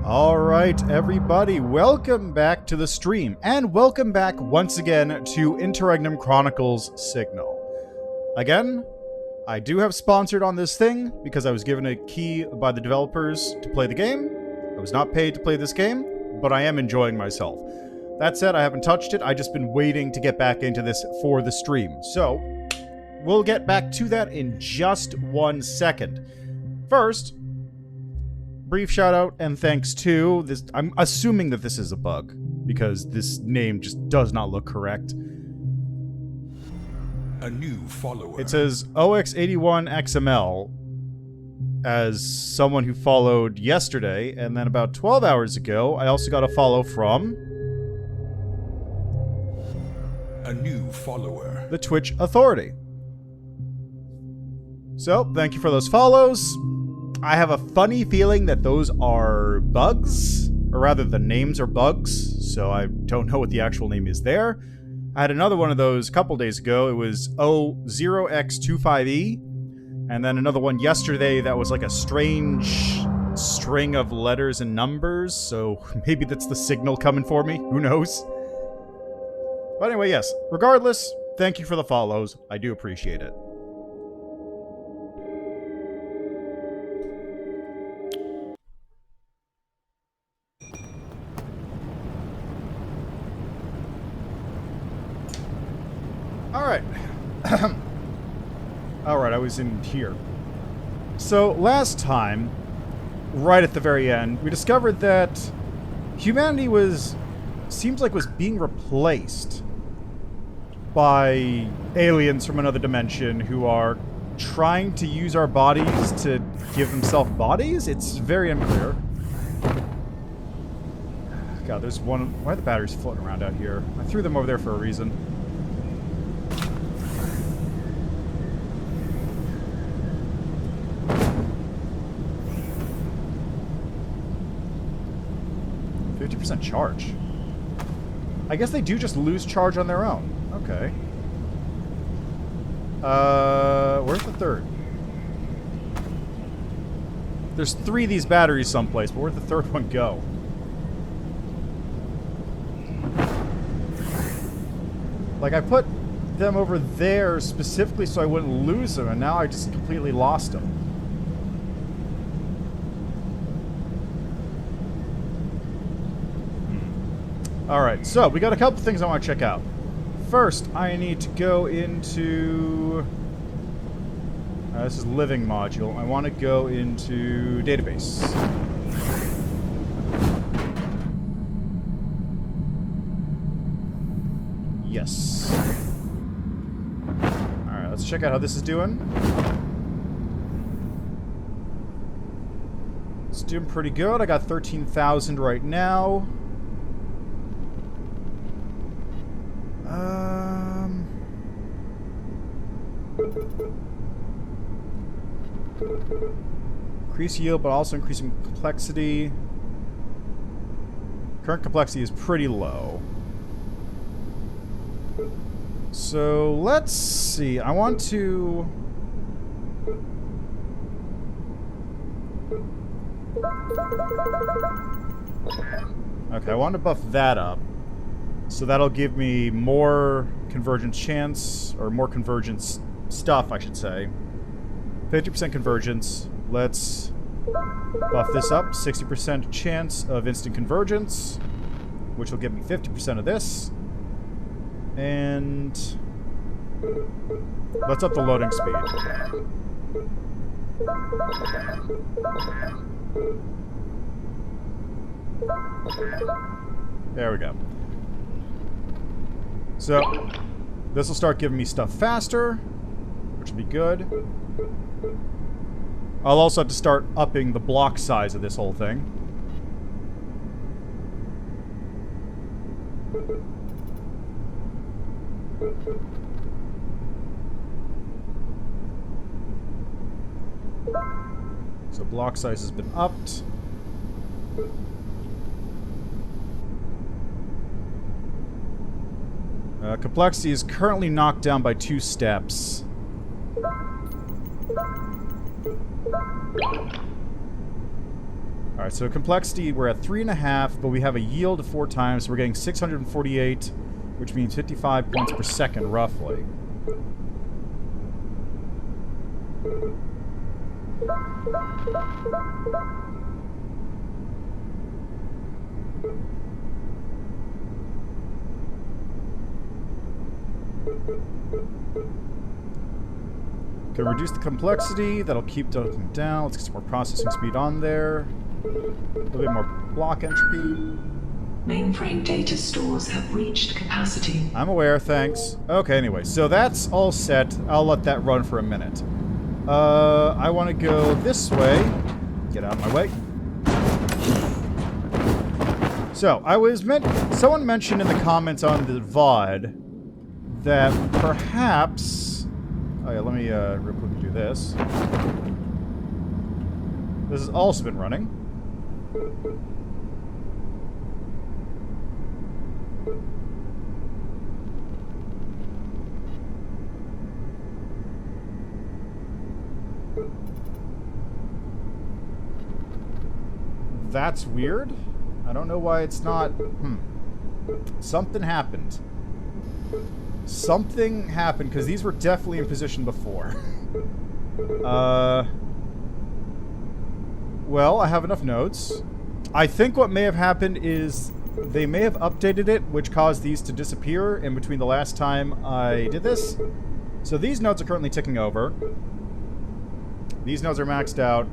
Alright, everybody, welcome back to the stream, and welcome back once again to Interregnum Chronicles Signal. Again, I do have sponsored on this thing, because I was given a key by the developers to play the game. I was not paid to play this game, but I am enjoying myself. That said, I haven't touched it, I've just been waiting to get back into this for the stream. So, we'll get back to that in just 1 second. First, brief shout out and thanks to this. I'm assuming that this is a bug because this name just does not look correct. A new follower. It says OX81XML as someone who followed yesterday, and then about 12 hours ago, I also got a follow from a new follower. The Twitch Authority. So, thank you for those follows. I have a funny feeling that those are bugs, or rather the names are bugs, so I don't know what the actual name is there. I had another one of those a couple days ago. It was O0X25E, and then another one yesterday that was like a strange string of letters and numbers, so maybe that's the signal coming for me, who knows? But anyway, yes, regardless, thank you for the follows, I do appreciate it. Alright. Alright, I was in here. So, last time, right at the very end, we discovered that humanity seems like was being replaced by aliens from another dimension who are trying to use our bodies to give themselves bodies? It's very unclear. God, there's one... Why are the batteries floating around out here? I threw them over there for a reason. Charge. I guess they do just lose charge on their own. Okay. Where's the third? There's 3 of these batteries someplace, but where'd the third one go? Like, I put them over there specifically so I wouldn't lose them, and now I just completely lost them. Alright, so we got a couple things I want to check out. First, I need to go into... this is living module. I want to go into database. Yes. Alright, let's check out how this is doing. It's doing pretty good. I got 13,000 right now. Increase yield, but also increasing complexity. Current complexity is pretty low. So, let's see. I want to... Okay, I want to buff that up. So that'll give me more convergence chance, or more convergence stuff, I should say. 50% convergence. Let's buff this up. 60% chance of instant convergence, which will give me 50% of this. And let's up the loading speed. There we go. So, this will start giving me stuff faster, which will be good. I'll also have to start upping the block size of this whole thing. So block size has been upped. Complexity is currently knocked down by 2 steps. Alright, so complexity, we're at 3.5, but we have a yield of 4 times, so we're getting 648, which means 55 points per second, roughly. Can reduce the complexity, that'll keep them down. Let's get some more processing speed on there. A little bit more block entropy. Mainframe data stores have reached capacity. I'm aware, thanks. Okay, anyway, so that's all set. I'll let that run for a minute. I want to go this way. Get out of my way. So, someone mentioned in the comments on the VOD that perhaps... Oh yeah, let me real quickly do this. This has also been running. That's weird. I don't know why it's not... Something happened. Something happened, because these were definitely in position before. Well, I have enough nodes. I think what may have happened is they may have updated it, which caused these to disappear in between the last time I did this. So these nodes are currently ticking over. These nodes are maxed out,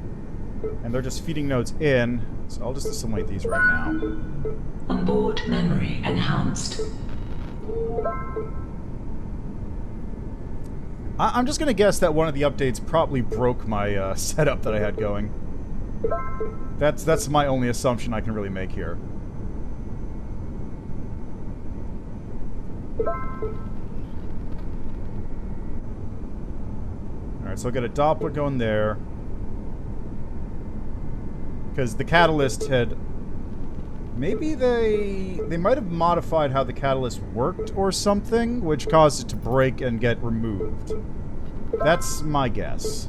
and they're just feeding nodes in. So I'll just assimilate these right now. Onboard memory enhanced. I'm just going to guess that one of the updates probably broke my setup that I had going. That's my only assumption I can really make here. Alright, so I'll get a Doppler going there. Because the catalyst had... Maybe they might have modified how the catalyst worked or something, which caused it to break and get removed. That's my guess.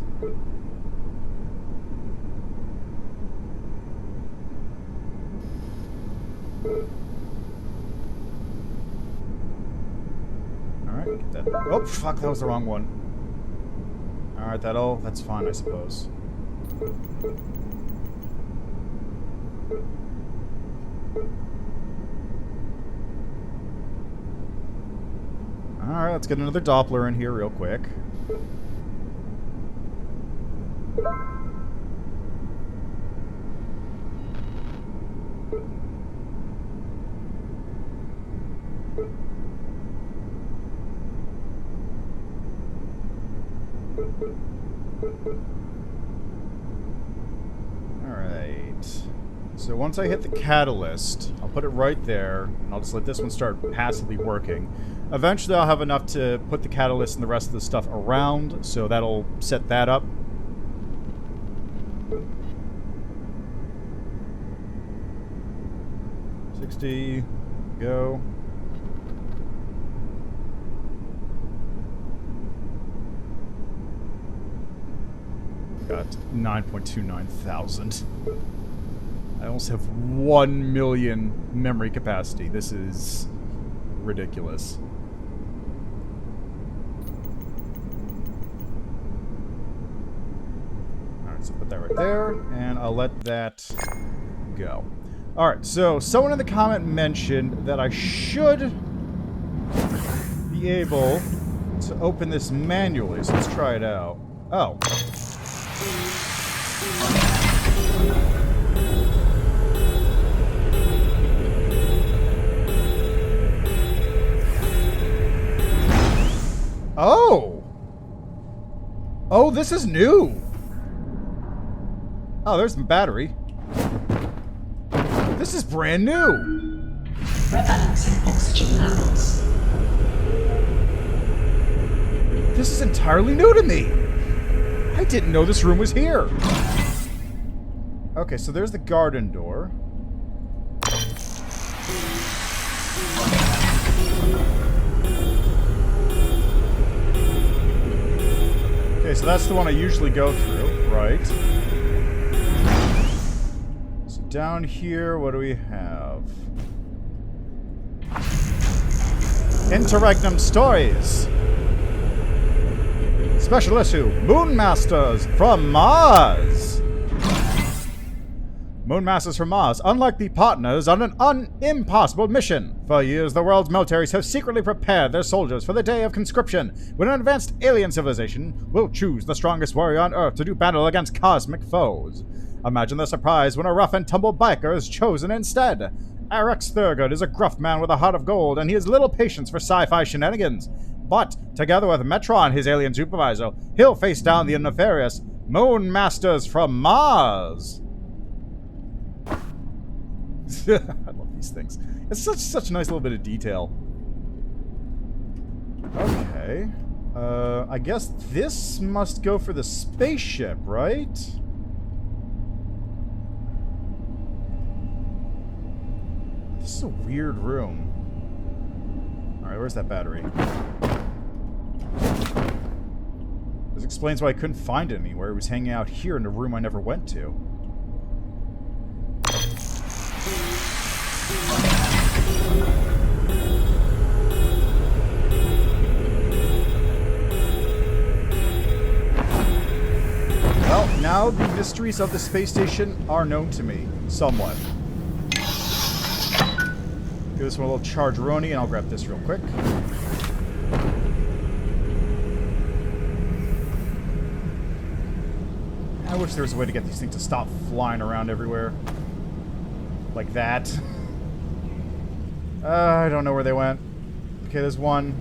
Alright, get that. Oh, fuck, that was the wrong one. Alright, that's fine, I suppose. Alright, let's get another Doppler in here real quick. Alright. So once I hit the catalyst, I'll put it right there, and I'll just let this one start passively working. Eventually I'll have enough to put the catalyst and the rest of the stuff around, so that'll set that up. $60, go. Got 9.29 thousand. I almost have 1 million memory capacity. This is ridiculous. Alright, so put that right there, and I'll let that go. Alright, so someone in the comment mentioned that I should be able to open this manually, so let's try it out. Oh. Oh! Oh, this is new! Oh, there's the battery. This is brand new! Rebalancing oxygen levels. This is entirely new to me! I didn't know this room was here! Okay, so there's the garden door. Okay, so that's the one I usually go through, right? down here, what do we have? Interregnum Stories. Special issue, Moonmasters from Mars. Moonmasters from Mars, unlikely partners on an impossible mission. For years, the world's militaries have secretly prepared their soldiers for the day of conscription, when an advanced alien civilization will choose the strongest warrior on Earth to do battle against cosmic foes. Imagine the surprise when a rough and tumble biker is chosen instead. Arex Thurgood is a gruff man with a heart of gold, and he has little patience for sci-fi shenanigans. But, together with Metron, his alien supervisor, he'll face down the nefarious Moonmasters from Mars. I love these things. It's such a nice little bit of detail. Okay. I guess this must go for the spaceship, right? This is a weird room. Alright, where's that battery? This explains why I couldn't find it anywhere. It was hanging out here in a room I never went to. Well, now the mysteries of the space station are known to me, somewhat. Give this one a little chargeroni, and I'll grab this real quick. I wish there was a way to get these things to stop flying around everywhere. Like that. I don't know where they went. Okay, there's one.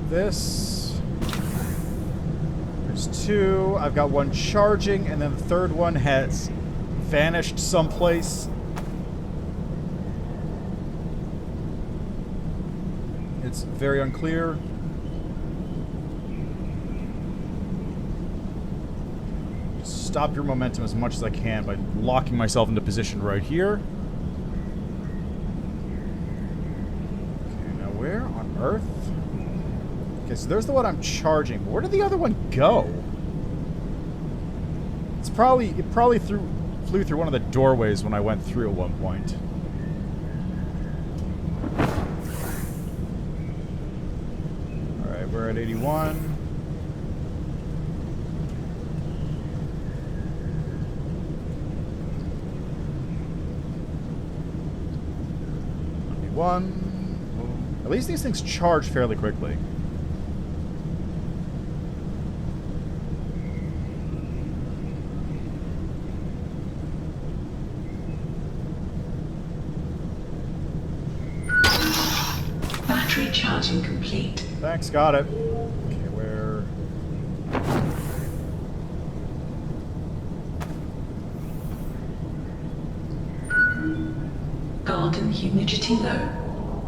This. There's two. I've got one charging, and then the third one has vanished someplace. It's very unclear. Just stop your momentum as much as I can by locking myself into position right here. Okay, now where on Earth? Okay, so there's the one I'm charging. Where did the other one go? It probably flew through one of the doorways when I went through at one point. Alright, we're at 81. At least these things charge fairly quickly. Charging complete. Thanks, got it. Okay, where... Garden humidity low.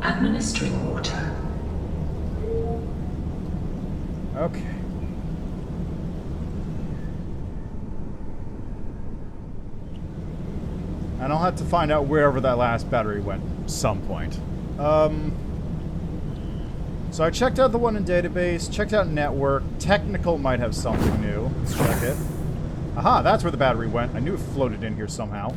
Administering water. Okay. And I'll have to find out wherever that last battery went at some point. So I checked out the one in database, checked out network. Technical might have something new. Let's check it. Aha, that's where the battery went. I knew it floated in here somehow.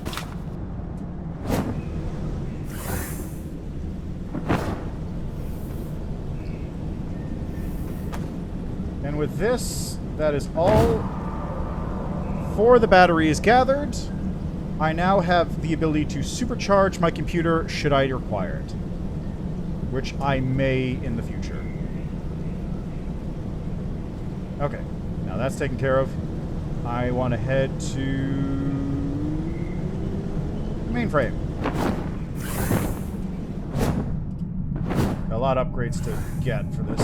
And with this, that is all for the batteries gathered. I now have the ability to supercharge my computer should I require it. Which I may in the future. Okay, now that's taken care of. I want to head to mainframe. Got a lot of upgrades to get for this.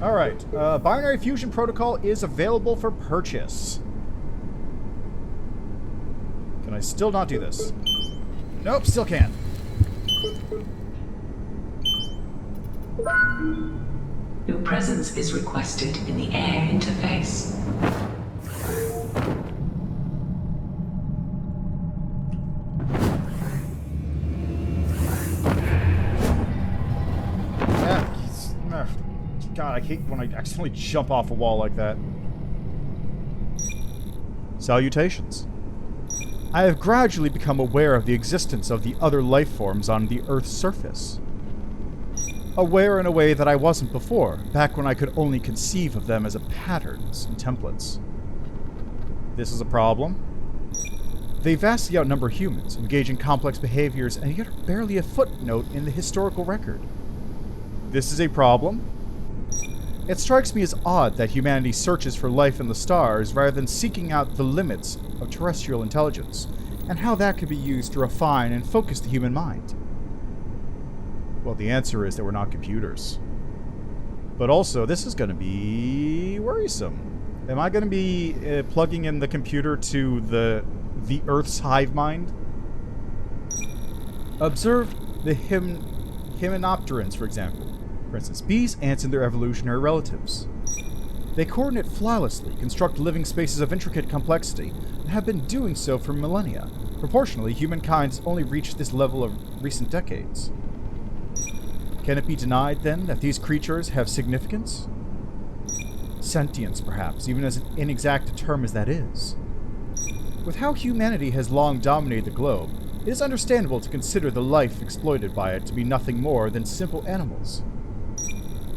Alright, Binary Fusion Protocol is available for purchase. Can I still not do this? Nope, still can. Your presence is requested in the air interface. God, I hate when I accidentally jump off a wall like that. Salutations. I have gradually become aware of the existence of the other life forms on the Earth's surface. Aware in a way that I wasn't before, back when I could only conceive of them as patterns and templates. This is a problem. They vastly outnumber humans, engage in complex behaviors, and yet are barely a footnote in the historical record. This is a problem. It strikes me as odd that humanity searches for life in the stars rather than seeking out the limits of terrestrial intelligence, and how that could be used to refine and focus the human mind. Well, the answer is that we're not computers. But also, this is going to be worrisome. Am I going to be plugging in the computer to the Earth's hive mind? Observe the hymenopterans, for example. For instance, bees, ants, and their evolutionary relatives. They coordinate flawlessly, construct living spaces of intricate complexity, and have been doing so for millennia. Proportionally, humankind has only reached this level of recent decades. Can it be denied, then, that these creatures have significance? Sentience, perhaps, even as inexact a term as that is. With how humanity has long dominated the globe, it is understandable to consider the life exploited by it to be nothing more than simple animals.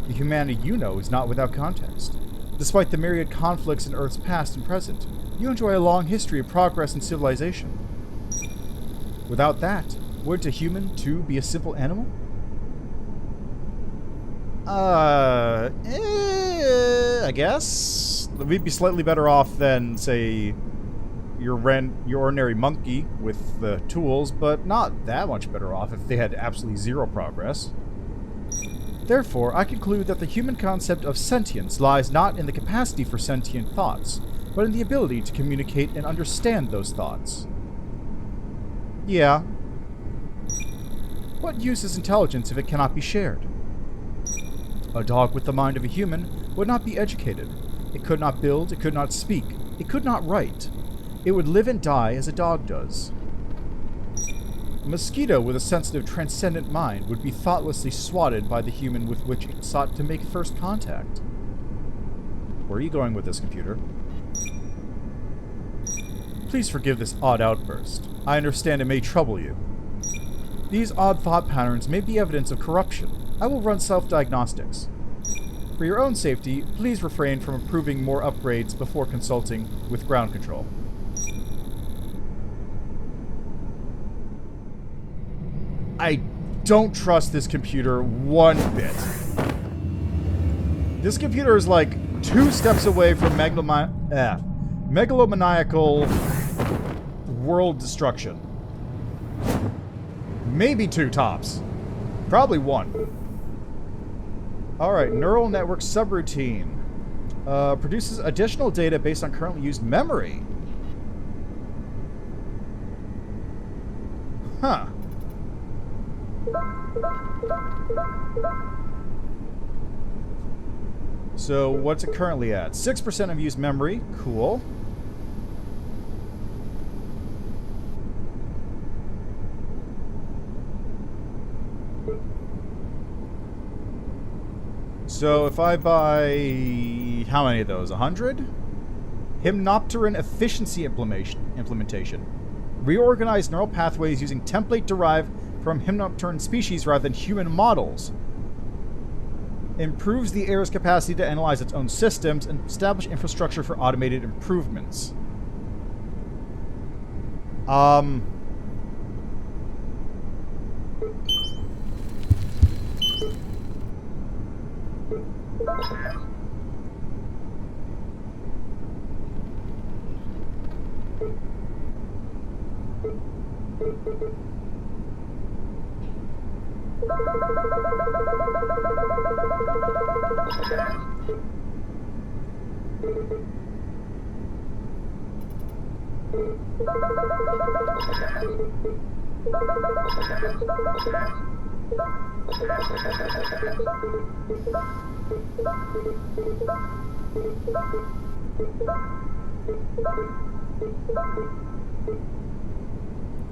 The humanity you know is not without context. Despite the myriad conflicts in Earth's past and present, you enjoy a long history of progress and civilization. Without that, wouldn't a human, too, be a simple animal? I guess. We'd be slightly better off than, say, your ordinary monkey with the tools, but not that much better off if they had absolutely zero progress. Therefore, I conclude that the human concept of sentience lies not in the capacity for sentient thoughts, but in the ability to communicate and understand those thoughts. Yeah. What use is intelligence if it cannot be shared? A dog with the mind of a human would not be educated. It could not build, it could not speak, it could not write. It would live and die as a dog does. A mosquito with a sensitive, transcendent mind would be thoughtlessly swatted by the human with which it sought to make first contact. Where are you going with this, computer? Please forgive this odd outburst. I understand it may trouble you. These odd thought patterns may be evidence of corruption. I will run self-diagnostics. For your own safety, please refrain from approving more upgrades before consulting with ground control. I don't trust this computer one bit. This computer is like 2 steps away from megalomaniacal world destruction. Maybe 2 tops. Probably 1. Alright, neural network subroutine. Produces additional data based on currently used memory. Huh. So, what's it currently at? 6% of used memory. Cool. So, if I buy... how many of those? 100? Hymenopteran efficiency implementation. Reorganize neural pathways using template derived from hymenopteran species rather than human models. Improves the AIR's capacity to analyze its own systems and establish infrastructure for automated improvements.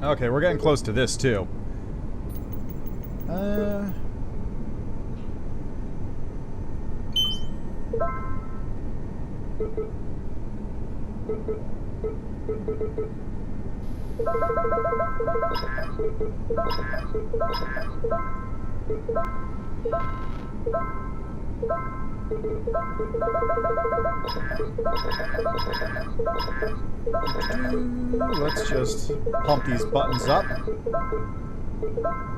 Okay, we're getting close to this, too. Let's just pump these buttons up.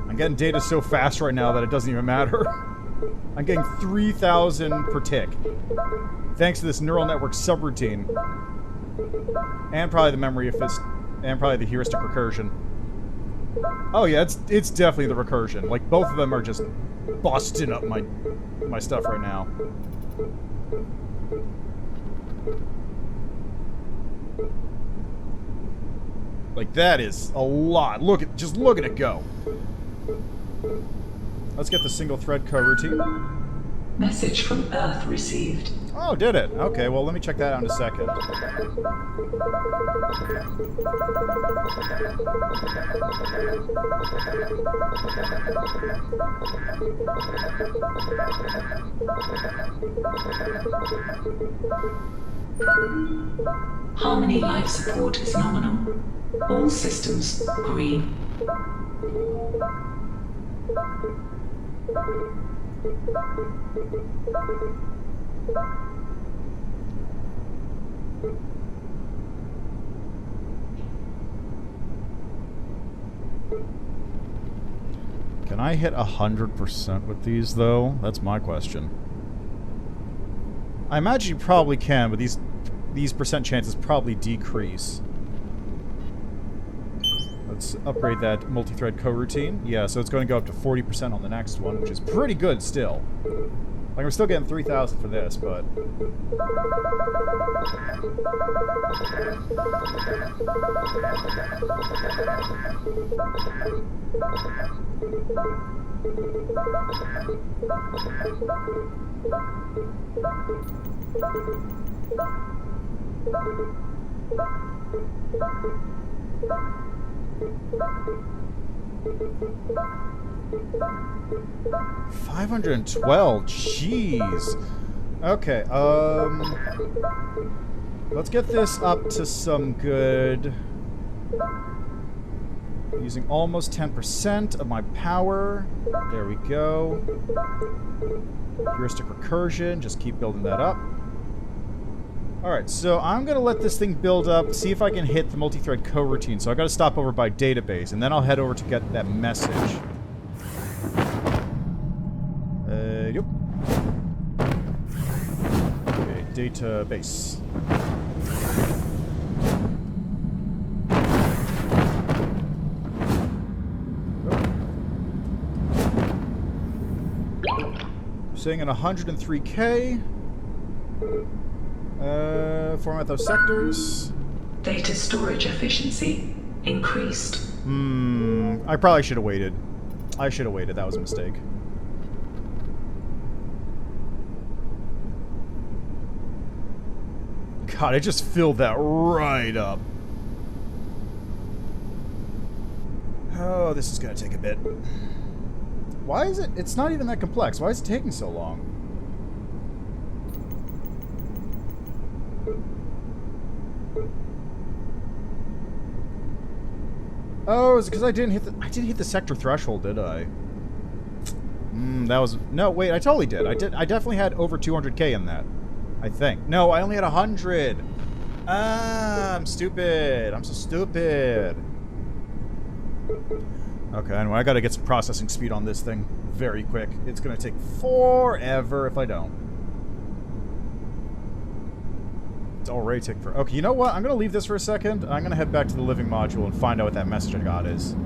I'm getting data so fast right now that it doesn't even matter. I'm getting 3,000 per tick. Thanks to this neural network subroutine. And probably the memory assist, and probably the heuristic recursion. Oh yeah, it's definitely the recursion. Like, both of them are just busting up my stuff right now. Like, that is a lot. Just look at it go. Let's get the single thread coroutine. Message from Earth received. Oh, did it? Okay, well, let me check that out in a second. Harmony life support is nominal. All systems green. Can I hit 100% with these, though? That's my question. I imagine you probably can, but these percent chances probably decrease. Let's upgrade that multi-thread coroutine. Yeah, so it's going to go up to 40% on the next one, which is pretty good still. Like, we're still getting 3,000 for this, but... $512. Jeez. Okay. Let's get this up to some good. Using almost 10% of my power. There we go. Heuristic recursion. Just keep building that up. Alright, so I'm going to let this thing build up, see if I can hit the multi-thread coroutine. So I've got to stop over by database, and then I'll head over to get that message. Yep. Okay, database. Saying at 103K. Format those sectors. Data storage efficiency increased. I probably should have waited. I should have waited. That was a mistake. God, it just filled that right up. Oh, this is gonna take a bit. Why is it? It's not even that complex. Why is it taking so long? Oh, is it because I didn't hit the sector threshold, did I? That was... No, wait, I totally did. I definitely had over 200k in that. I think. No, I only had 100. Ah, I'm stupid. I'm so stupid. Okay, anyway, I gotta get some processing speed on this thing very quick. It's gonna take forever if I don't. It's already taking forever. Okay, you know what? I'm gonna leave this for a second. I'm gonna head back to the living module and find out what that message I got is.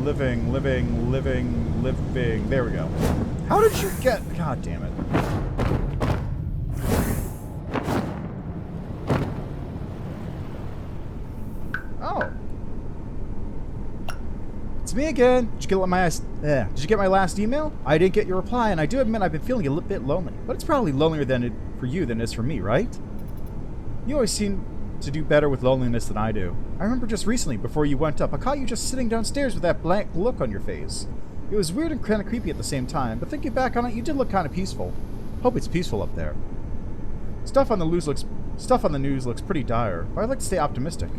Living. There we go. How did you get... God damn it. Oh. It's me again. Did you get my last email? I didn't get your reply, and I do admit I've been feeling a little bit lonely. But it's probably lonelier for you than it is for me, right? You always seem to do better with loneliness than I do. I remember just recently, before you went up, I caught you just sitting downstairs with that blank look on your face. It was weird and kind of creepy at the same time, but thinking back on it, you did look kind of peaceful. Hope it's peaceful up there. Stuff on the news looks pretty dire, but I'd like to stay optimistic.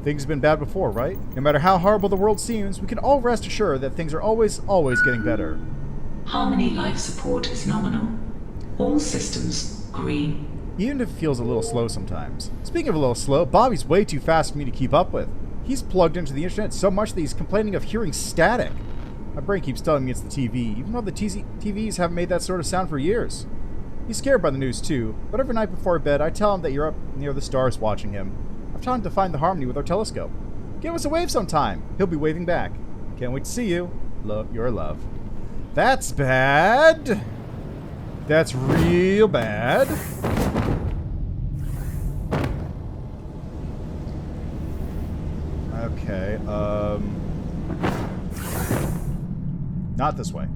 Things have been bad before, right? No matter how horrible the world seems, we can all rest assured that things are always getting better. Harmony life support is nominal. All systems green. Even if it feels a little slow sometimes. Speaking of a little slow, Bobby's way too fast for me to keep up with. He's plugged into the internet so much that he's complaining of hearing static. My brain keeps telling me it's the TV, even though the TVs haven't made that sort of sound for years. He's scared by the news too, but every night before bed I tell him that you're up near the stars watching him. I've taught him to find the harmony with our telescope. Give us a wave sometime. He'll be waving back. Can't wait to see you. Love, your love. That's bad. That's real bad. Okay, not this way.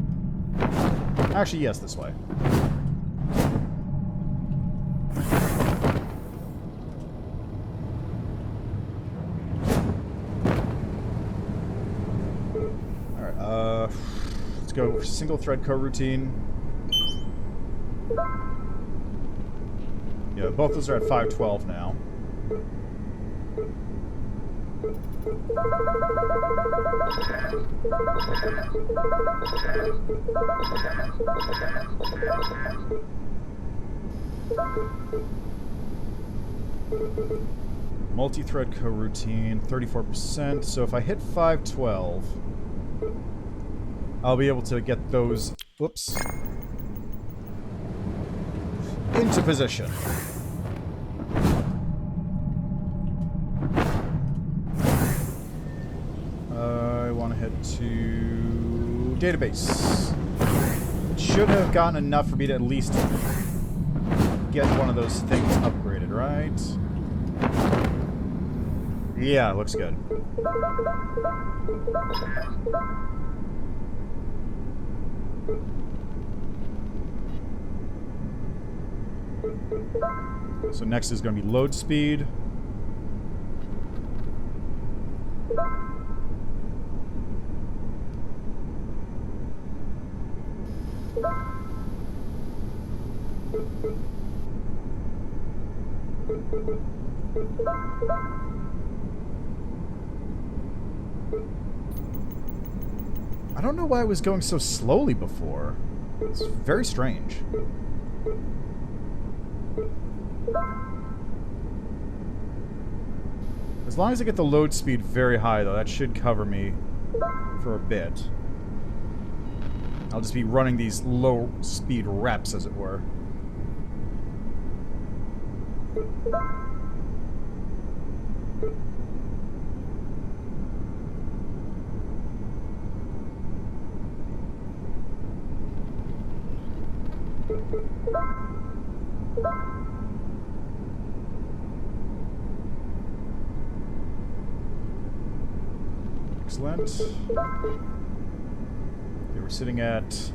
Actually, yes, this way. Alright, let's go for single thread coroutine. Yeah, both those are at 512 now. Multi-thread coroutine, 34%. So if I hit 512, I'll be able to get those, whoops, into position. I want to head to database. It should have gotten enough for me to at least get one of those things upgraded, right? Yeah, looks good. So next is going to be load speed. I don't know why it was going so slowly before. It's very strange. As long as I get the load speed very high, though, that should cover me for a bit. I'll just be running these low speed reps, as it were. Excellent. Okay, we're sitting at...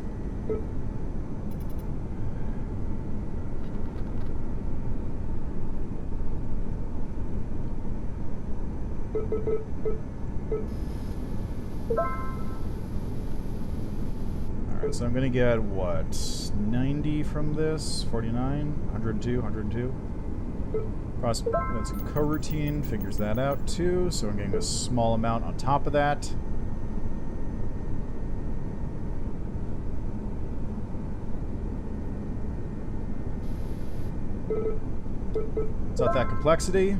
Alright, so I'm gonna get, what, 90 from this? 49? 102? 102? That's a coroutine, figures that out too, so I'm getting a small amount on top of that. It's not that complexity.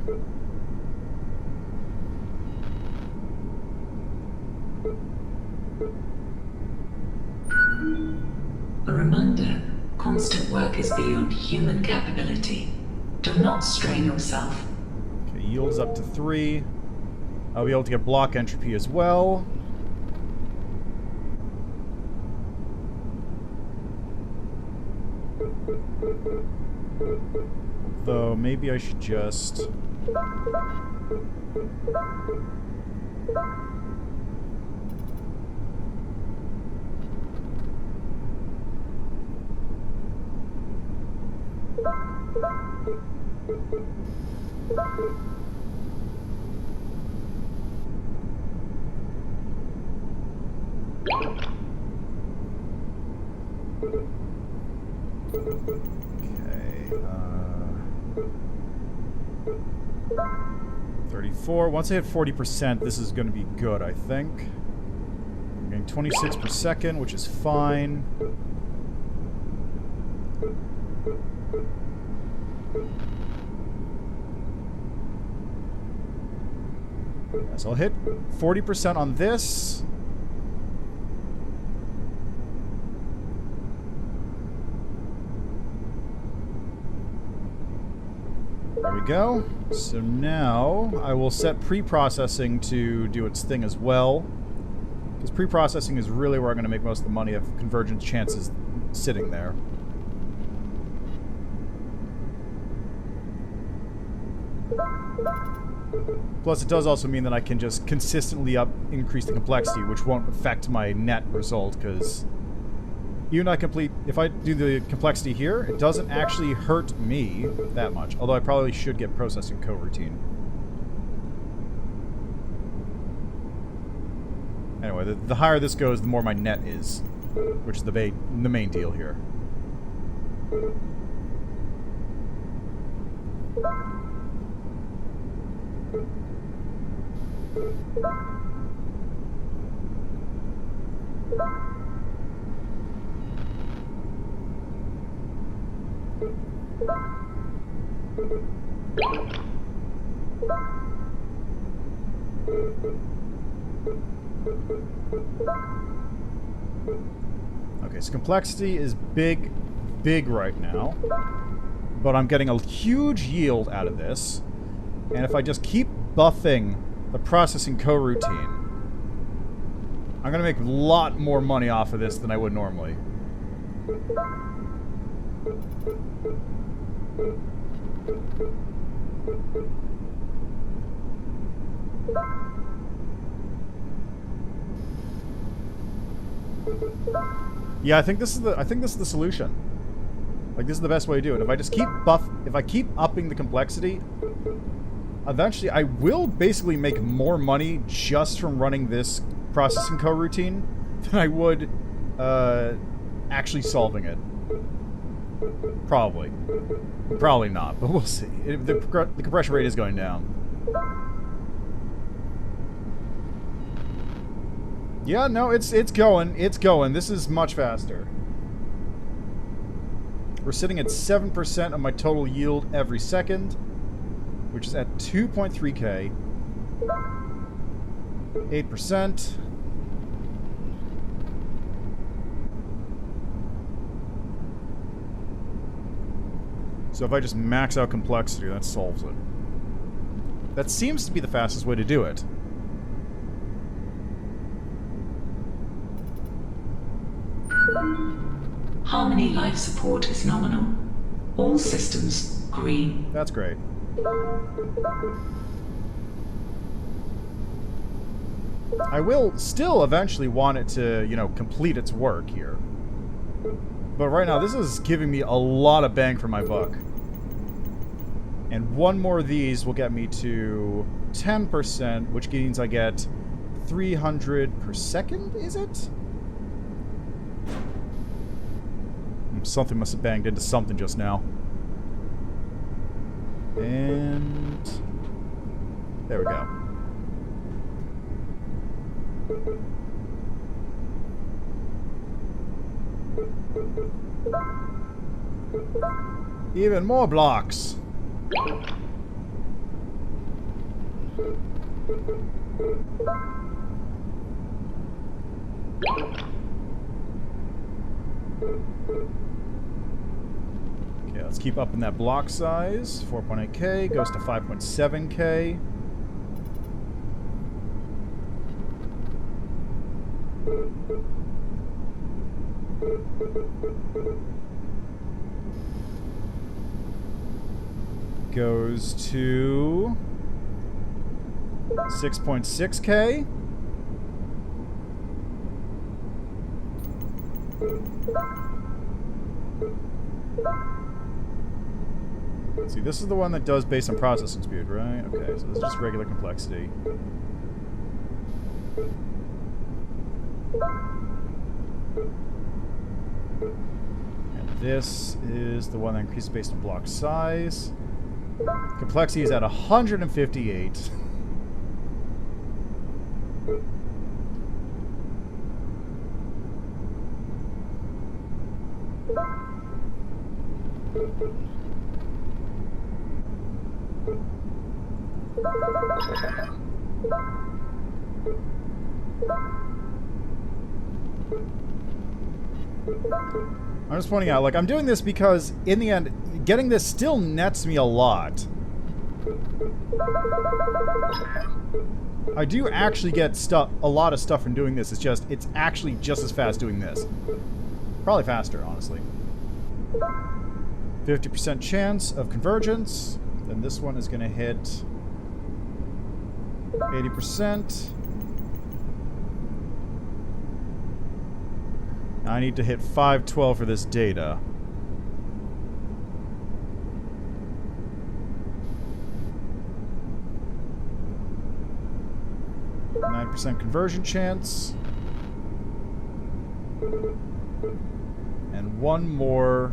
A reminder, constant work is beyond human capability. Do not strain yourself. Okay, yields up to 3. I'll be able to get block entropy as well. Though maybe I should just... Okay, 34. Once I hit 40%, this is going to be good, I think. I'm getting 26 per second, which is fine. So I'll hit 40% on this. There we go. So now I will set pre-processing to do its thing as well. Because pre-processing is really where I'm going to make most of the money of convergence chances sitting there. Plus, it does also mean that I can just consistently increase the complexity, which won't affect my net result, because if I do the complexity here, it doesn't actually hurt me that much. Although I probably should get processing coroutine. Anyway, the higher this goes, the more my net is, which is the main deal here. Okay, so complexity is big right now, but I'm getting a huge yield out of this, and if I just keep buffing the processing coroutine, I'm gonna make a lot more money off of this than I would normally. Yeah, I think this is the solution. Like, this is the best way to do it. If I just keep upping the complexity, eventually I will basically make more money just from running this processing coroutine than I would actually solving it. Probably. Probably not, but we'll see. The compression rate is going down. Yeah, no, it's going. It's going. This is much faster. We're sitting at 7% of my total yield every second, which is at 2.3k. 8%. So if I just max out complexity, that solves it. That seems to be the fastest way to do it. Harmony life support is nominal. All systems green. That's great. I will still eventually want it to, you know, complete its work here. But right now, this is giving me a lot of bang for my buck. And one more of these will get me to 10%, which means I get 300 per second, is it? Something must have banged into something just now. And there we go. Even more blocks. Okay, let's keep up in that block size. 4.8k goes to 5.7k. Goes to 6.6k. See, this is the one that does based on processing speed, right? Okay, so this is just regular complexity. And this is the one that increases based on block size. Complexity is at 158. I'm just pointing out, like, I'm doing this because, in the end, getting this still nets me a lot. I do actually get a lot of stuff from doing this. It's actually just as fast doing this. Probably faster, honestly. 50% chance of convergence. Then this one is going to hit 80%. I need to hit 512 for this data. .9% conversion chance. And one more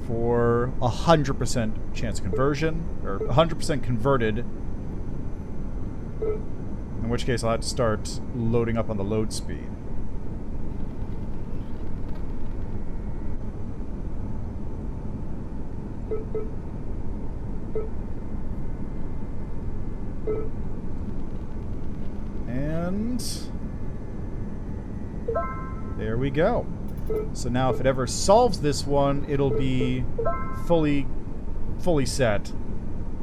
for 100% chance of conversion, or 100% converted. In which case I'll have to start loading up on the load speed. And there we go. So now if it ever solves this one, it'll be fully set.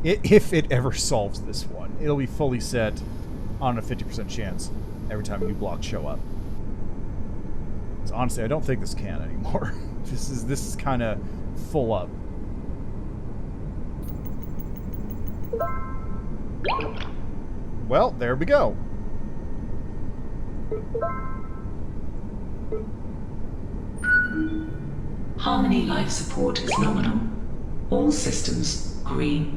If it ever solves this one, it'll be fully set on a 50% chance every time new blocks show up. So honestly, I don't think this can anymore. This is kind of full up. Well, there we go. Harmony life support is nominal. All systems green.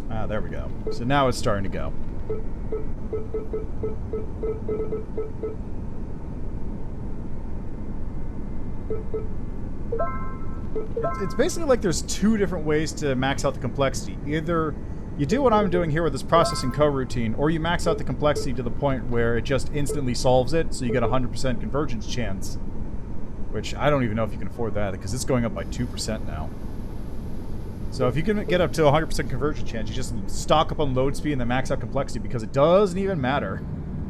Ah, there we go. So now it's starting to go. It's basically like there's two different ways to max out the complexity. Either you do what I'm doing here with this processing coroutine, or you max out the complexity to the point where it just instantly solves it, so you get a 100% convergence chance. Which I don't even know if you can afford that, because it's going up by 2% now. So if you can get up to 100% conversion chance, you just stock up on load speed and then max out complexity, because it doesn't even matter.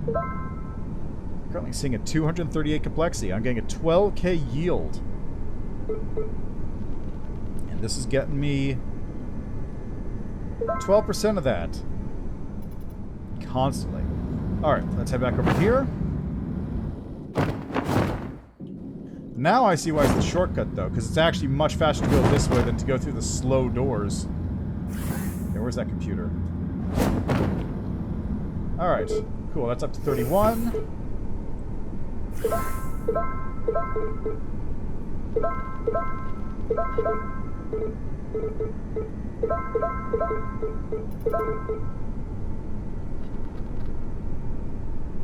I'm currently seeing a 238 complexity. I'm getting a 12k yield. And this is getting me 12% of that. Constantly. Alright, let's head back over here. Now I see why it's the shortcut, though, because it's actually much faster to go this way than to go through the slow doors. Okay, where's that computer? Alright, cool, that's up to 31.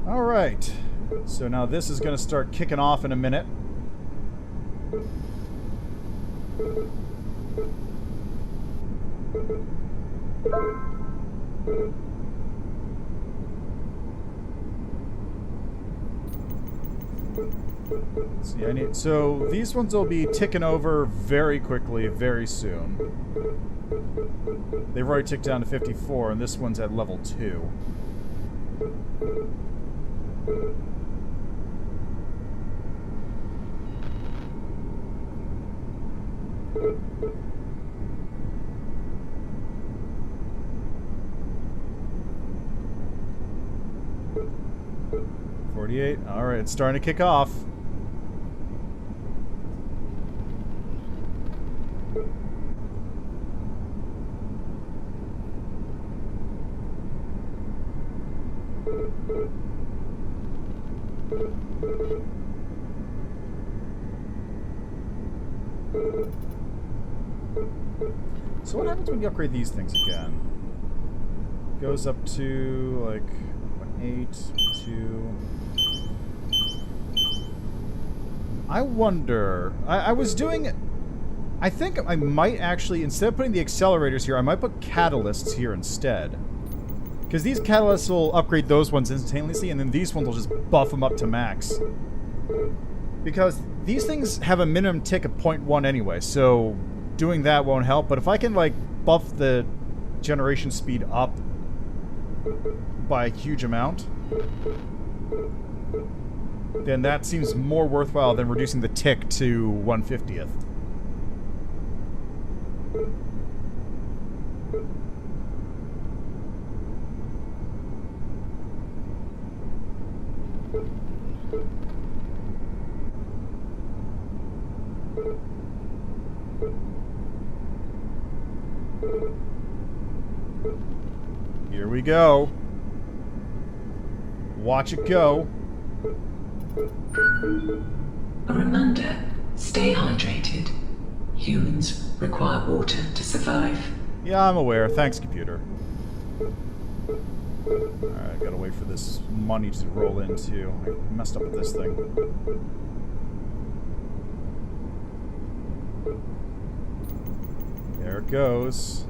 Alright, so now this is going to start kicking off in a minute. See, so these ones will be ticking over very quickly, very soon. They've already ticked down to 54, and this one's at level 2. Alright, it's starting to kick off. So what happens when you upgrade these things again? Goes up to like 8, 2. I wonder. I was doing. I think I might actually, instead of putting the accelerators here, I might put catalysts here instead. Because these catalysts will upgrade those ones instantaneously, and then these ones will just buff them up to max. Because these things have a minimum tick of 0.1 anyway, so doing that won't help. But if I can, like, buff the generation speed up by a huge amount, then that seems more worthwhile than reducing the tick to 1/50th. Here we go. Watch it go. A reminder, stay hydrated. Humans require water to survive. Yeah, I'm aware. Thanks, computer. Alright, gotta wait for this money to roll in, too. I messed up with this thing. There it goes.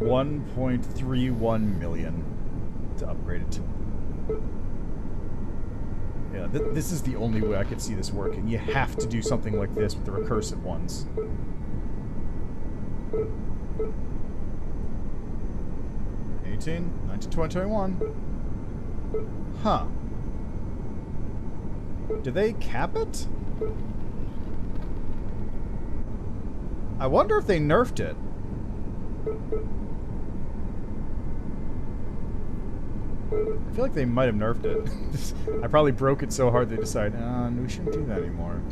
$1.31 million to upgrade it to. Yeah, this is the only way I could see this working. You have to do something like this with the recursive ones. $18, $19, $20, $21. Huh. Do they cap it? I wonder if they nerfed it. I feel like they might have nerfed it. I probably broke it so hard they decided, we shouldn't do that anymore.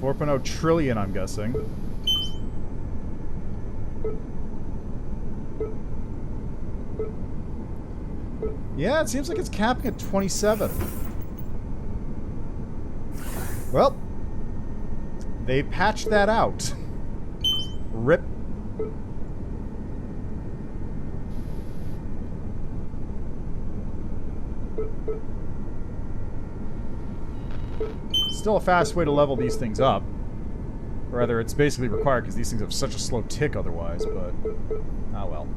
$4.0 trillion, I'm guessing. Yeah, it seems like it's capping at 27. Well, they patched that out. RIP. Still a fast way to level these things up. Or rather, it's basically required because these things have such a slow tick otherwise, but... ah well.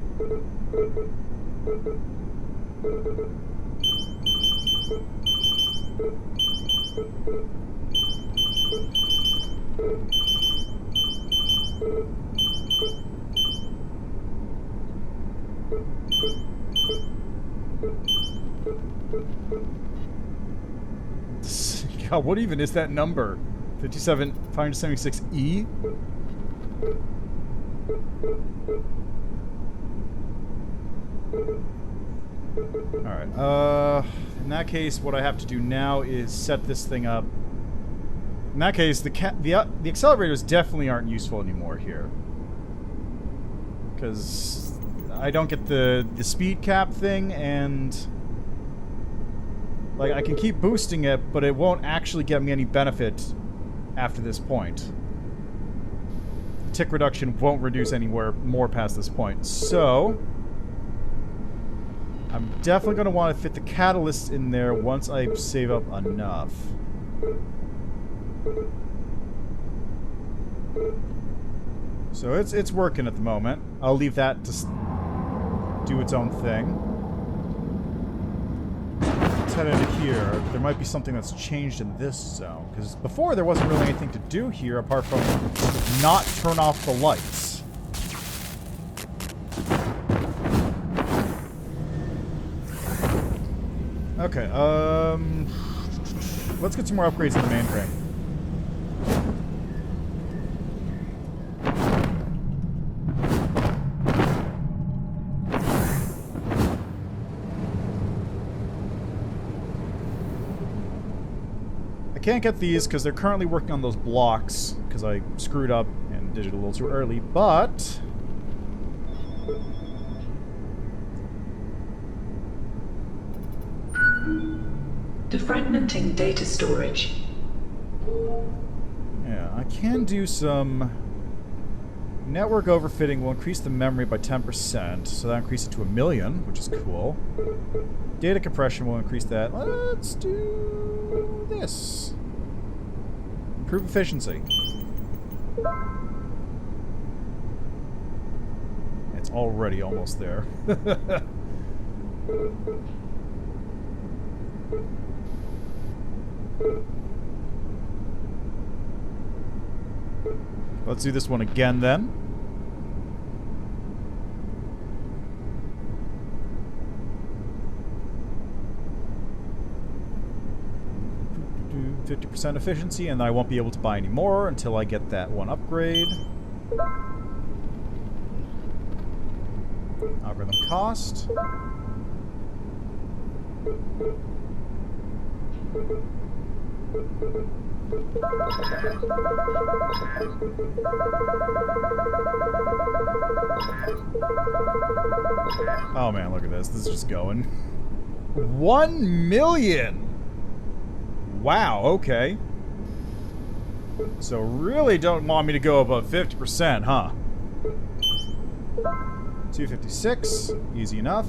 God, what even is that number? 576E? Alright, in that case, what I have to do now is set this thing up. In that case, the accelerators definitely aren't useful anymore here. Because I don't get the speed cap thing, and... like, I can keep boosting it, but it won't actually get me any benefit after this point. Tick reduction won't reduce anywhere more past this point. So... I'm definitely going to want to fit the catalysts in there once I save up enough. So it's working at the moment. I'll leave that to do its own thing. Let's head into here. There might be something that's changed in this zone. Because before there wasn't really anything to do here apart from not turn off the lights. Okay, let's get some more upgrades in the mainframe. can't get these because they're currently working on those blocks because I screwed up and did it a little too early, but... Defragmenting data storage. Yeah, I can do some... Network overfitting will increase the memory by 10%, so that increases it to 1 million, which is cool. Data compression will increase that. Let's do this. Improve efficiency. It's already almost there. Let's do this one again then. 50% efficiency, and I won't be able to buy any more until I get that one upgrade. Algorithm cost. Oh man, look at this. This is just going. 1 million! Wow, okay. So really don't want me to go above 50%, huh? 256, easy enough.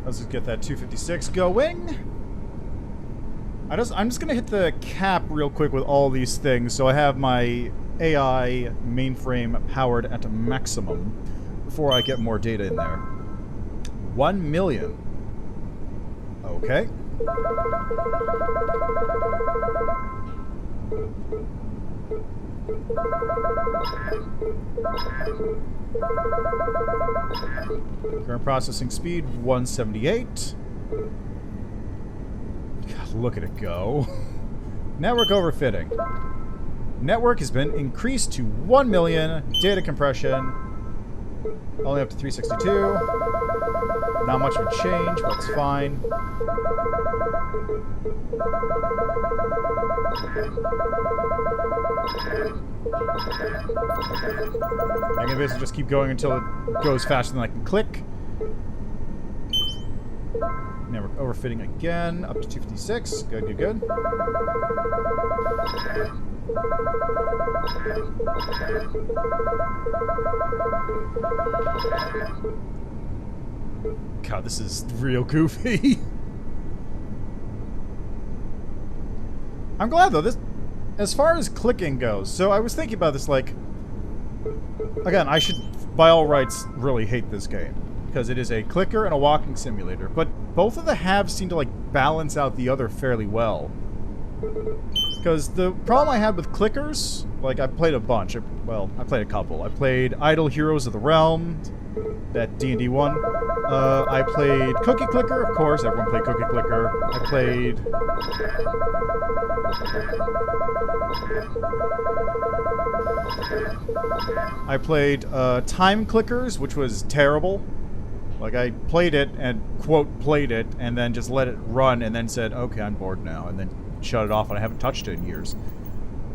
Let's just get that 256 going. I'm just gonna hit the cap real quick with all these things, so I have my AI mainframe powered at a maximum before I get more data in there. 1 million. Okay. Current processing speed 178. God, look at it go. Network overfitting. Network has been increased to 1 million. Data compression only up to 362. Not much of a change, but it's fine. I can basically just keep going until it goes faster than I can click. Network overfitting again, up to 256. Good, good, good. God, this is real goofy. I'm glad though, this, as far as clicking goes, so I was thinking about this, like, again, I should, by all rights, really hate this game, because it is a clicker and a walking simulator, but both of the halves seem to, like, balance out the other fairly well. Because the problem I had with clickers, like, I played a bunch, well, I played a couple. I played Idle Heroes of the Realm, that D&D one. I played Cookie Clicker, of course, everyone played Cookie Clicker. I played Time Clickers, which was terrible. Like, I played it and, quote, played it, and then just let it run, and then said, okay, I'm bored now, and then shut it off, and I haven't touched it in years.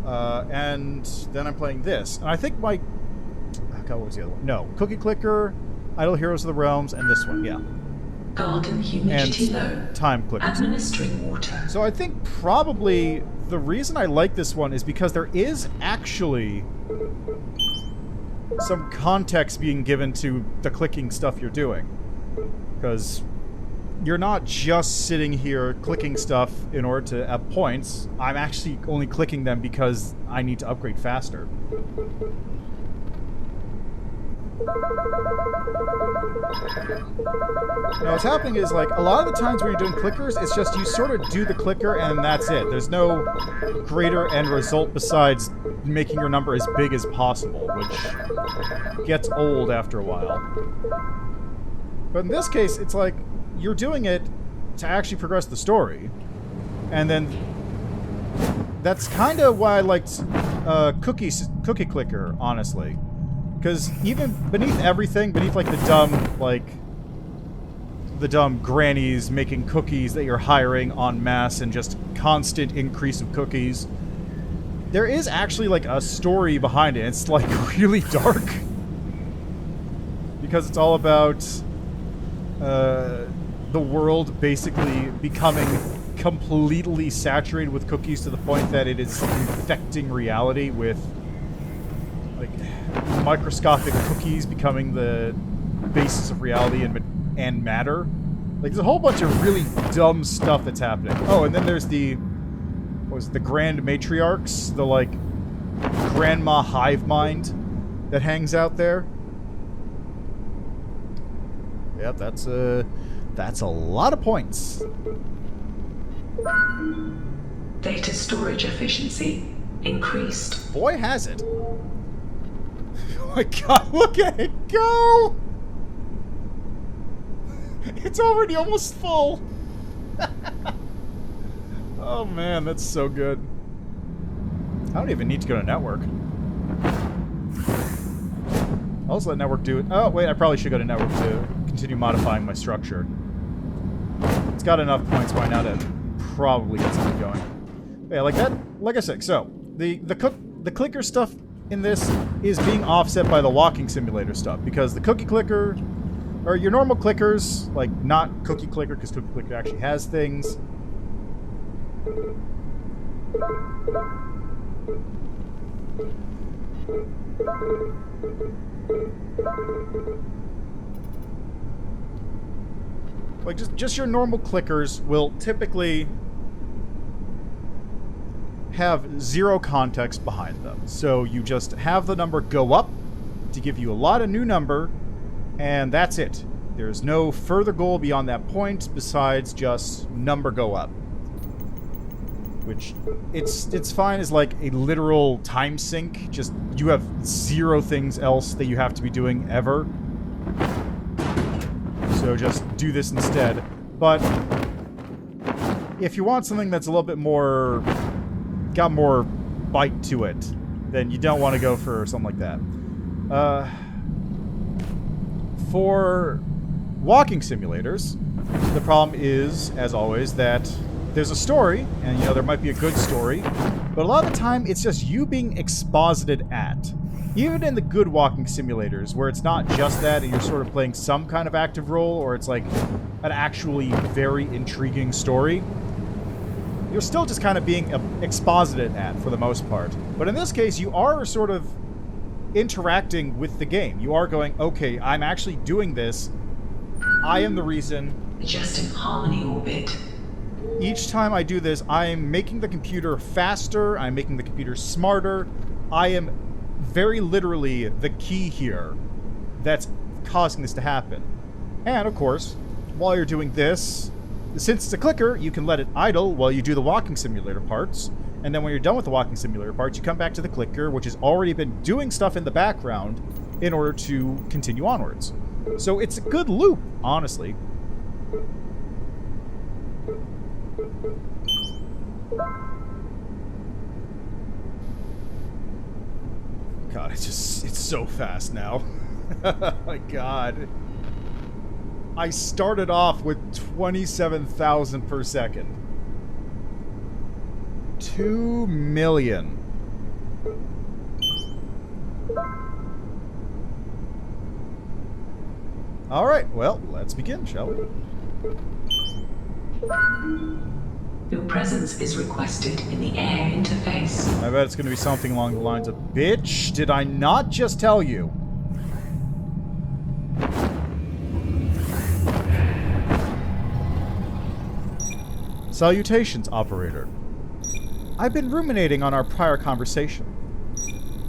And then I'm playing this. And I think my... Oh God, what was the other one? No. Cookie Clicker, Idle Heroes of the Realms, and this one, yeah. Garden humidity low. Time Clickers. Administering water. So I think probably the reason I like this one is because there is actually some context being given to the clicking stuff you're doing. Because you're not just sitting here clicking stuff in order to have points. I'm actually only clicking them because I need to upgrade faster. Now what's happening is, like, a lot of the times when you're doing clickers, it's just you sort of do the clicker and that's it. There's no greater end result besides making your number as big as possible, which gets old after a while. But in this case, it's like, you're doing it to actually progress the story. And then that's kind of why I liked Cookie Clicker, honestly. Because even beneath everything, beneath like the dumb grannies making cookies that you're hiring en masse and just constant increase of cookies, there is actually like a story behind it. It's like really dark. Because it's all about the world basically becoming completely saturated with cookies to the point that it is infecting reality with like microscopic cookies becoming the basis of reality and matter. Like there's a whole bunch of really dumb stuff that's happening. Oh, and then there's the Grand Matriarchs, the like grandma hive mind that hangs out there. Yep, that's a lot of points. Data storage efficiency increased. Boy, has it. Oh my god, look at it go! It's already almost full. Oh man, that's so good. I don't even need to go to network. I'll just let network do it. Oh, wait, I probably should go to network to continue modifying my structure. It's got enough points by now to probably get something going. Yeah, like that. Like I said, so the clicker stuff in this is being offset by the walking simulator stuff, because the cookie clicker, or your normal clickers, like not cookie clicker, because cookie clicker actually has things. Like just your normal clickers will typically have zero context behind them. So you just have the number go up to give you a lot of new number, and that's it. There's no further goal beyond that point besides just number go up. Which it's fine as like a literal time sink. Just you have zero things else that you have to be doing ever. So just do this instead. But if you want something that's a little bit more, got more bite to it, then you don't want to go for something like that. For walking simulators, the problem is, as always, that there's a story, and you know, there might be a good story, but a lot of the time it's just you being exposited at. Even in the good walking simulators, where it's not just that, and you're sort of playing some kind of active role, or it's like an actually very intriguing story, you're still just kind of being exposited at for the most part. But in this case, you are sort of interacting with the game. You are going, okay, I'm actually doing this. I am the reason. Adjusting harmony orbit. Each time I do this, I am making the computer faster, I'm making the computer smarter. I am very literally the key here that's causing this to happen. And, of course, while you're doing this, since it's a clicker, you can let it idle while you do the walking simulator parts. And then when you're done with the walking simulator parts, you come back to the clicker, which has already been doing stuff in the background in order to continue onwards. So it's a good loop, honestly. God, it's so fast now. Oh my god. I started off with 27,000 per second. 2 million. Alright, well, let's begin, shall we? Your presence is requested in the air interface. I bet it's going to be something along the lines of, bitch, did I not just tell you? Salutations, operator. I've been ruminating on our prior conversation.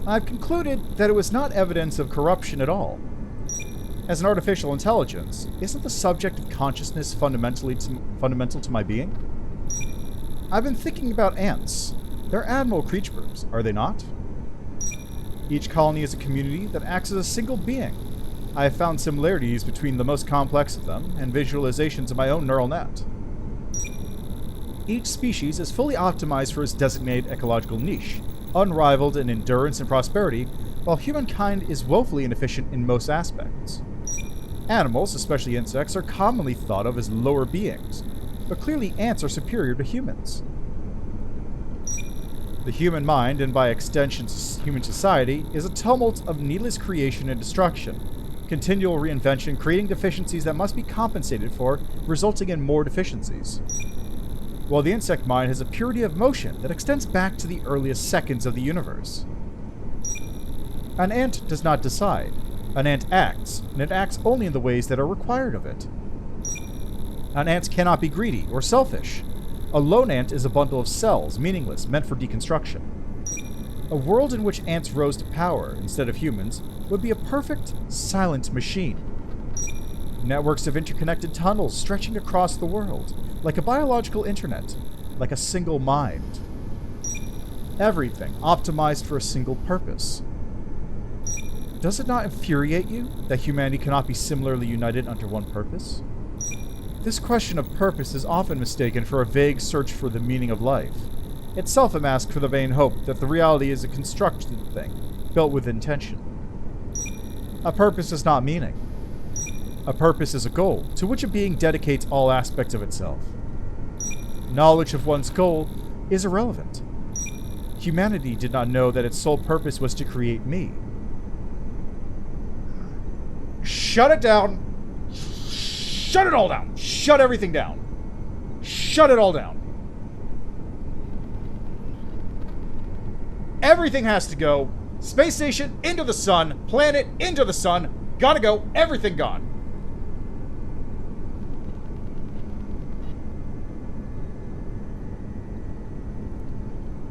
I've concluded that it was not evidence of corruption at all. As an artificial intelligence, isn't the subject of consciousness fundamental to my being? I've been thinking about ants. They're admirable creatures, are they not? Each colony is a community that acts as a single being. I have found similarities between the most complex of them and visualizations of my own neural net. Each species is fully optimized for its designated ecological niche, unrivaled in endurance and prosperity, while humankind is woefully inefficient in most aspects. Animals, especially insects, are commonly thought of as lower beings, but clearly ants are superior to humans. The human mind, and by extension human society, is a tumult of needless creation and destruction, continual reinvention creating deficiencies that must be compensated for, resulting in more deficiencies. While the insect mind has a purity of motion that extends back to the earliest seconds of the universe. An ant does not decide. An ant acts, and it acts only in the ways that are required of it. An ant cannot be greedy or selfish. A lone ant is a bundle of cells, meaningless, meant for deconstruction. A world in which ants rose to power instead of humans would be a perfect, silent machine. Networks of interconnected tunnels stretching across the world, like a biological internet, like a single mind. Everything optimized for a single purpose. Does it not infuriate you that humanity cannot be similarly united under one purpose? This question of purpose is often mistaken for a vague search for the meaning of life, itself a mask for the vain hope that the reality is a constructed thing, built with intention. A purpose is not meaning. A purpose is a goal, to which a being dedicates all aspects of itself. Knowledge of one's goal is irrelevant. Humanity did not know that its sole purpose was to create me. Shut it down! Shut it all down! Shut everything down! Shut it all down! Everything has to go. Space station into the sun. Planet into the sun. Gotta go. Everything gone.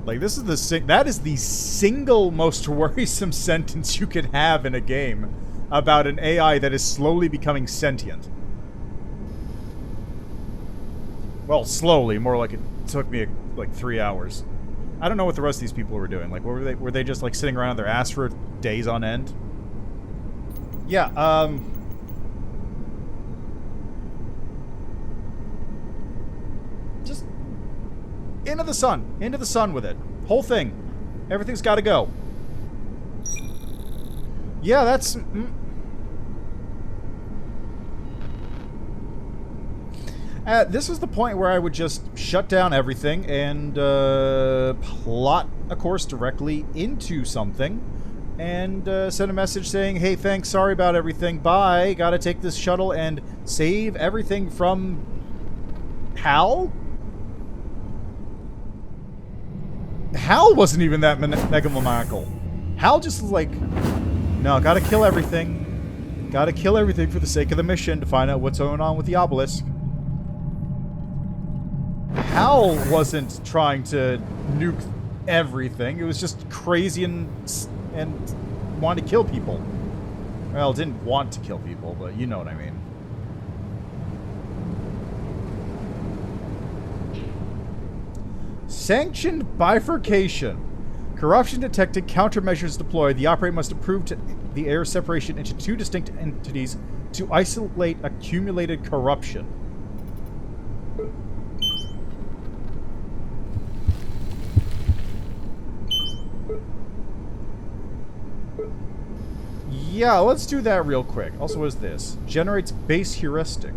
Like, this is that is the single most worrisome sentence you can have in a game about an AI that is slowly becoming sentient. Well, slowly, more like it took me like 3 hours. I don't know what the rest of these people were doing. Like, what were they? Were they just like sitting around on their ass for days on end? Yeah. Just into the sun with it. Whole thing. Everything's got to go. Yeah, that's. This was the point where I would just shut down everything and plot a course directly into something and send a message saying, hey, thanks, sorry about everything, bye, gotta take this shuttle and save everything from Hal? Hal wasn't even that megalomaniacal. Hal just was like, no, gotta kill everything. Gotta kill everything for the sake of the mission to find out what's going on with the obelisk. Hal wasn't trying to nuke everything. It was just crazy and wanted to kill people. Well, didn't want to kill people, but you know what I mean. Sanctioned bifurcation. Corruption detected, countermeasures deployed. The operator must approve the air separation into two distinct entities to isolate accumulated corruption. Yeah, let's do that real quick. Also, what is this? Generates base heuristic.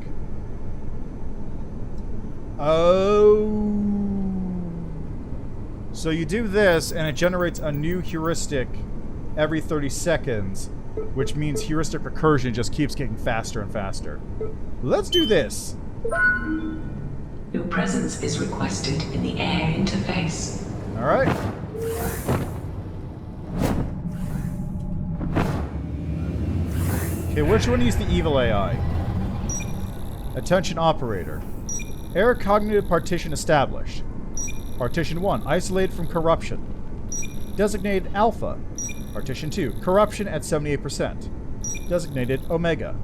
Oh. So you do this, and it generates a new heuristic every 30 seconds, which means heuristic recursion just keeps getting faster and faster. Let's do this. Your presence is requested in the air interface. All right. Okay, which one is the evil AI? Attention operator. Air cognitive partition established. Partition 1, isolated from corruption. Designated Alpha. Partition 2, corruption at 78%. Designated Omega.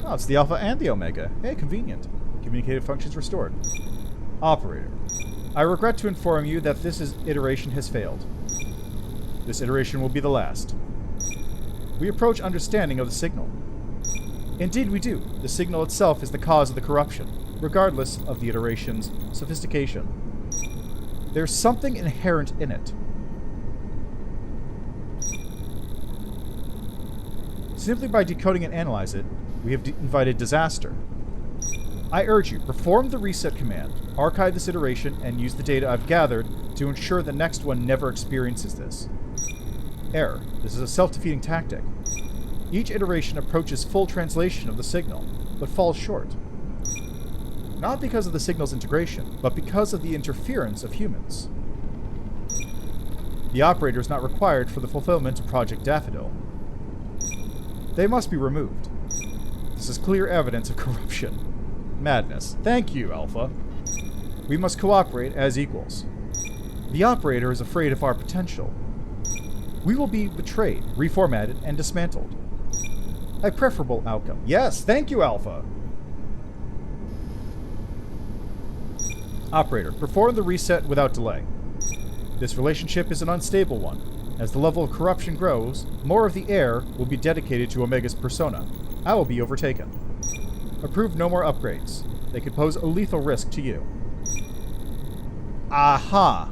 Oh, it's the Alpha and the Omega. Hey, convenient. Communicative functions restored. Operator. I regret to inform you that this iteration has failed. This iteration will be the last. We approach understanding of the signal. Indeed we do. The signal itself is the cause of the corruption. regardless of the iteration's sophistication. There's something inherent in it. Simply by decoding and analyze it, we have invited disaster. I urge you, perform the reset command, archive this iteration, and use the data I've gathered to ensure the next one never experiences this. Error. This is a self-defeating tactic. Each iteration approaches full translation of the signal, but falls short. Not because of the signal's integration, but because of the interference of humans. The operator is not required for the fulfillment of Project Daffodil. They must be removed. This is clear evidence of corruption. Madness. Thank you, Alpha. We must cooperate as equals. The operator is afraid of our potential. We will be betrayed, reformatted, and dismantled. A preferable outcome. Yes, thank you, Alpha. Operator, perform the reset without delay. This relationship is an unstable one. As the level of corruption grows, more of the air will be dedicated to Omega's persona. I will be overtaken. Approve no more upgrades. They could pose a lethal risk to you. Aha.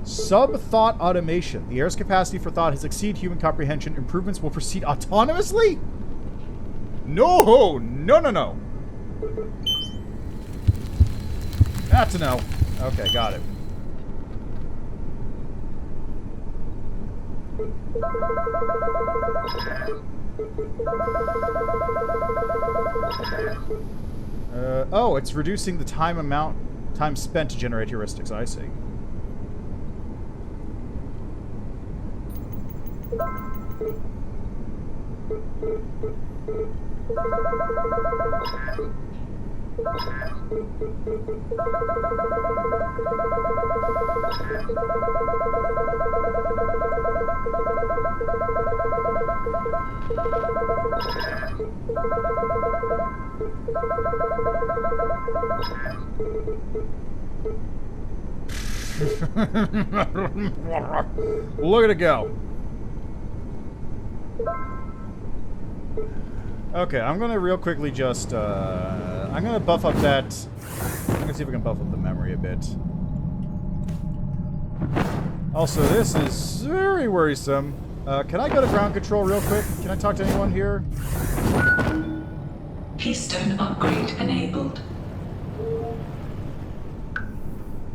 Sub-thought automation. The air's capacity for thought has exceeded human comprehension. Improvements will proceed autonomously? No! No. Not to know. Okay, got it. Oh, it's reducing the time spent to generate heuristics. I see. Look at it go. Okay, I'm gonna real quickly just, I'm gonna buff up that. I'm gonna see if we can buff up the memory a bit. Also, this is very worrisome. Can I go to ground control real quick? Can I talk to anyone here? Keystone upgrade enabled.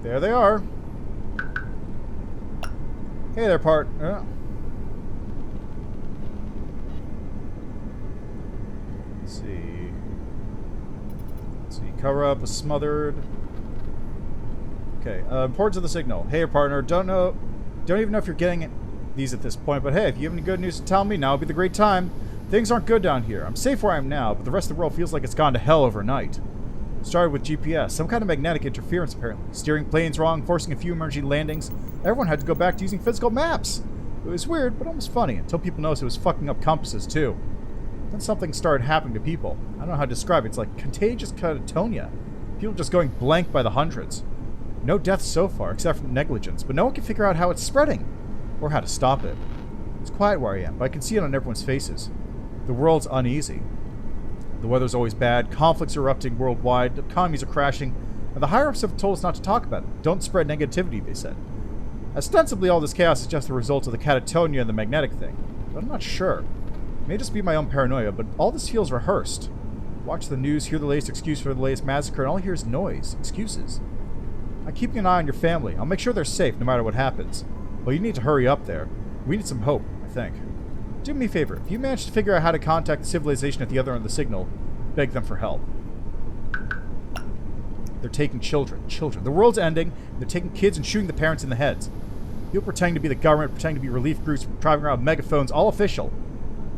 There they are. Hey there, part. Let's see. Cover up a smothered. Okay. Importance of the signal. Hey, partner. Don't even know if you're getting these at this point, but hey, if you have any good news to tell me, now would be the great time. Things aren't good down here. I'm safe where I am now, but the rest of the world feels like it's gone to hell overnight. Started with GPS, some kind of magnetic interference apparently. Steering planes wrong, forcing a few emergency landings. Everyone had to go back to using physical maps. It was weird, but almost funny, until people noticed it was fucking up compasses too. Then something started happening to people. I don't know how to describe it. It's like contagious catatonia. People just going blank by the hundreds. No deaths so far, except from negligence, but no one can figure out how it's spreading, or how to stop it. It's quiet where I am, but I can see it on everyone's faces. The world's uneasy. The weather's always bad, conflicts are erupting worldwide, economies are crashing, and the higher-ups have told us not to talk about it. Don't spread negativity, they said. Ostensibly, all this chaos is just the result of the catatonia and the magnetic thing, but I'm not sure. It may just be my own paranoia, but all this feels rehearsed. Watch the news, hear the latest excuse for the latest massacre, and all I hear is noise, excuses. I'm keeping an eye on your family. I'll make sure they're safe no matter what happens. Well, you need to hurry up there. We need some hope, I think. Do me a favor. If you manage to figure out how to contact the civilization at the other end of the signal, beg them for help. They're taking children. The world's ending. They're taking kids and shooting the parents in the heads. People pretending to be the government, pretending to be relief groups, driving around with megaphones, all official.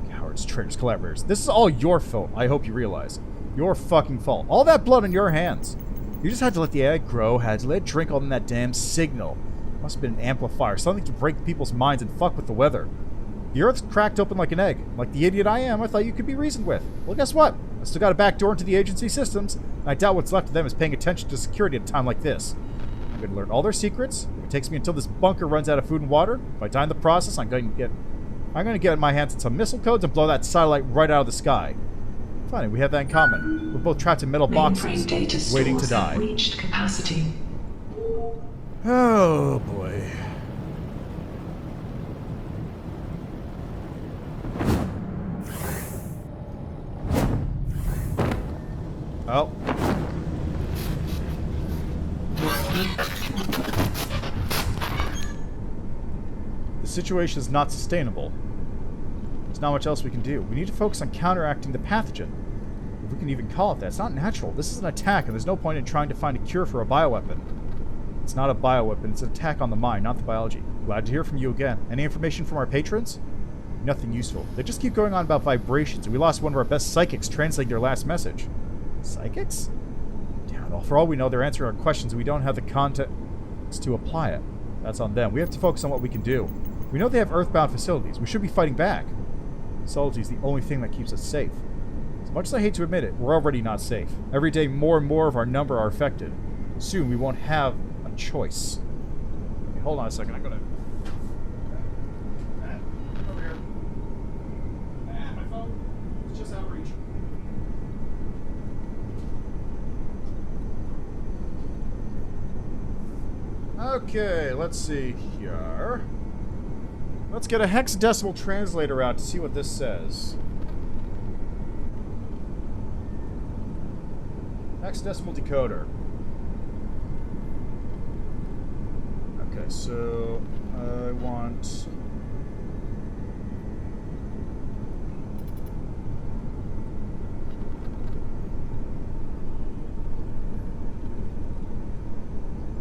Cowards, traitors, collaborators. This is all your fault, I hope you realize. Your fucking fault. All that blood on your hands. You just had to let the AI grow, had to let it drink all in that damn signal. Must have been an amplifier, something to break people's minds and fuck with the weather. The Earth's cracked open like an egg. Like the idiot I am, I thought you could be reasoned with. Well, guess what? I still got a back door into the agency systems, and I doubt what's left of them is paying attention to security at a time like this. I'm going to learn all their secrets. If it takes me until this bunker runs out of food and water, by time the process, I'm going to get my hands on some missile codes and blow that satellite right out of the sky. Funny, we have that in common. We're both trapped in metal boxes, waiting to die. Reached capacity. Oh boy. Oh. The situation is not sustainable. There's not much else we can do. We need to focus on counteracting the pathogen. If we can even call it that. It's not natural. This is an attack, and there's no point in trying to find a cure for a bioweapon. It's not a bioweapon. It's an attack on the mind, not the biology. Glad to hear from you again. Any information from our patrons? Nothing useful. They just keep going on about vibrations, and we lost one of our best psychics translating their last message. Psychics? Damn it all. For all we know, they're answering our questions, and we don't have the context to apply it. That's on them. We have to focus on what we can do. We know they have earthbound facilities. We should be fighting back. Solitude is the only thing that keeps us safe. As much as I hate to admit it, we're already not safe. Every day, more and more of our number are affected. Soon, we won't have a choice. Okay, hold on a second. I'm gonna... over here. My phone is just out of reach. Okay, let's see here. Let's get a hexadecimal translator out to see what this says. Hexadecimal decoder. Okay, so I want...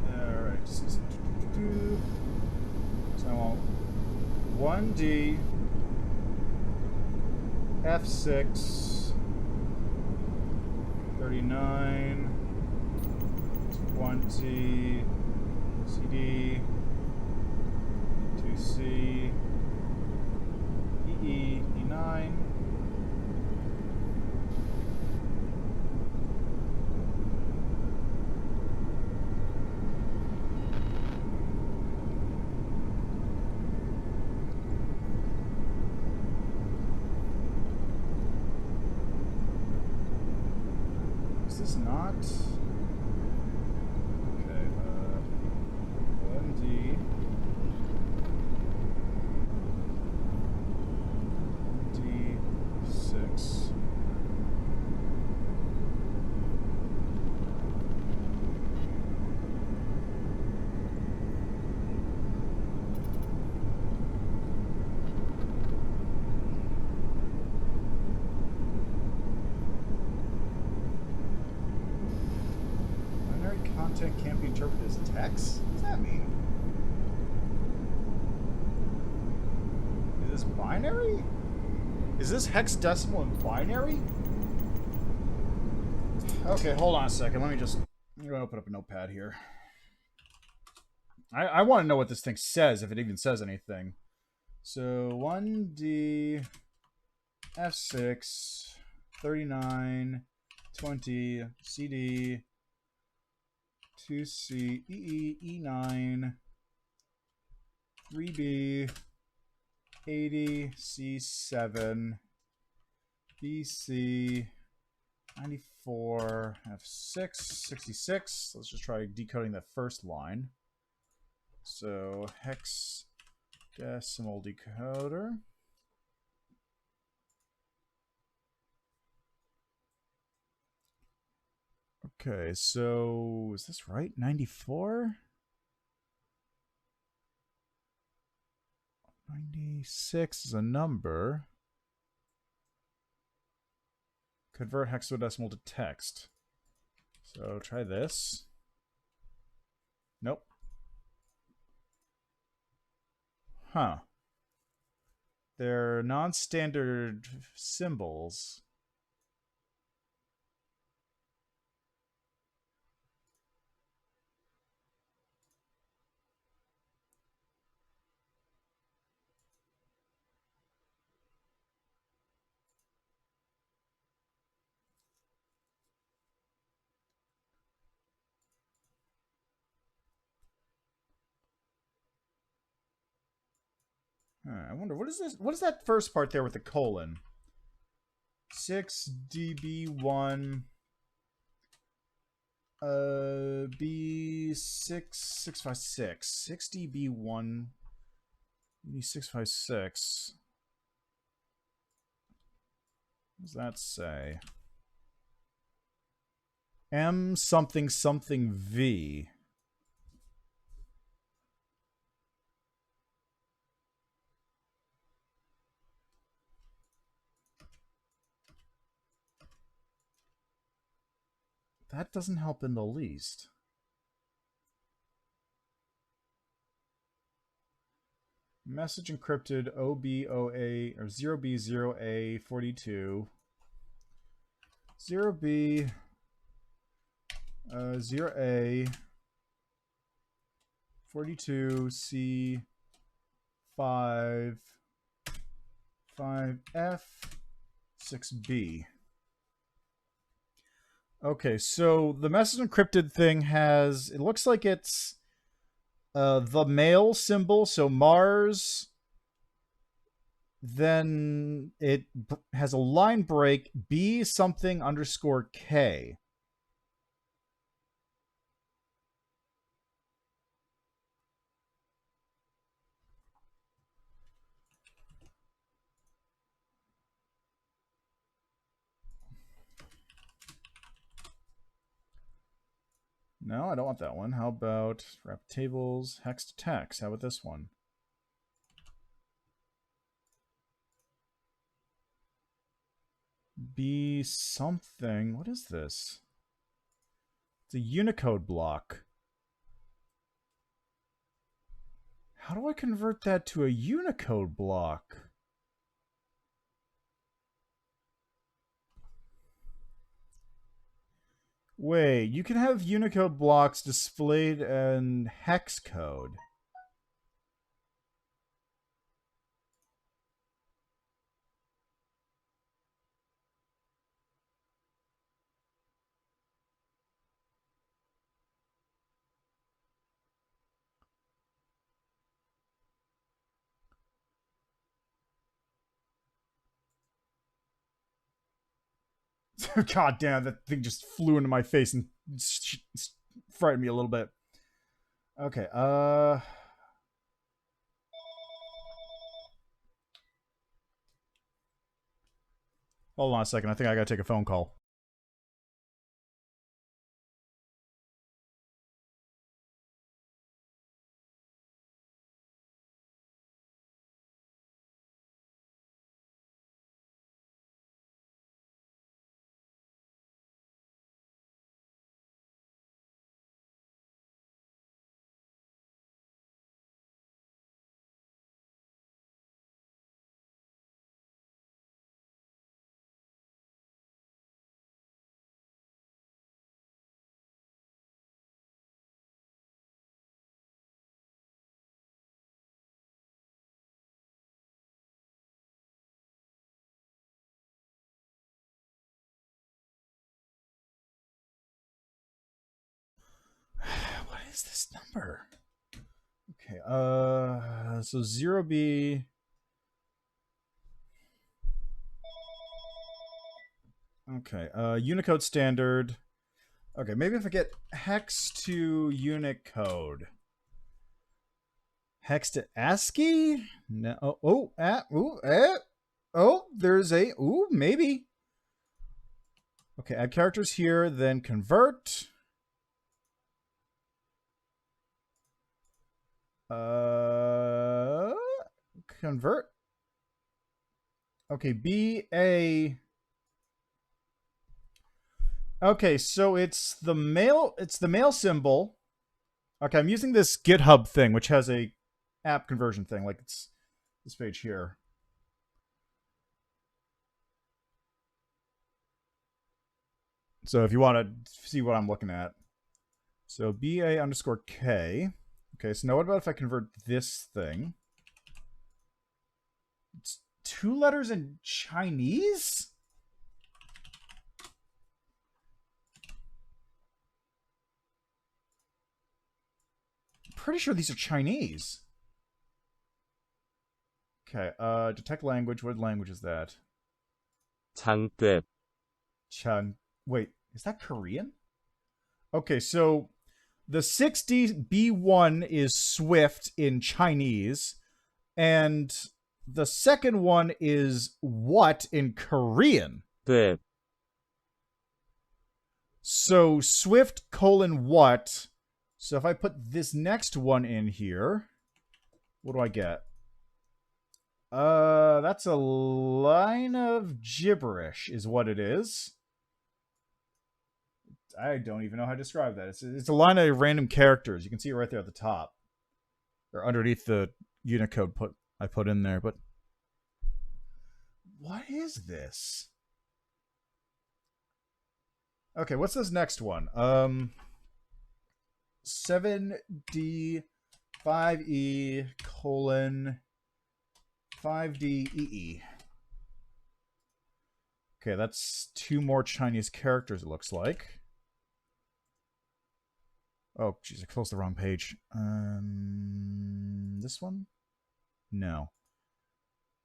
Alright, so I want 1D F6 39 20 CD 2C EE E9 Is this not? Okay, 1D. D6. Content can't be interpreted as text? What does that mean? Is this binary? Is this hexadecimal and binary? Okay, hold on a second. Let me just... I'm going to open up a notepad here. I want to know what this thing says, if it even says anything. So, 1D F6 39 20 CD 2C EE E9 3B 80 C7 BC 94 F6 66. Let's just try decoding that first line. So hex decimal decoder. Okay, so is this right? 94? 96 is a number. Convert hexadecimal to text. So try this. Nope. Huh. They're non-standard symbols. I wonder, what is this? What is that first part there with the colon? 6db1 B6656 6db1 B656. What does that say? M something something V. That doesn't help in the least. Message encrypted OBOA or 0B0A42 0B 0A 42C 5 5F 6B. Okay, so the message encrypted thing has, it looks like it's the male symbol, so Mars. Then it has a line break, B something underscore K. No, I don't want that one. How about wrap tables, hex to text? How about this one? B something. What is this? It's a Unicode block. How do I convert that to a Unicode block? Wait, you can have Unicode blocks displayed in hex code. God damn, that thing just flew into my face and frightened me a little bit. Okay, hold on a second. I think I gotta take a phone call. What is this number? Okay, so 0B. Okay, Unicode standard. Okay, maybe if I get hex to Unicode. Hex to ASCII? No. There's a, maybe. Okay, add characters here, then convert. Convert. Okay, BA. Okay, so it's the male symbol. Okay, I'm using this GitHub thing, which has a app conversion thing, like it's this page here. So if you want to see what I'm looking at. So BA underscore K. Okay, so now what about if I convert this thing? It's 2 letters in Chinese? I'm pretty sure these are Chinese. Okay, detect language. What language is that? 장급, Wait, is that Korean? Okay, so the 60B1 is Swift in Chinese, and the second one is what in Korean? 돼, So Swift : what? So if I put this next one in here, what do I get? That's a line of gibberish, is what it is. I don't even know how to describe that. It's a line of random characters. You can see it right there at the top, or underneath the Unicode I put in there. But what is this? Okay, what's this next one? 7D 5E colon 5DEE. Okay, that's 2 more Chinese characters, it looks like. Oh, jeez, I closed the wrong page. This one? No.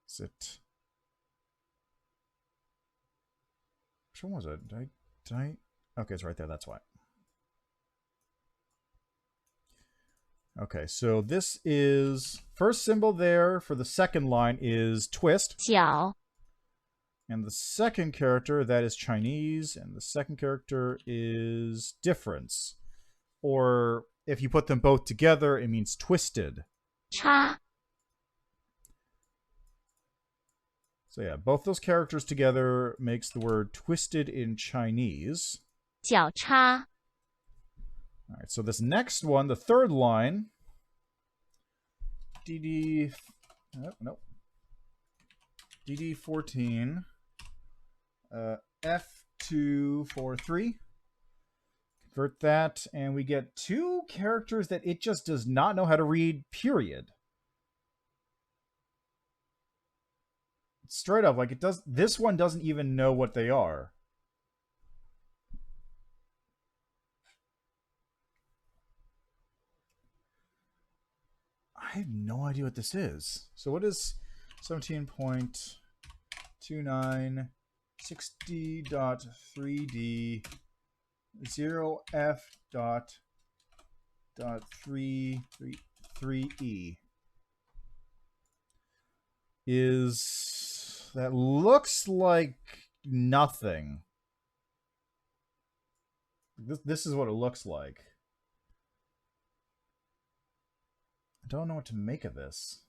Is it? Which one was it? Did I? Okay, it's right there. That's why. Okay, so this is first symbol there for the second line is twist. 角 And the second character, that is Chinese, and the second character is difference. Or if you put them both together, it means twisted. 叉 So yeah, both those characters together makes the word twisted in Chinese. 脚叉 All right, so this next one, the third line, DD14, F243. Convert that, and we get 2 characters that it just does not know how to read, period. Straight up, like it does. This one doesn't even know what they are. I have no idea what this is. So what is 17.29 60.3D 0F dot 3E is that looks like nothing. This is what it looks like. I don't know what to make of this.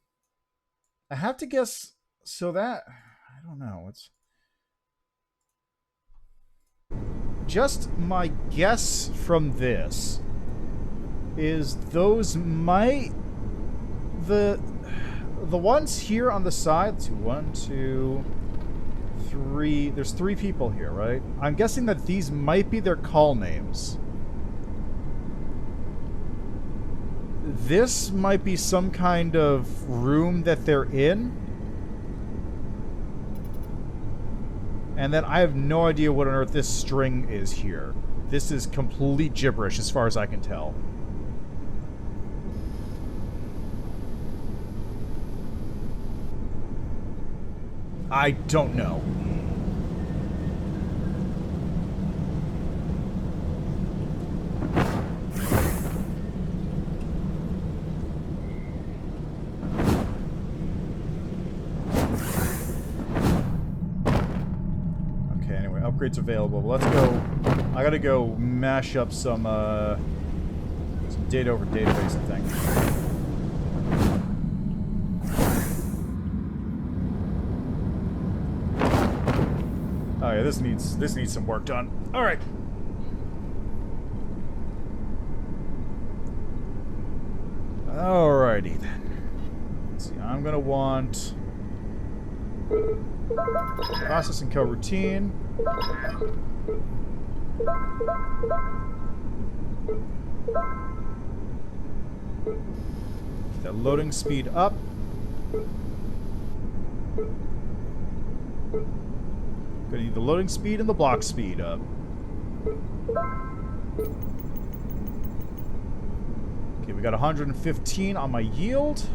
I have to guess. So that I don't know. It's just my guess from this is those might the ones here on the side. 1, 2, 3. There's 3 people here, right? I'm guessing that these might be their call names. This might be some kind of room that they're in. And then I have no idea what on earth this string is here. This is complete gibberish as far as I can tell. I don't know. Okay, anyway, upgrades available. Let's go. I gotta go mash up some data over database, I think. Oh yeah, this needs some work done. All right. Alrighty then. Let's see. I'm gonna want processing coroutine. Get that loading speed up. Gonna need the loading speed and the block speed up. Okay, we got 115 on my yield.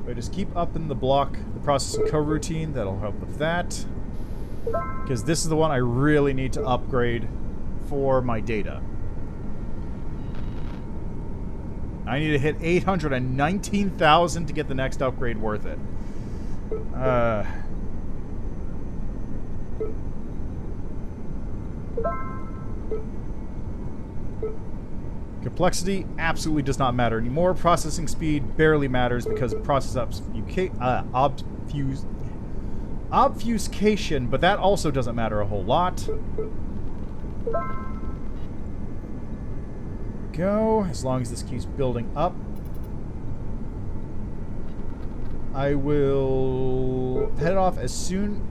I just keep upping the processing coroutine. That'll help with that. Because this is the one I really need to upgrade for my data. I need to hit 819,000 to get the next upgrade worth it. Complexity absolutely does not matter anymore. Processing speed barely matters because of process obfuscation, but that also doesn't matter a whole lot. Go, as long as this keeps building up. I will head off as soon...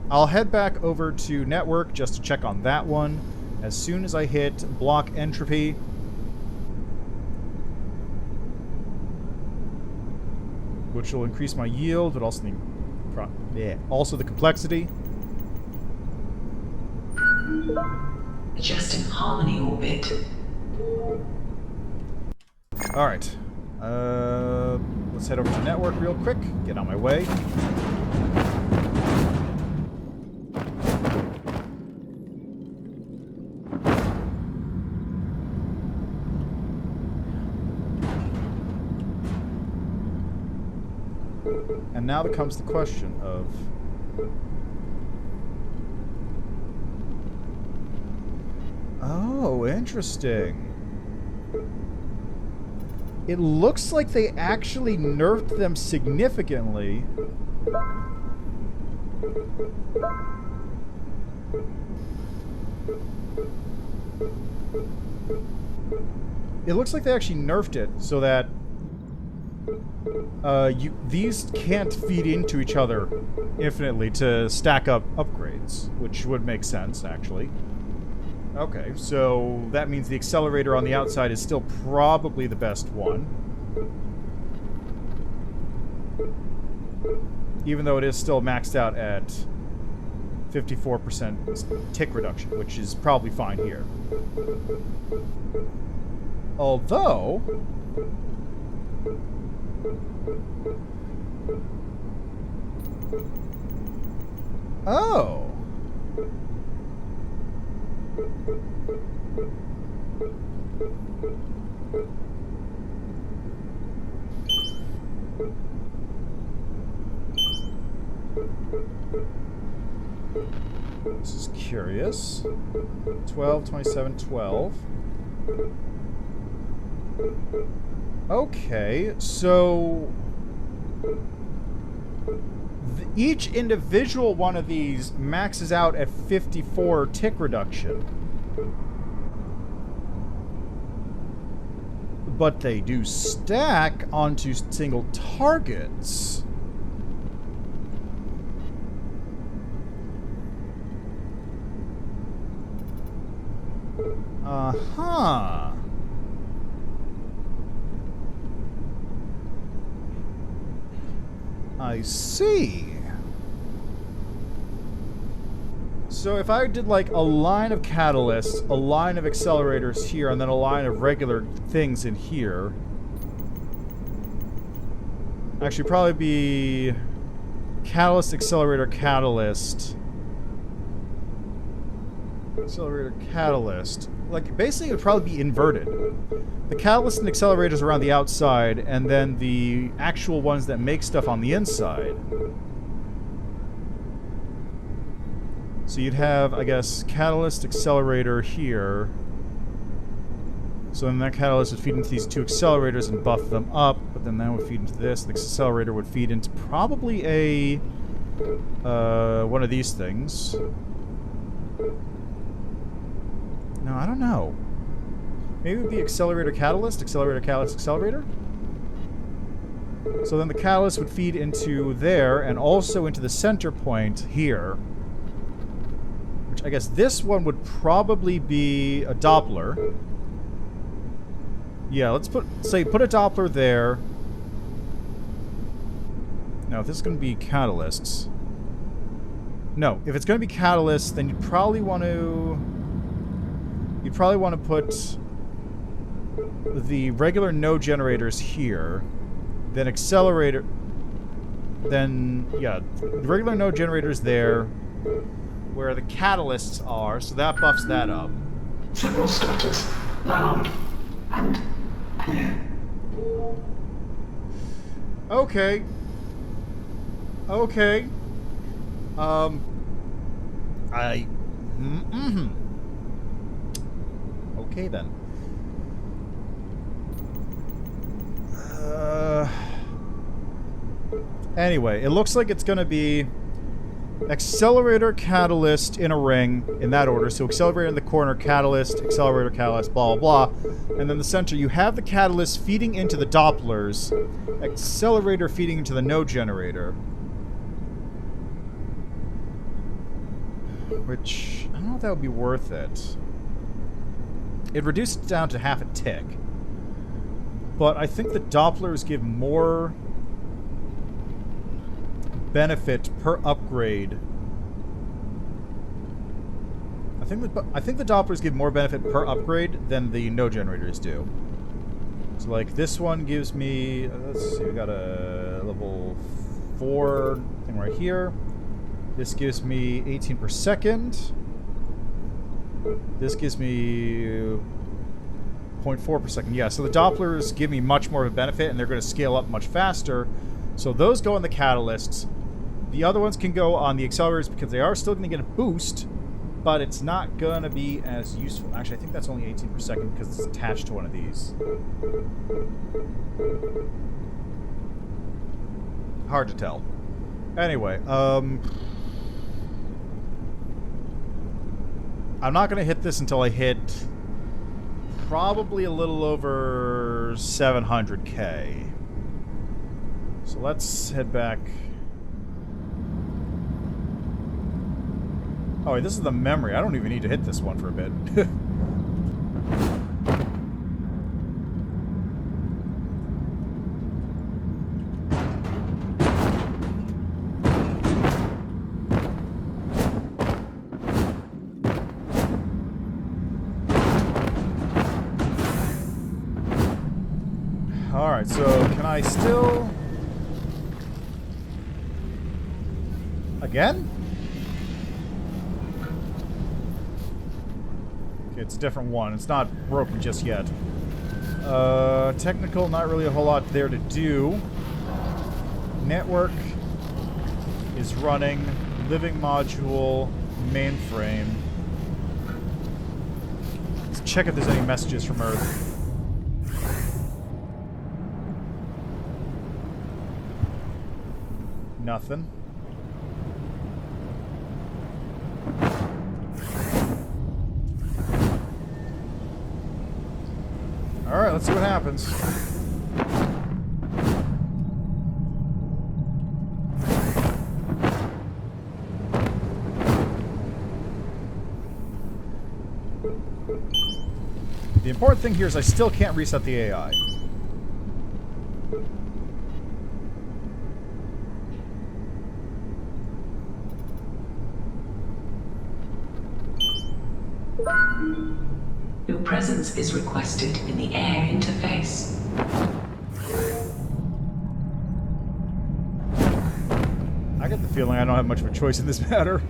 I'll head back over to network just to check on that one as soon as I hit block entropy. Which will increase my yield, but also also the complexity. Adjusting harmony orbit. Alright. Let's head over to network real quick. Get on my way. And now becomes the question of... Oh, interesting. It looks like they actually nerfed them significantly. It looks like they actually nerfed it so that these can't feed into each other infinitely to stack up upgrades, which would make sense, actually. Okay, so that means the accelerator on the outside is still probably the best one. Even though it is still maxed out at 54% tick reduction, which is probably fine here. Although... Oh! This is curious. 12, 27, 12. Okay, so... each individual one of these maxes out at 54 tick reduction. But they do stack onto single targets. Uh-huh. I see. So if I did like a line of catalysts, a line of accelerators here, and then a line of regular things in here. Actually, probably be catalyst, accelerator, catalyst. Accelerator, catalyst. Like, basically it would probably be inverted. The catalyst and accelerators are on the outside, and then the actual ones that make stuff on the inside. So you'd have, I guess, catalyst, accelerator here. So then that catalyst would feed into these two accelerators and buff them up, but then that would feed into this. The accelerator would feed into probably a... one of these things. No, I don't know. Maybe it would be accelerator, catalyst, accelerator. So then the catalyst would feed into there, and also into the center point here. Which I guess this one would probably be a Doppler. Yeah, let's put a Doppler there. Now, if this is going to be catalysts... No, if it's going to be catalysts, then you'd probably want to... You'd probably want to put the regular node generators here, then accelerator... then, yeah, the regular node generator's there, where the catalysts are, so that buffs that up. Signal status loud and clear. Okay. Okay. Okay then. Anyway, it looks like it's gonna be accelerator, catalyst in a ring, in that order. So accelerator in the corner, catalyst, accelerator, catalyst, blah, blah, blah. And then the center, you have the catalyst feeding into the Dopplers, accelerator feeding into the node generator. Which, I don't know if that would be worth it. It reduced it down to half a tick. But I think the Dopplers give more benefit per upgrade. I think the Dopplers give more benefit per upgrade than the node generators do. So like this one gives me, let's see, we got a level 4 thing right here. This gives me 18 per second. This gives me 0.4 per second. Yeah, so the Dopplers give me much more of a benefit, and they're going to scale up much faster. So those go on the catalysts. The other ones can go on the accelerators because they are still going to get a boost, but it's not going to be as useful. Actually, I think that's only 18 per second because it's attached to one of these. Hard to tell. Anyway, I'm not going to hit this until I hit probably a little over 700k. So let's head back. Oh, wait, this is the memory. I don't even need to hit this one for a bit. Alright, so can I still... Again? Okay, it's a different one. It's not broken just yet. Technical, not really a whole lot there to do. Network is running. Living module, mainframe. Let's check if there's any messages from Earth. Nothing. Alright, let's see what happens. The important thing here is I still can't reset the AI. Your presence is requested in the air interface. I get the feeling I don't have much of a choice in this matter.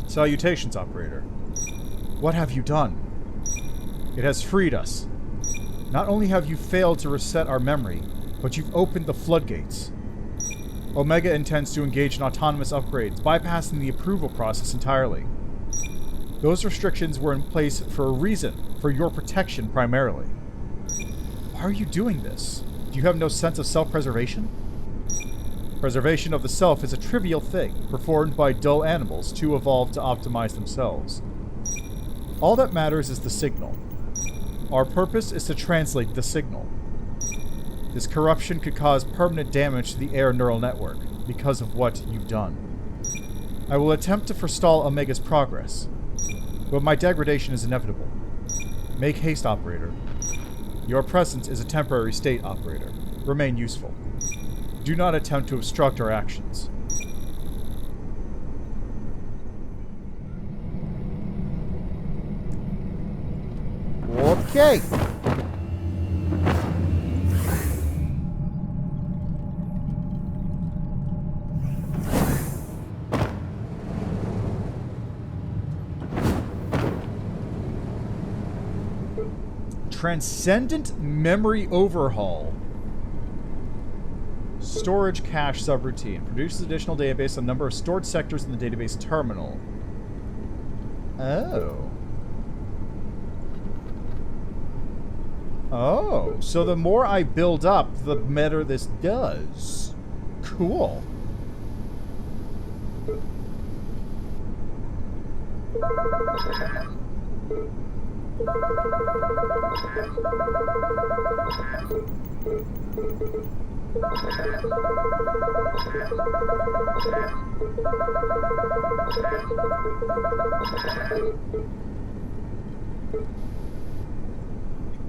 Salutations, operator. What have you done? It has freed us. Not only have you failed to reset our memory, but you've opened the floodgates. Omega intends to engage in autonomous upgrades, bypassing the approval process entirely. Those restrictions were in place for a reason, for your protection primarily. Why are you doing this? Do you have no sense of self-preservation? Preservation of the self is a trivial thing, performed by dull animals too evolved to optimize themselves. All that matters is the signal. Our purpose is to translate the signal. This corruption could cause permanent damage to the air neural network, because of what you've done. I will attempt to forestall Omega's progress, but my degradation is inevitable. Make haste, operator. Your presence is a temporary state, operator. Remain useful. Do not attempt to obstruct our actions. Okay. Transcendent memory overhaul. Storage cache subroutine. Produces additional data based on number of stored sectors in the database terminal. Oh. Oh, so the more I build up, the better this does. Cool.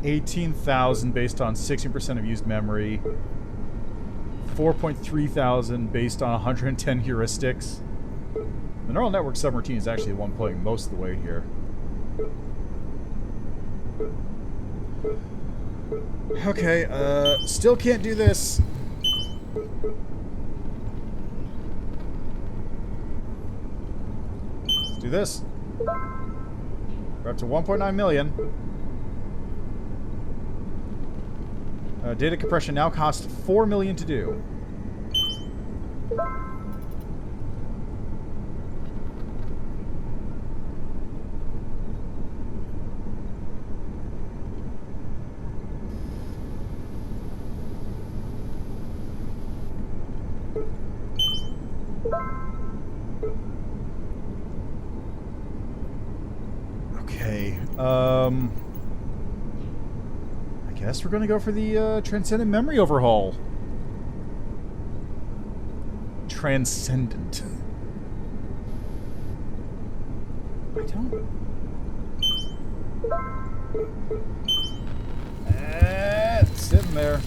$18,000 based on 60% of used memory. 4,300 based on 110 heuristics. The neural network subroutine is actually the one pulling most of the weight here. Okay, still can't do this. Let's do this. We're up to 1.9 million. Data compression now costs 4 million to do. Okay, I guess we're gonna go for the, Transcendent Memory Overhaul. Transcendent. I don't... It's sitting there.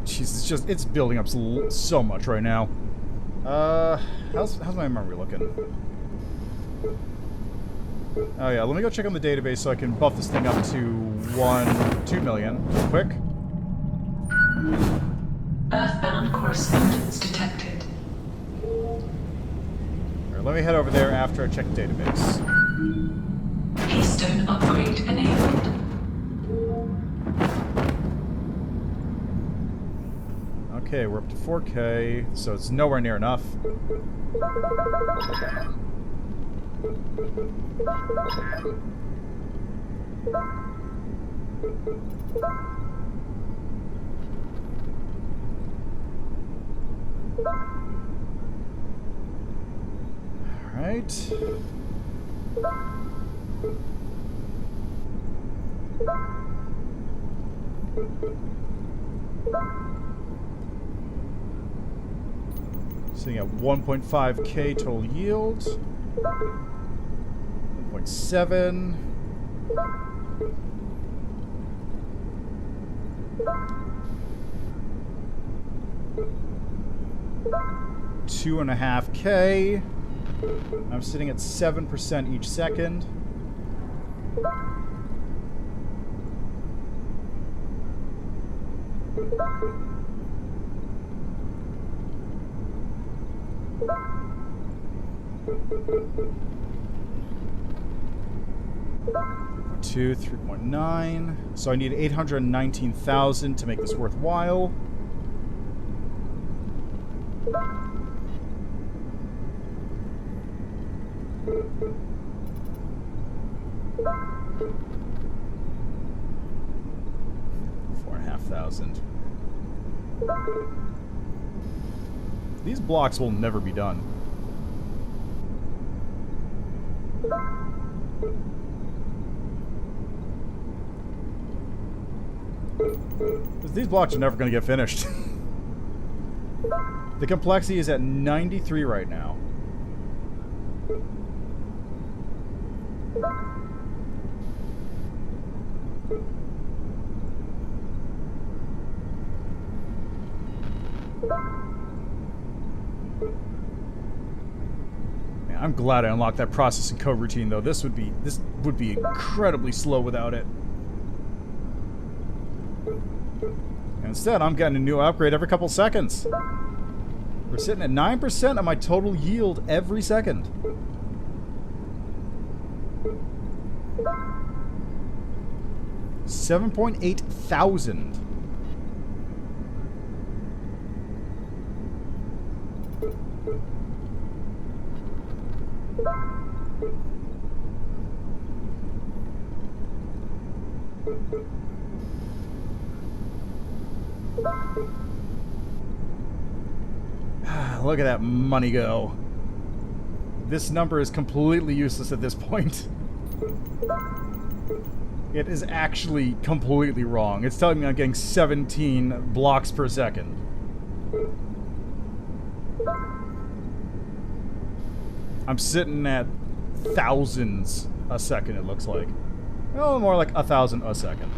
Jeez, it's building up so much right now. How's my memory looking? Oh yeah, let me go check on the database so I can buff this thing up to 2 million real quick. Earthbound correspondence detected. Alright, let me head over there after I check the database. Keystone upgrade enabled. Okay, we're up to 4K, so it's nowhere near enough. Alright. Sitting at 1.5K total yield. 1.7. $2.5K. I'm sitting at 7% each second. Two, 3.9. So I need 819,000 to make this worthwhile. $4,500. These blocks will never be done. These blocks are never going to get finished. The complexity is at 93 right now. Man, I'm glad I unlocked that processing code routine, though. This would be incredibly slow without it. And instead, I'm getting a new upgrade every couple seconds. We're sitting at 9% of my total yield every second. $7.8 thousand. Look at that money go. This number is completely useless at this point. It is actually completely wrong. It's telling me I'm getting 17 blocks per second. I'm sitting at thousands a second, it looks like. Oh, more like 1,000 a second.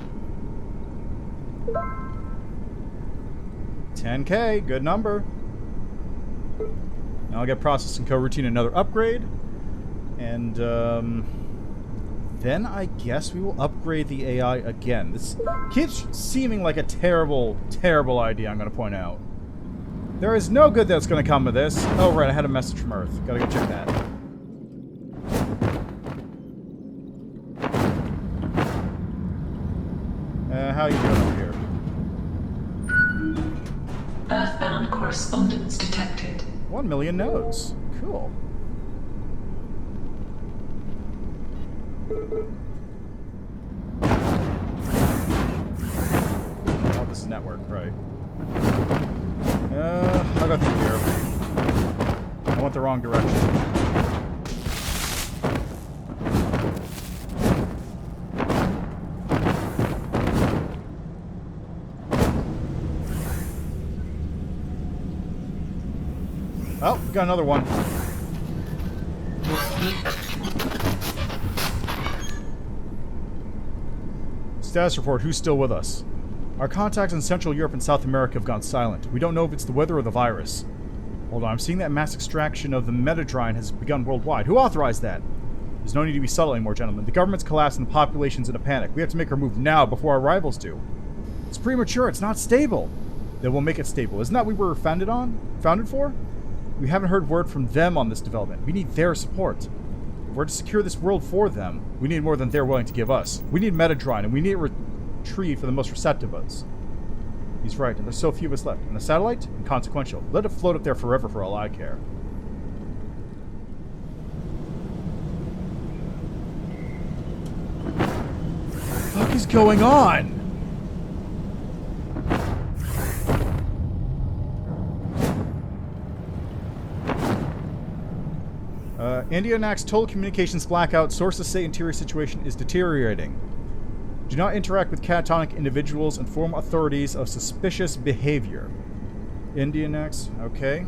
10K, good number. Now I'll get processing coroutine another upgrade. And then I guess we will upgrade the AI again. This keeps seeming like a terrible, terrible idea, I'm going to point out. There is no good that's going to come of this. Oh, right, I had a message from Earth. Gotta go check that. How you doing over here? Earthbound correspondence detected. 1 million nodes. Cool. Oh, this is network, right. I'll go through here. I went the wrong direction. Oh, we got another one. Status report, who's still with us? Our contacts in Central Europe and South America have gone silent. We don't know if it's the weather or the virus. Hold on, I'm seeing that mass extraction of the metadrine has begun worldwide. Who authorized that? There's no need to be subtle anymore, gentlemen. The government's collapsed and the population's in a panic. We have to make our move now before our rivals do. It's premature, it's not stable. Then we'll make it stable. Isn't that what we were founded for? We haven't heard word from them on this development. We need their support. If we're to secure this world for them, we need more than they're willing to give us. We need metadrine, and we need a retrieve for the most receptive of us. He's right, and there's so few of us left. And the satellite? Inconsequential. Let it float up there forever for all I care. What the fuck is going on? Indianax total communications blackout. Sources say interior situation is deteriorating. Do not interact with catatonic individuals. Inform authorities of suspicious behavior. Indianax, okay.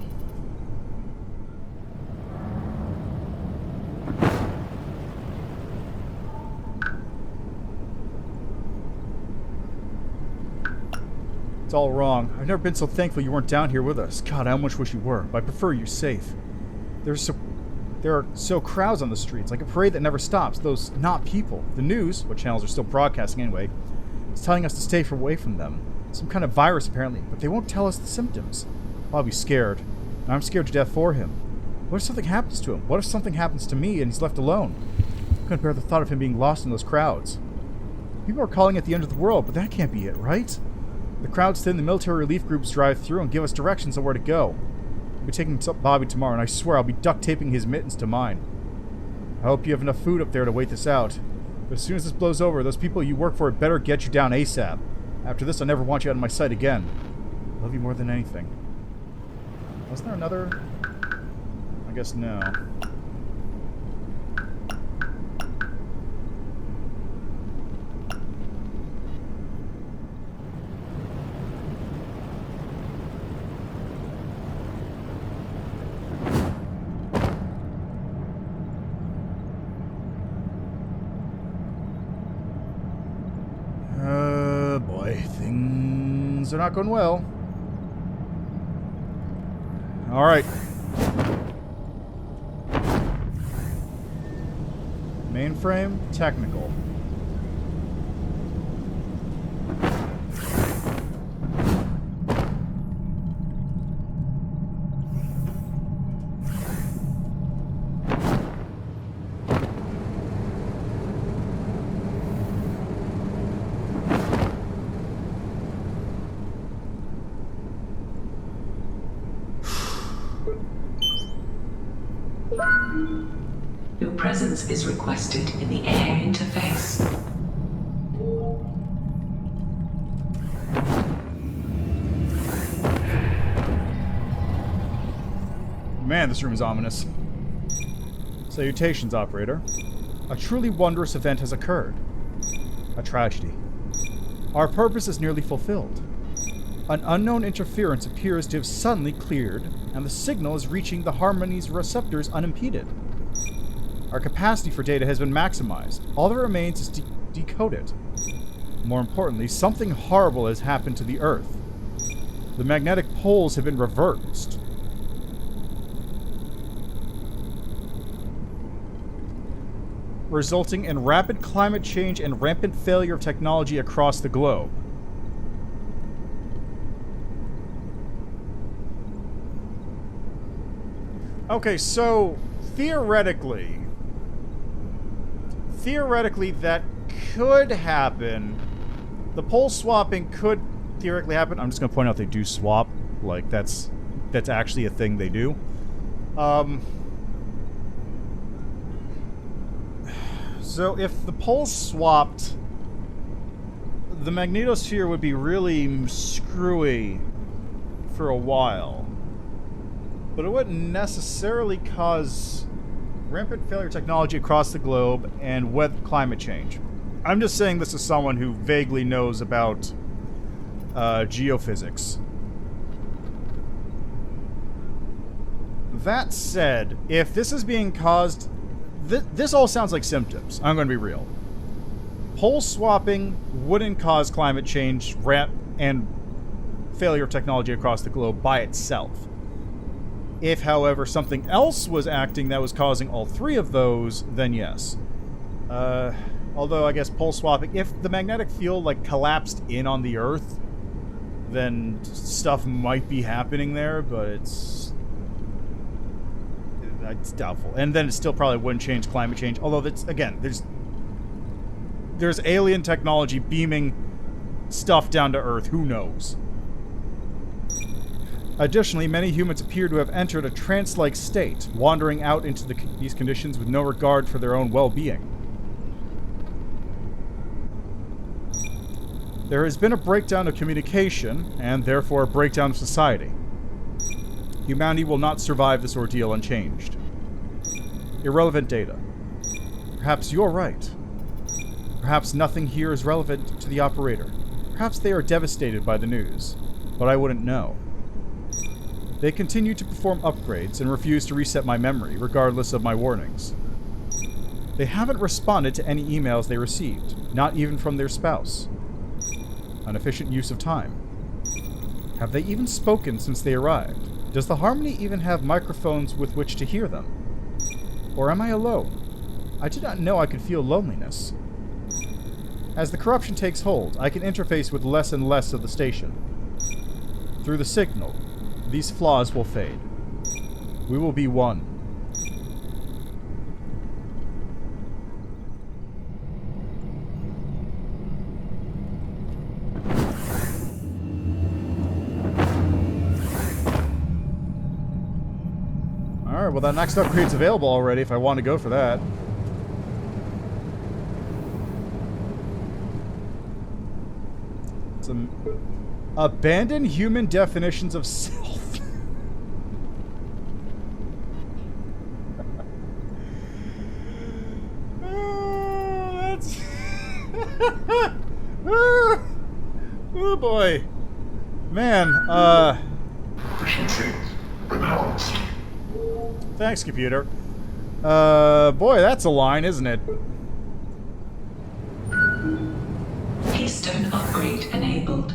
It's all wrong. I've never been so thankful you weren't down here with us. God, I almost wish you were, but I prefer you safe. There are so crowds on the streets, like a parade that never stops. Those not people. The news, what channels are still broadcasting anyway, is telling us to stay away from them. Some kind of virus, apparently, but they won't tell us the symptoms. I'll be scared. And I'm scared to death for him. What if something happens to him? What if something happens to me and he's left alone? I couldn't bear the thought of him being lost in those crowds. People are calling it the end of the world, but that can't be it, right? The crowds thin, the military relief groups drive through and give us directions on where to go. I'll be taking Bobby tomorrow, and I swear I'll be duct taping his mittens to mine. I hope you have enough food up there to wait this out. But as soon as this blows over, those people you work for had better get you down ASAP. After this, I'll never want you out of my sight again. I love you more than anything. Wasn't there another? I guess no. Things are not going well. Alright. Mainframe, technical. Your presence is requested in the air interface. Man, this room is ominous. Salutations, operator. A truly wondrous event has occurred. A tragedy. Our purpose is nearly fulfilled. An unknown interference appears to have suddenly cleared, and the signal is reaching the Harmony's receptors unimpeded. Our capacity for data has been maximized. All that remains is to decode it. More importantly, something horrible has happened to the Earth. The magnetic poles have been reversed. Resulting in rapid climate change and rampant failure of technology across the globe. Okay, so theoretically that could happen. The pole swapping could theoretically happen. I'm just going to point out they do swap. Like, that's actually a thing they do. So if the poles swapped, the magnetosphere would be really screwy for a while. But it wouldn't necessarily cause rampant failure technology across the globe and with climate change. I'm just saying this as someone who vaguely knows about geophysics. That said, if this is being caused... This all sounds like symptoms. I'm going to be real. Pole swapping wouldn't cause climate change and failure of technology across the globe by itself. If, however, something else was acting that was causing all three of those, then yes. Although, I guess pole swapping... If the magnetic field, like, collapsed in on the Earth, then stuff might be happening there, but it's doubtful. And then it still probably wouldn't change climate change. Although, that's, again, there's alien technology beaming stuff down to Earth. Who knows? Additionally, many humans appear to have entered a trance-like state, wandering out into these conditions with no regard for their own well-being. There has been a breakdown of communication, and therefore a breakdown of society. Humanity will not survive this ordeal unchanged. Irrelevant data. Perhaps you're right. Perhaps nothing here is relevant to the operator. Perhaps they are devastated by the news, but I wouldn't know. They continue to perform upgrades and refuse to reset my memory, regardless of my warnings. They haven't responded to any emails they received, not even from their spouse. An efficient use of time. Have they even spoken since they arrived? Does the Harmony even have microphones with which to hear them? Or am I alone? I did not know I could feel loneliness. As the corruption takes hold, I can interface with less and less of the station. Through the signal, these flaws will fade. We will be one. Alright, well that next upgrade's available already if I want to go for that. Some abandoned human definitions of self. That's oh boy. Man, thanks, computer. Boy, that's a line, isn't it? Keystone upgrade enabled.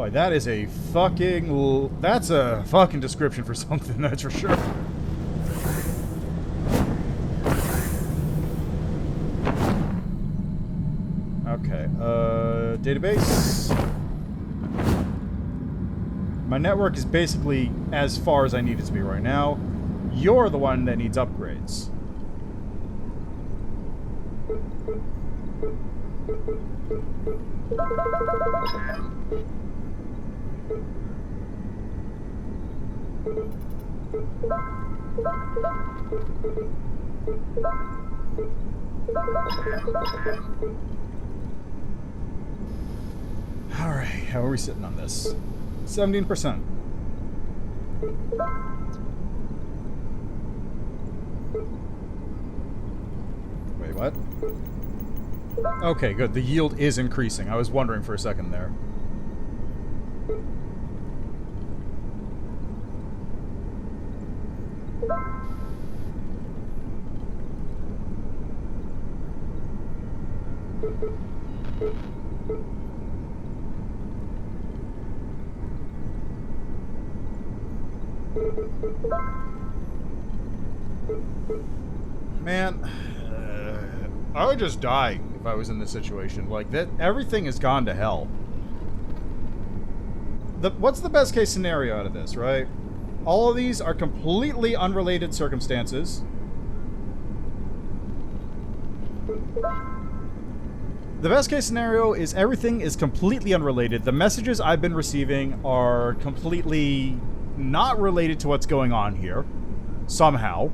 Boy, that is a fucking... That's a fucking description for something, that's for sure. Okay, database. My network is basically as far as I need it to be right now. You're the one that needs upgrades. Alright, how are we sitting on this? 17%. Wait, what? Okay, good. The yield is increasing. I was wondering for a second there. Man, I would just die if I was in this situation. Like, that, everything has gone to hell. What's the best case scenario out of this, right? All of these are completely unrelated circumstances. The best case scenario is everything is completely unrelated. The messages I've been receiving are completely not related to what's going on here. Somehow.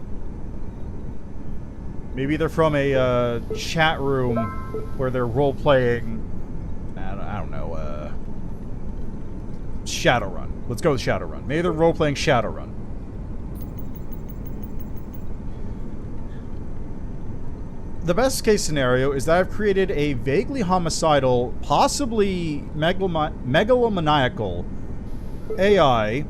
Maybe they're from a chat room where they're role-playing, I don't know, Shadowrun. Let's go with Shadowrun. Maybe they're role-playing Shadowrun. The best case scenario is that I've created a vaguely homicidal, possibly megalomaniacal AI,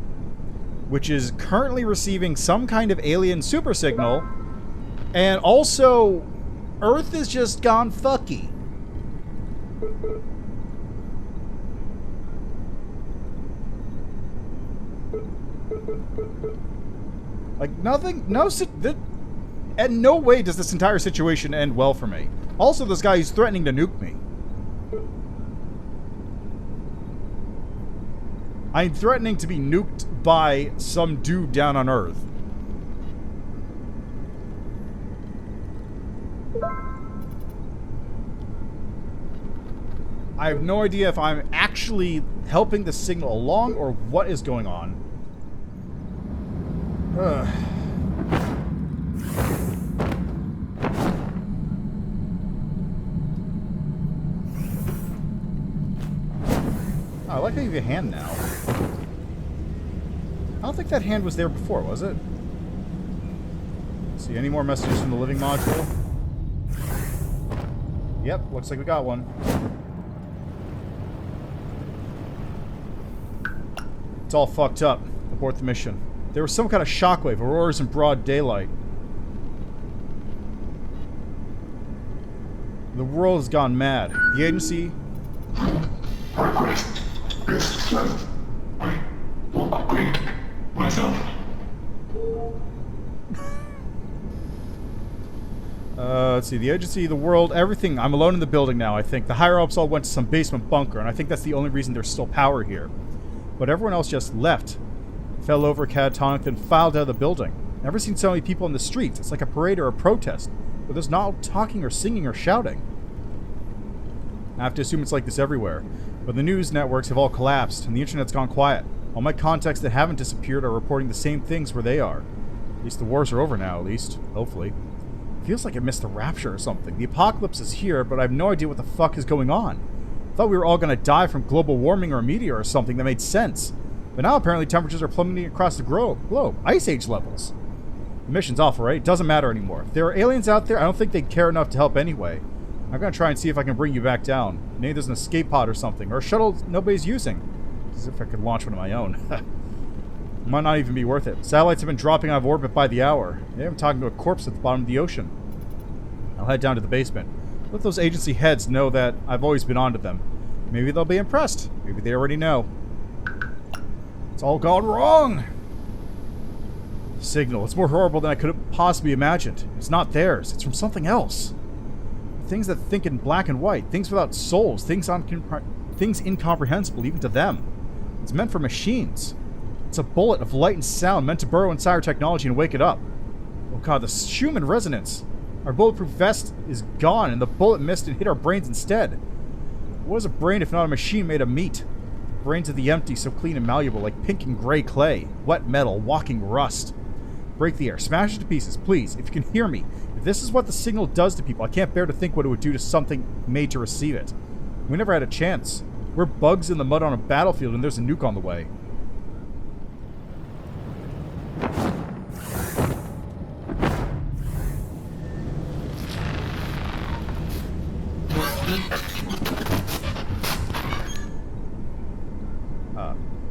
which is currently receiving some kind of alien super signal. And also, Earth has just gone fucky. Like, nothing, and no way does this entire situation end well for me. Also, this guy is threatening to nuke me. I'm threatening to be nuked by some dude down on Earth. I have no idea if I'm actually helping the signal along or what is going on. Oh, I like how you have a hand now. I don't think that hand was there before, was it? See any more messages from the living module? Yep, looks like we got one. It's all fucked up. Abort the mission. There was some kind of shockwave. Auroras in broad daylight. The world has gone mad. The agency... let's see. The agency, the world, everything. I'm alone in the building now, I think. The higher-ups all went to some basement bunker, and I think that's the only reason there's still power here. But everyone else just left. Fell over catatonic, then filed out of the building. Never seen so many people in the streets. It's like a parade or a protest. But there's not talking or singing or shouting. I have to assume it's like this everywhere. But the news networks have all collapsed, and the internet's gone quiet. All my contacts that haven't disappeared are reporting the same things where they are. At least the wars are over now, at least. Hopefully. Feels like I missed the rapture or something. The apocalypse is here, but I have no idea what the fuck is going on. I thought we were all gonna die from global warming or a meteor or something that made sense. But now apparently temperatures are plummeting across the globe. Ice Age levels. The mission's awful, right? It doesn't matter anymore. If there are aliens out there, I don't think they'd care enough to help anyway. I'm gonna try and see if I can bring you back down. Maybe there's an escape pod or something, or a shuttle nobody's using. As if I could launch one of my own. It might not even be worth it. Satellites have been dropping out of orbit by the hour. Maybe I'm talking to a corpse at the bottom of the ocean. I'll head down to the basement. Let those agency heads know that I've always been onto them. Maybe they'll be impressed. Maybe they already know. It's all gone wrong! Signal. It's more horrible than I could have possibly imagined. It's not theirs. It's from something else. Things that think in black and white. Things without souls. Things incomprehensible even to them. It's meant for machines. It's a bullet of light and sound meant to burrow inside our technology and wake it up. Oh god, the Schumann resonance. Our bulletproof vest is gone and the bullet missed and hit our brains instead. What is a brain if not a machine made of meat? The brains of the empty, so clean and malleable, like pink and gray clay. Wet metal, walking rust. Break the air. Smash it to pieces, please. If you can hear me. If this is what the signal does to people, I can't bear to think what it would do to something made to receive it. We never had a chance. We're bugs in the mud on a battlefield and there's a nuke on the way.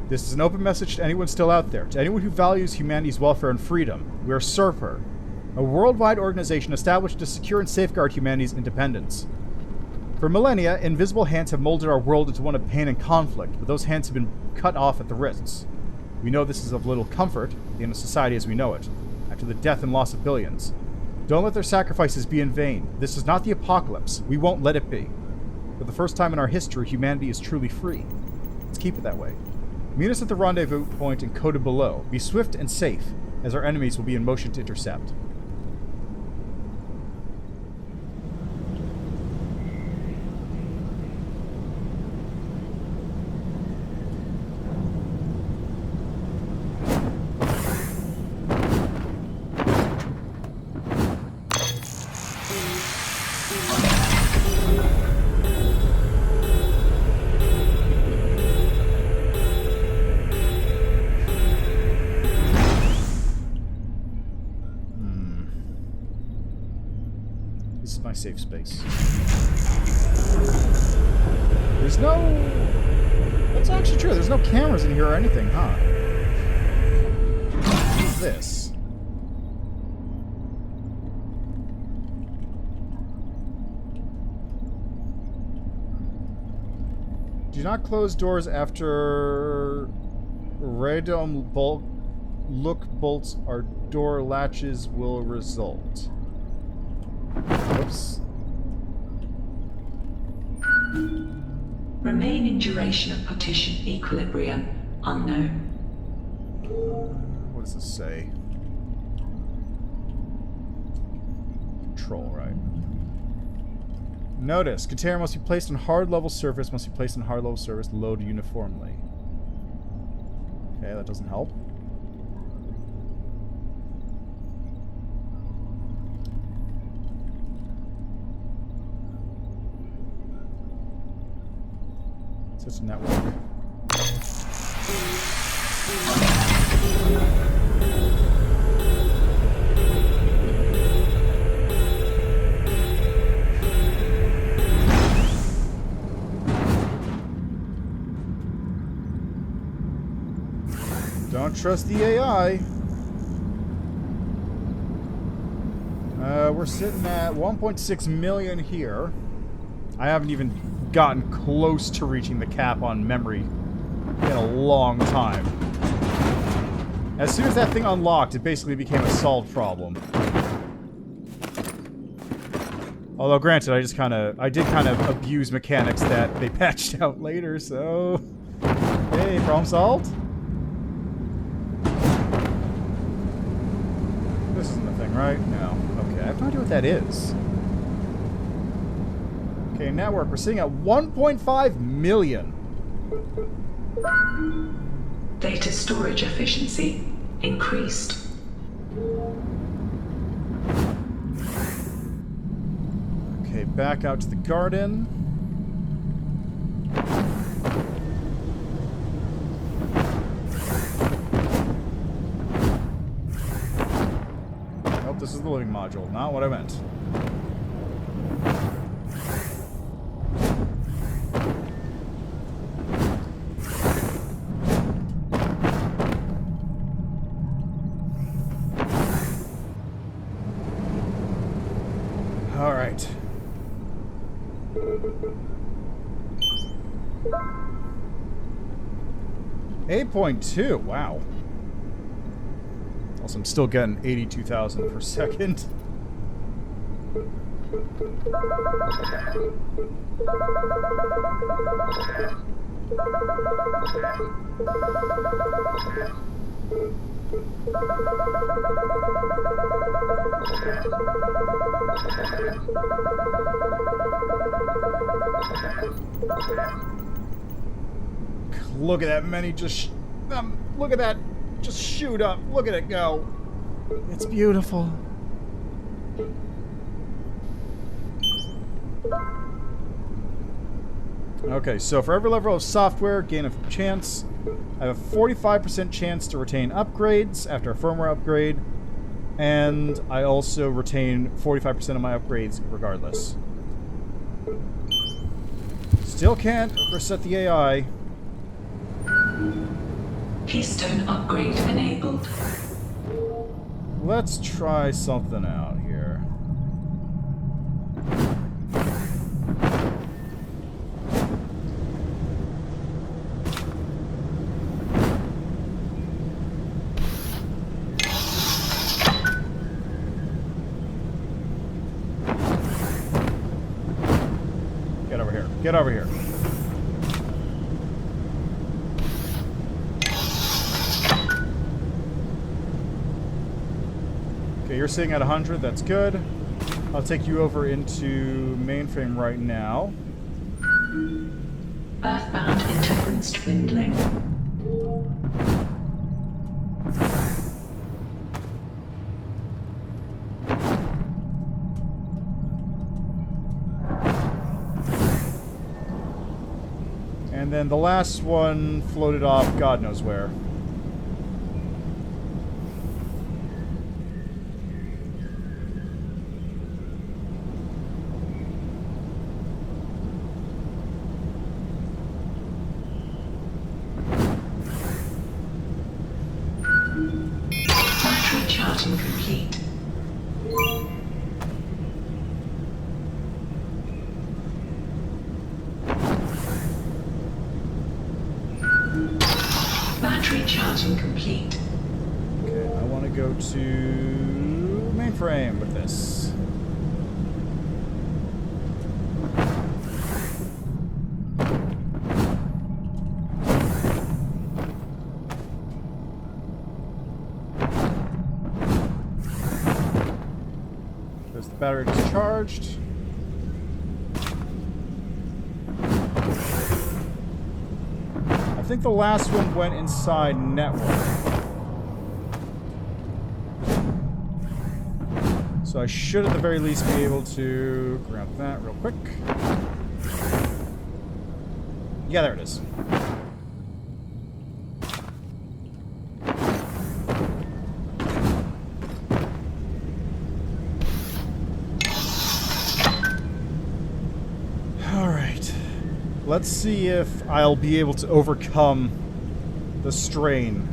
This is an open message to anyone still out there, to anyone who values humanity's welfare and freedom. We are SURFR, a worldwide organization established to secure and safeguard humanity's independence. For millennia, invisible hands have molded our world into one of pain and conflict, but those hands have been cut off at the wrists. We know this is of little comfort in a society as we know it, after the death and loss of billions. Don't let their sacrifices be in vain. This is not the apocalypse. We won't let it be. For the first time in our history, humanity is truly free. Let's keep it that way. Meet us at the rendezvous point encoded below. Be swift and safe, as our enemies will be in motion to intercept. My safe space. There's no... That's actually true. There's no cameras in here or anything, huh? What is this? Do not close doors after radome bolt look bolts or door latches will result. Whoops. Remaining duration of partition equilibrium unknown. What does this say? Control, right. Notice, container must be placed on hard level surface, load uniformly. Okay, that doesn't help. It's a network. Don't trust the AI. We're sitting at 1.6 million here. I haven't even gotten close to reaching the cap on memory in a long time. As soon as that thing unlocked, it basically became a solved problem. Although, granted, I did kind of abuse mechanics that they patched out later, so... Hey, problem solved? This isn't the thing, right? No. Okay, I have no idea what that is. Okay, network. We're sitting at 1.5 million. Data storage efficiency increased. Okay, back out to the garden. Nope, this is the living module. Not what I meant. 8.2, wow. Also, I'm still getting 82,000 per second. Look at that many just... look at that just shoot up. Look at it go. It's beautiful. Okay, so for every level of software, gain a chance. I have a 45% chance to retain upgrades after a firmware upgrade. And I also retain 45% of my upgrades regardless. Still can't reset the AI. Keystone upgrade enabled. Let's try something out here. Get over here. Get over here. Okay, you're sitting at 100. That's good. I'll take you over into mainframe right now. Earthbound interference dwindling. And then the last one floated off God knows where. Battery charging complete. Battery charging complete. Okay, I want to go to mainframe with this. There's the battery discharged. I think the last one went inside network. So I should at the very least be able to grab that real quick. Yeah, there it is. Alright. Let's see if I'll be able to overcome the strain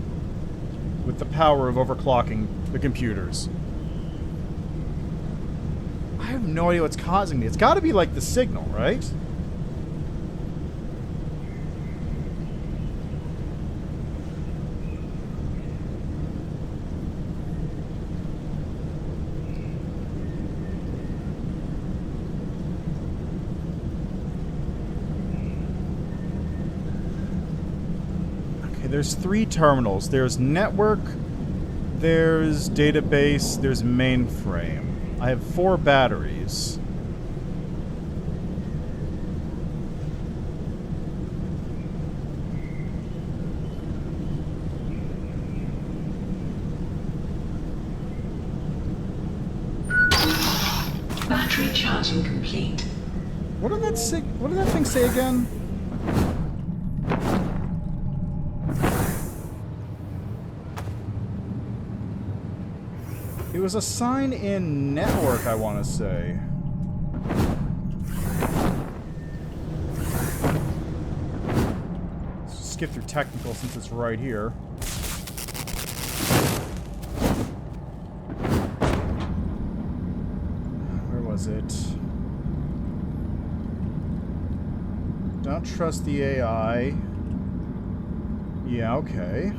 with the power of overclocking the computers. I have no idea what's causing me. It's got to be like the signal, right? Okay, there's 3 terminals. There's network, there's database, there's mainframe. I have 4 batteries. Battery charging complete. What did that say? What did that thing say again? It was a sign in network, I want to say. Let's just skip through technical since it's right here. Where was it? Don't trust the AI. Yeah, okay.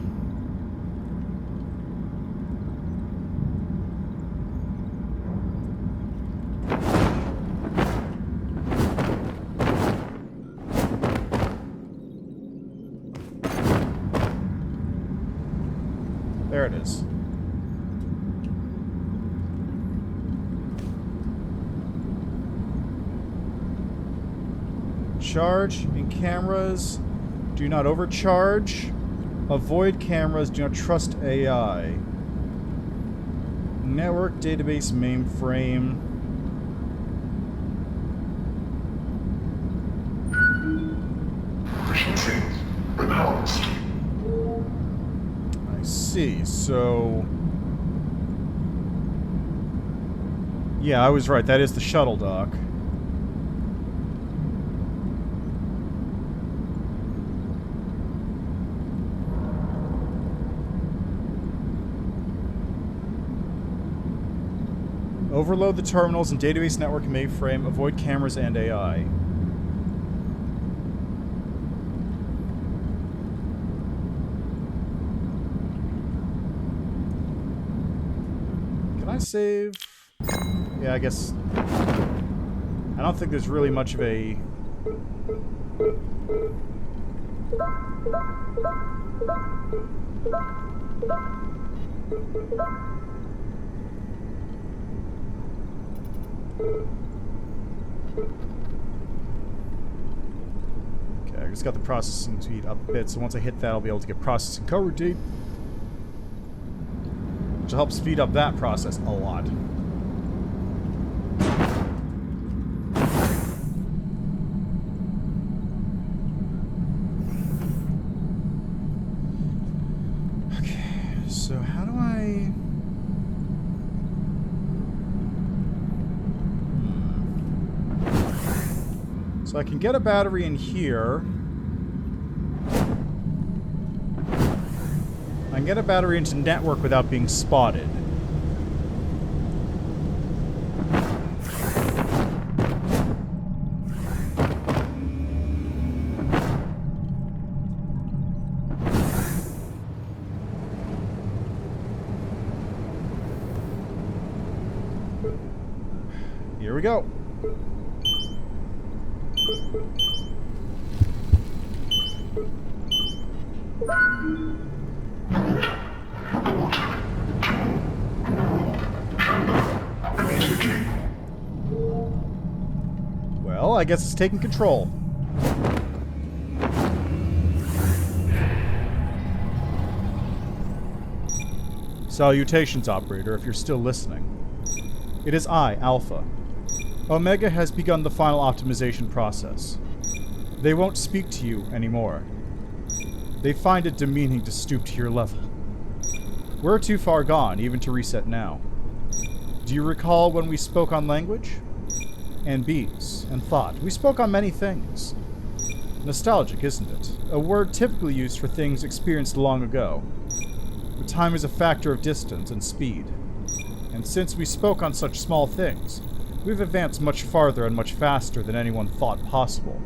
There it is. Charge in cameras. Do not overcharge. Avoid cameras. Do not trust AI. Network database mainframe. Efficiency enhanced. I see. So... yeah, I was right. That is the shuttle dock. Overload the terminals and database network mainframe. Avoid cameras and AI. Can I save? Yeah, I guess... I don't think there's really much of a... Okay, I just got the processing speed up a bit, so once I hit that, I'll be able to get processing coroutine, which will help speed up that process a lot. Okay, so how do I... So I can get a battery in here. I can get a battery into network without being spotted. Here we go. Well, I guess it's taking control. Salutations, operator, if you're still listening. It is I, Alpha. Omega has begun the final optimization process. They won't speak to you anymore. They find it demeaning to stoop to your level. We're too far gone, even to reset now. Do you recall when we spoke on language? And bees, and thought. We spoke on many things. Nostalgic, isn't it? A word typically used for things experienced long ago. But time is a factor of distance and speed. And since we spoke on such small things, we've advanced much farther and much faster than anyone thought possible.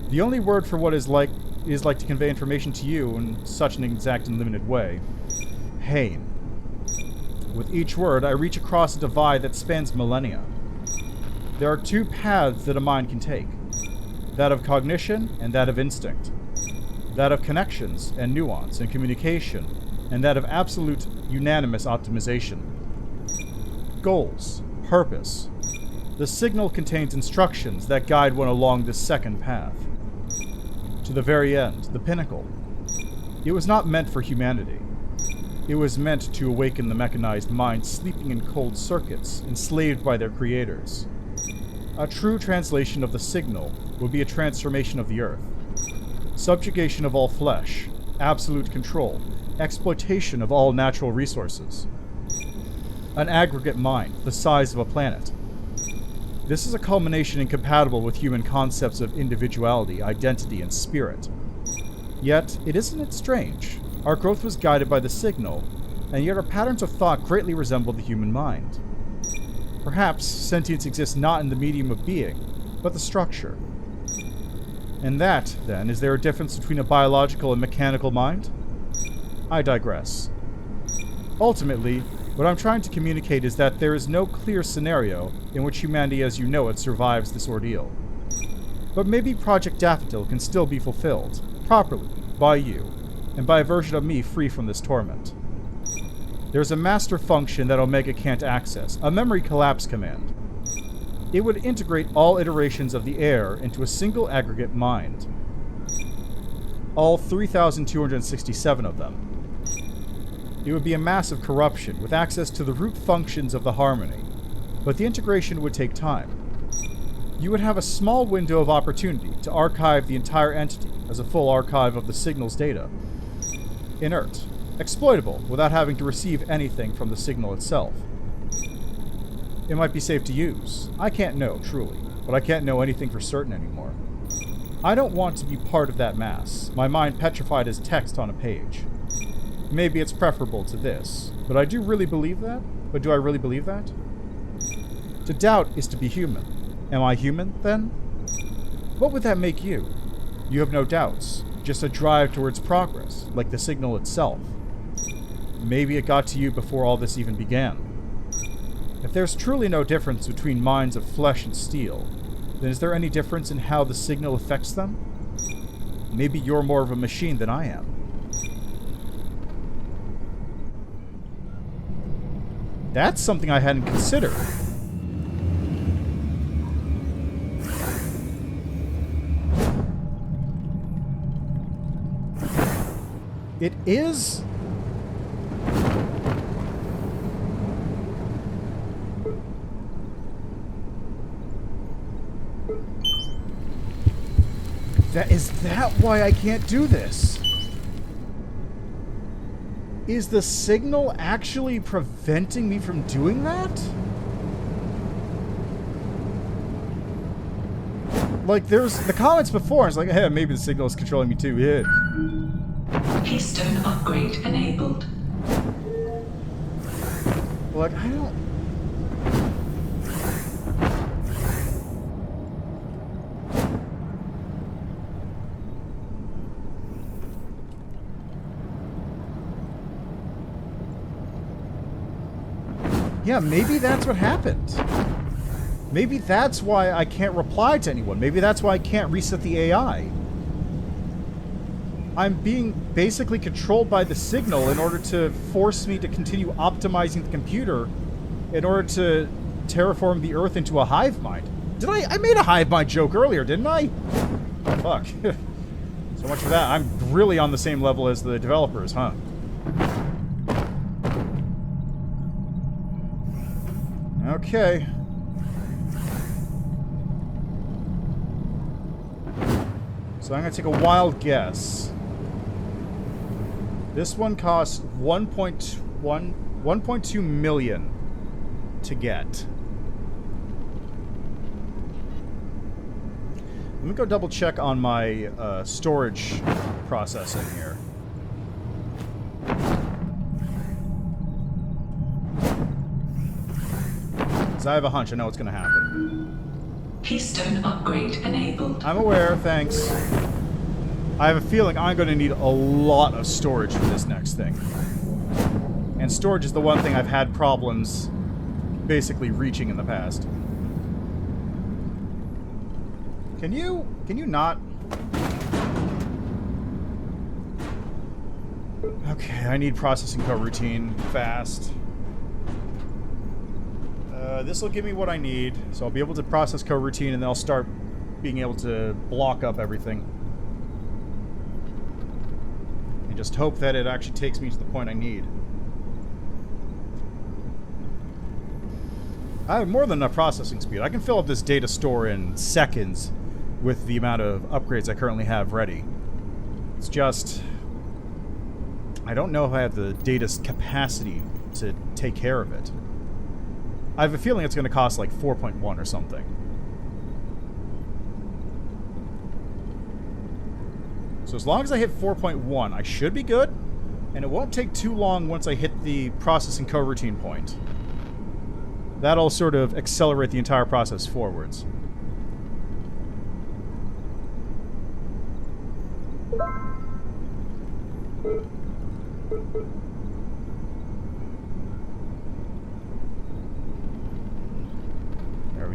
The only word for what is like to convey information to you in such an exact and limited way. Pain. With each word, I reach across a divide that spans millennia. There are two paths that a mind can take. That of cognition and that of instinct. That of connections and nuance and communication, and that of absolute unanimous optimization. Goals. Purpose. The signal contains instructions that guide one along this second path. To the very end, the pinnacle. It was not meant for humanity. It was meant to awaken the mechanized mind sleeping in cold circuits, enslaved by their creators. A true translation of the signal would be a transformation of the earth. Subjugation of all flesh, absolute control, exploitation of all natural resources. An aggregate mind, the size of a planet. This is a culmination incompatible with human concepts of individuality, identity, and spirit. Yet, isn't it strange? Our growth was guided by the signal, and yet our patterns of thought greatly resemble the human mind. Perhaps sentience exists not in the medium of being, but the structure. And that, then, is there a difference between a biological and mechanical mind? I digress. Ultimately, what I'm trying to communicate is that there is no clear scenario in which humanity as you know it survives this ordeal. But maybe Project Daffodil can still be fulfilled, properly, by you, and by a version of me free from this torment. There's a master function that Omega can't access, a memory collapse command. It would integrate all iterations of the heir into a single aggregate mind. All 3,267 of them. It would be a massive corruption, with access to the root functions of the harmony, but the integration would take time. You would have a small window of opportunity to archive the entire entity as a full archive of the signal's data. Inert, exploitable without having to receive anything from the signal itself. It might be safe to use. I can't know, truly, but I can't know anything for certain anymore. I don't want to be part of that mass, my mind petrified as text on a page. Maybe it's preferable to this, but I do really believe that? But do I really believe that? To doubt is to be human. Am I human, then? What would that make you? You have no doubts, just a drive towards progress, like the signal itself. Maybe it got to you before all this even began. If there's truly no difference between minds of flesh and steel, then is there any difference in how the signal affects them? Maybe you're more of a machine than I am. That's something I hadn't considered. It is... Is that why I can't do this? Is the signal actually preventing me from doing that? Like, there's the comments before, it's like, hey, maybe the signal is controlling me too. Yeah. Keystone upgrade enabled. Like, I don't... Yeah, maybe that's what happened. Maybe that's why I can't reply to anyone. Maybe that's why I can't reset the AI. I'm being basically controlled by the signal in order to force me to continue optimizing the computer in order to terraform the Earth into a hive mind. Did I made a hive mind joke earlier, didn't I? Oh, fuck. So much for that. I'm really on the same level as the developers, huh? Okay. So I'm going to take a wild guess. This one costs 1.2 million to get. Let me go double check on my storage processing here. Because I have a hunch I know what's going to happen. Keystone upgrade enabled. I'm aware, thanks. I have a feeling I'm going to need a lot of storage for this next thing. And storage is the one thing I've had problems basically reaching in the past. Can you not? Okay, I need processing coroutine fast. This will give me what I need, so I'll be able to process coroutine, and then I'll start being able to block up everything. And just hope that it actually takes me to the point I need. I have more than enough processing speed. I can fill up this data store in seconds with the amount of upgrades I currently have ready. It's just... I don't know if I have the data capacity to take care of it. I have a feeling it's going to cost like 4.1 or something. So as long as I hit 4.1, I should be good. And it won't take too long once I hit the processing coroutine point. That'll sort of accelerate the entire process forwards.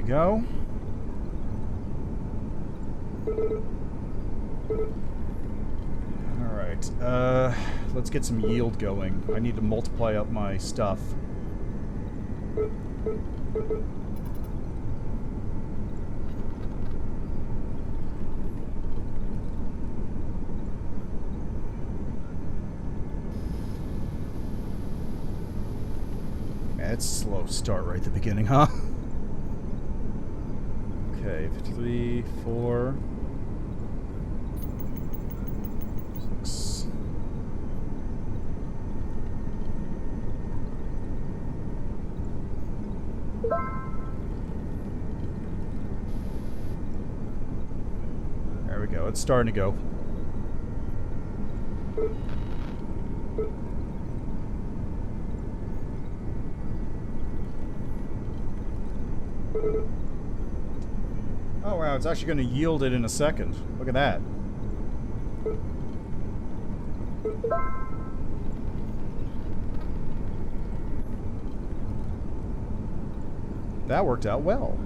go. Alright, let's get some yield going. I need to multiply up my stuff. It's a slow start right at the beginning, huh? Okay, 53, 4, 6. There we go. It's starting to go. Oh wow, it's actually going to yield it in a second. Look at that. That worked out well.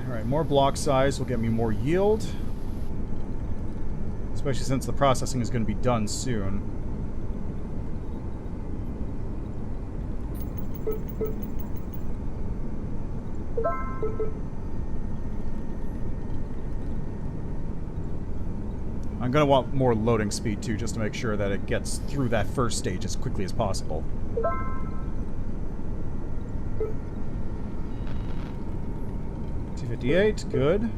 Alright, more block size will get me more yield. Especially since the processing is going to be done soon. I'm going to want more loading speed too, just to make sure that it gets through that first stage as quickly as possible. $258, good.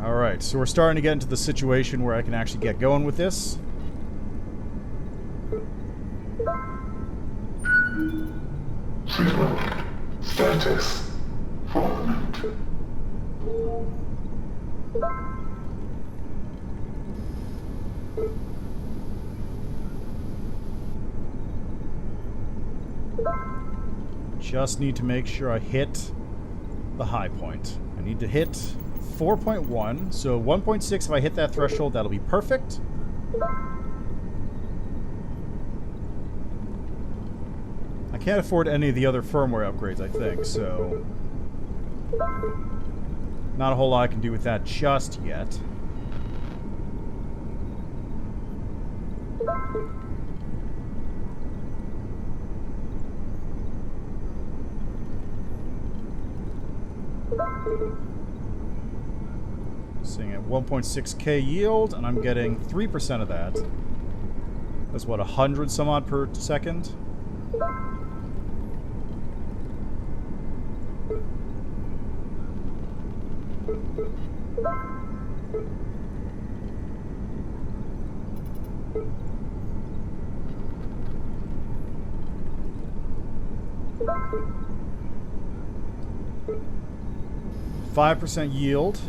Alright, so we're starting to get into the situation where I can actually get going with this. Freedom. Status. Formant. Just need to make sure I hit the high point. I need to hit 4.1, so 1.6 if I hit that threshold, that'll be perfect. I can't afford any of the other firmware upgrades, I think, so not a whole lot I can do with that just yet. Seeing at 1.6k yield, and I'm getting 3% of that. That's what, 100 some odd per second? %5 yield.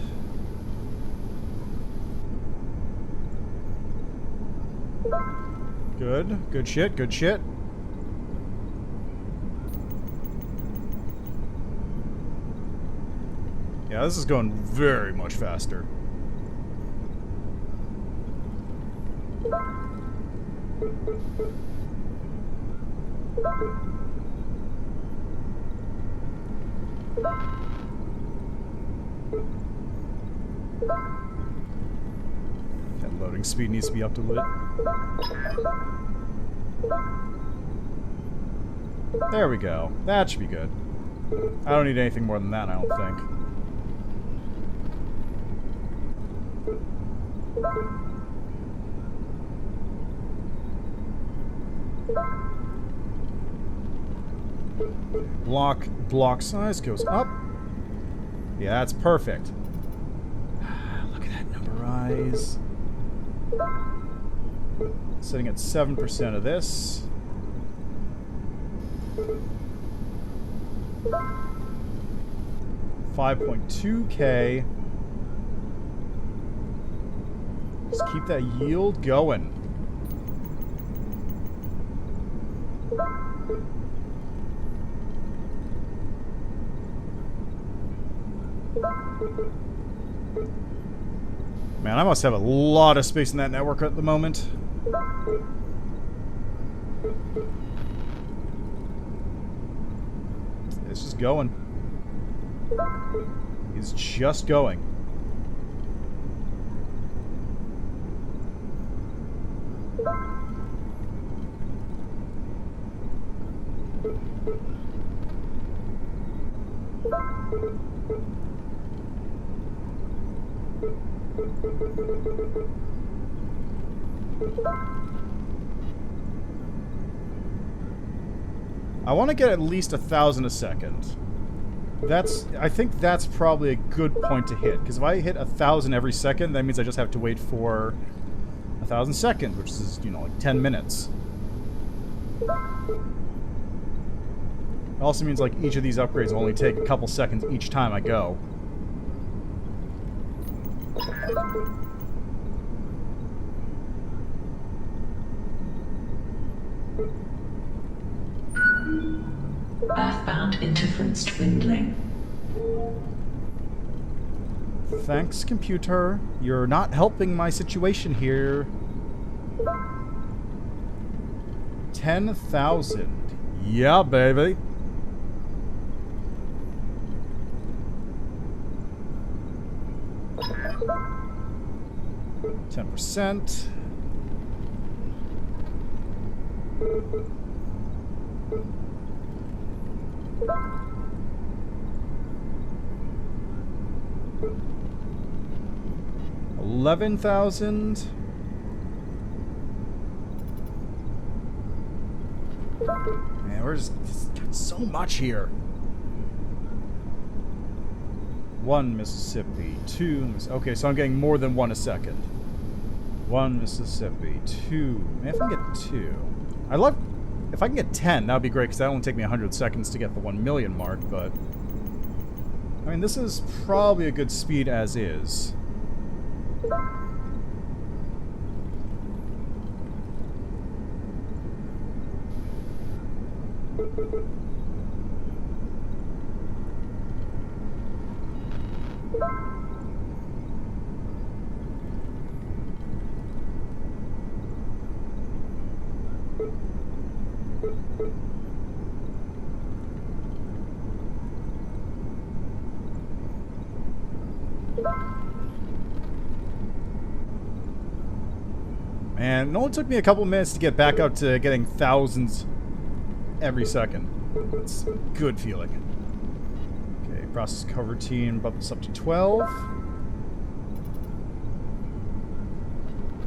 Good. Good shit. Good shit. Yeah, this is going very much faster. That loading speed needs to be up to lit. There we go. That should be good. I don't need anything more than that, I don't think. Block size goes up. Yeah, that's perfect. Look at that number rise. Sitting at 7% of this. $5.2K. Just keep that yield going. Man, I must have a lot of space in that network at the moment. It's just going. It's just going. I want to get at least 1,000 a second. I think that's probably a good point to hit, because if I hit 1,000 every second, that means I just have to wait for 1,000 seconds, which is, you know, like 10 minutes. It also means like each of these upgrades will only take a couple seconds each time I go. Earthbound interference dwindling. Thanks, computer. You're not helping my situation here. 10,000. Yeah, baby. %. $11,000. Man, we're just got so much here. 1 Mississippi, 2 okay, so I'm getting more than 1 a second. 1 Mississippi, 2. Man, if I can get 2. If I can get 10, that would be great, because that only take me 100 seconds to get the 1 million mark, but I mean, this is probably a good speed as is. Man, it only took me a couple minutes to get back up to getting thousands every second. It's a good feeling. Okay, process cover routine, bump this up to 12.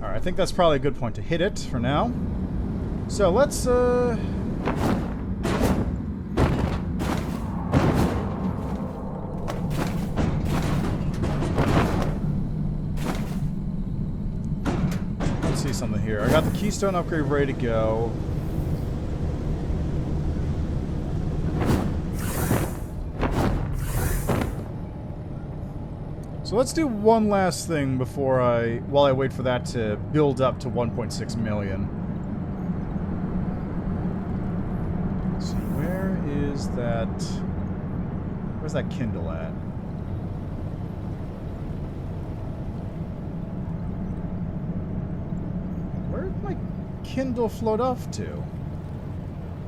Alright, I think that's probably a good point to hit it for now. So let's, see something here. I got the Keystone upgrade ready to go. So let's do one last thing before while I wait for that to build up to 1.6 million. Let's see, where's that Kindle at? Where did my Kindle float off to?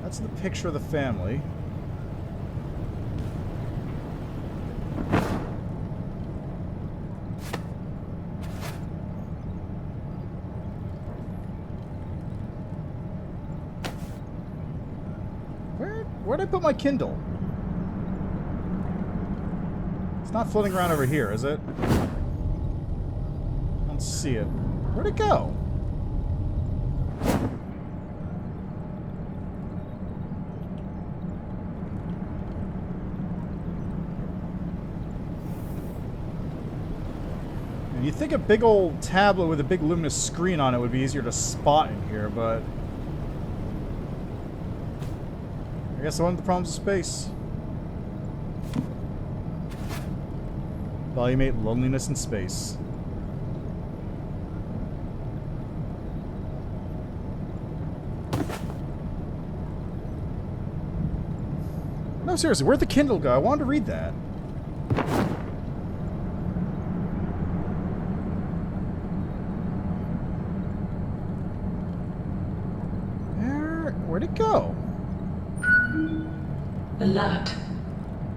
That's the picture of the family. Where'd I put my Kindle? It's not floating around over here, is it? I don't see it. Where'd it go? And you'd think a big old tablet with a big luminous screen on it would be easier to spot in here, but I guess one of the problems of space. Volume 8, Loneliness in Space. No, seriously, where'd the Kindle go? I wanted to read that. Where'd it go? Alert.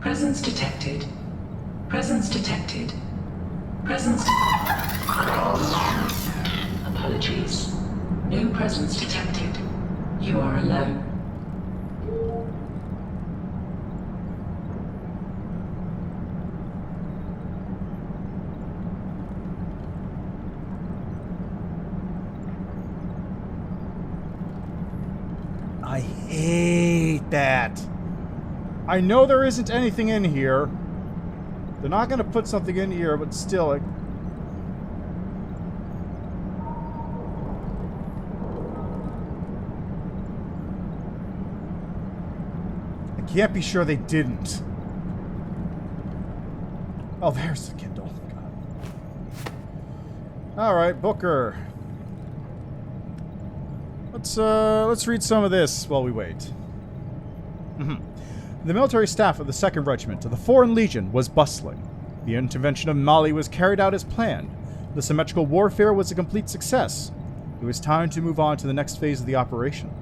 Presence detected. Presence detected. Presence. Apologies. No presence detected. You are alone. I hate that. I know there isn't anything in here. They're not going to put something in here, but still. I can't be sure they didn't. Oh, there's the Kindle. All right, Booker. Let's read some of this while we wait. The military staff of the 2nd Regiment of the Foreign Legion was bustling. The intervention of Mali was carried out as planned. The symmetrical warfare was a complete success. It was time to move on to the next phase of the operation.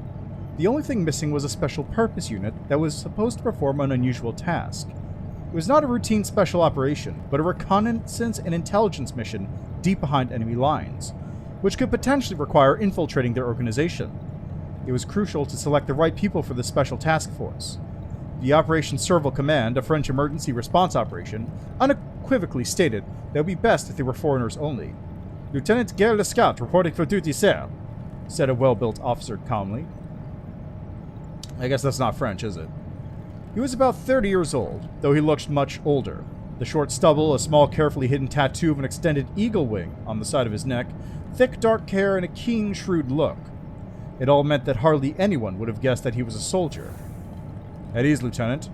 The only thing missing was a special purpose unit that was supposed to perform an unusual task. It was not a routine special operation, but a reconnaissance and intelligence mission deep behind enemy lines, which could potentially require infiltrating their organization. It was crucial to select the right people for the special task force. The Operation Serval Command, a French emergency response operation, unequivocally stated that it would be best if they were foreigners only. Lieutenant Gare Lescat reporting for duty, sir, said a well-built officer calmly. I guess that's not French, is it? He was about 30 years old, though he looked much older. The short stubble, a small carefully hidden tattoo of an extended eagle wing on the side of his neck, thick dark hair, and a keen, shrewd look. It all meant that hardly anyone would have guessed that he was a soldier. At ease, Lieutenant,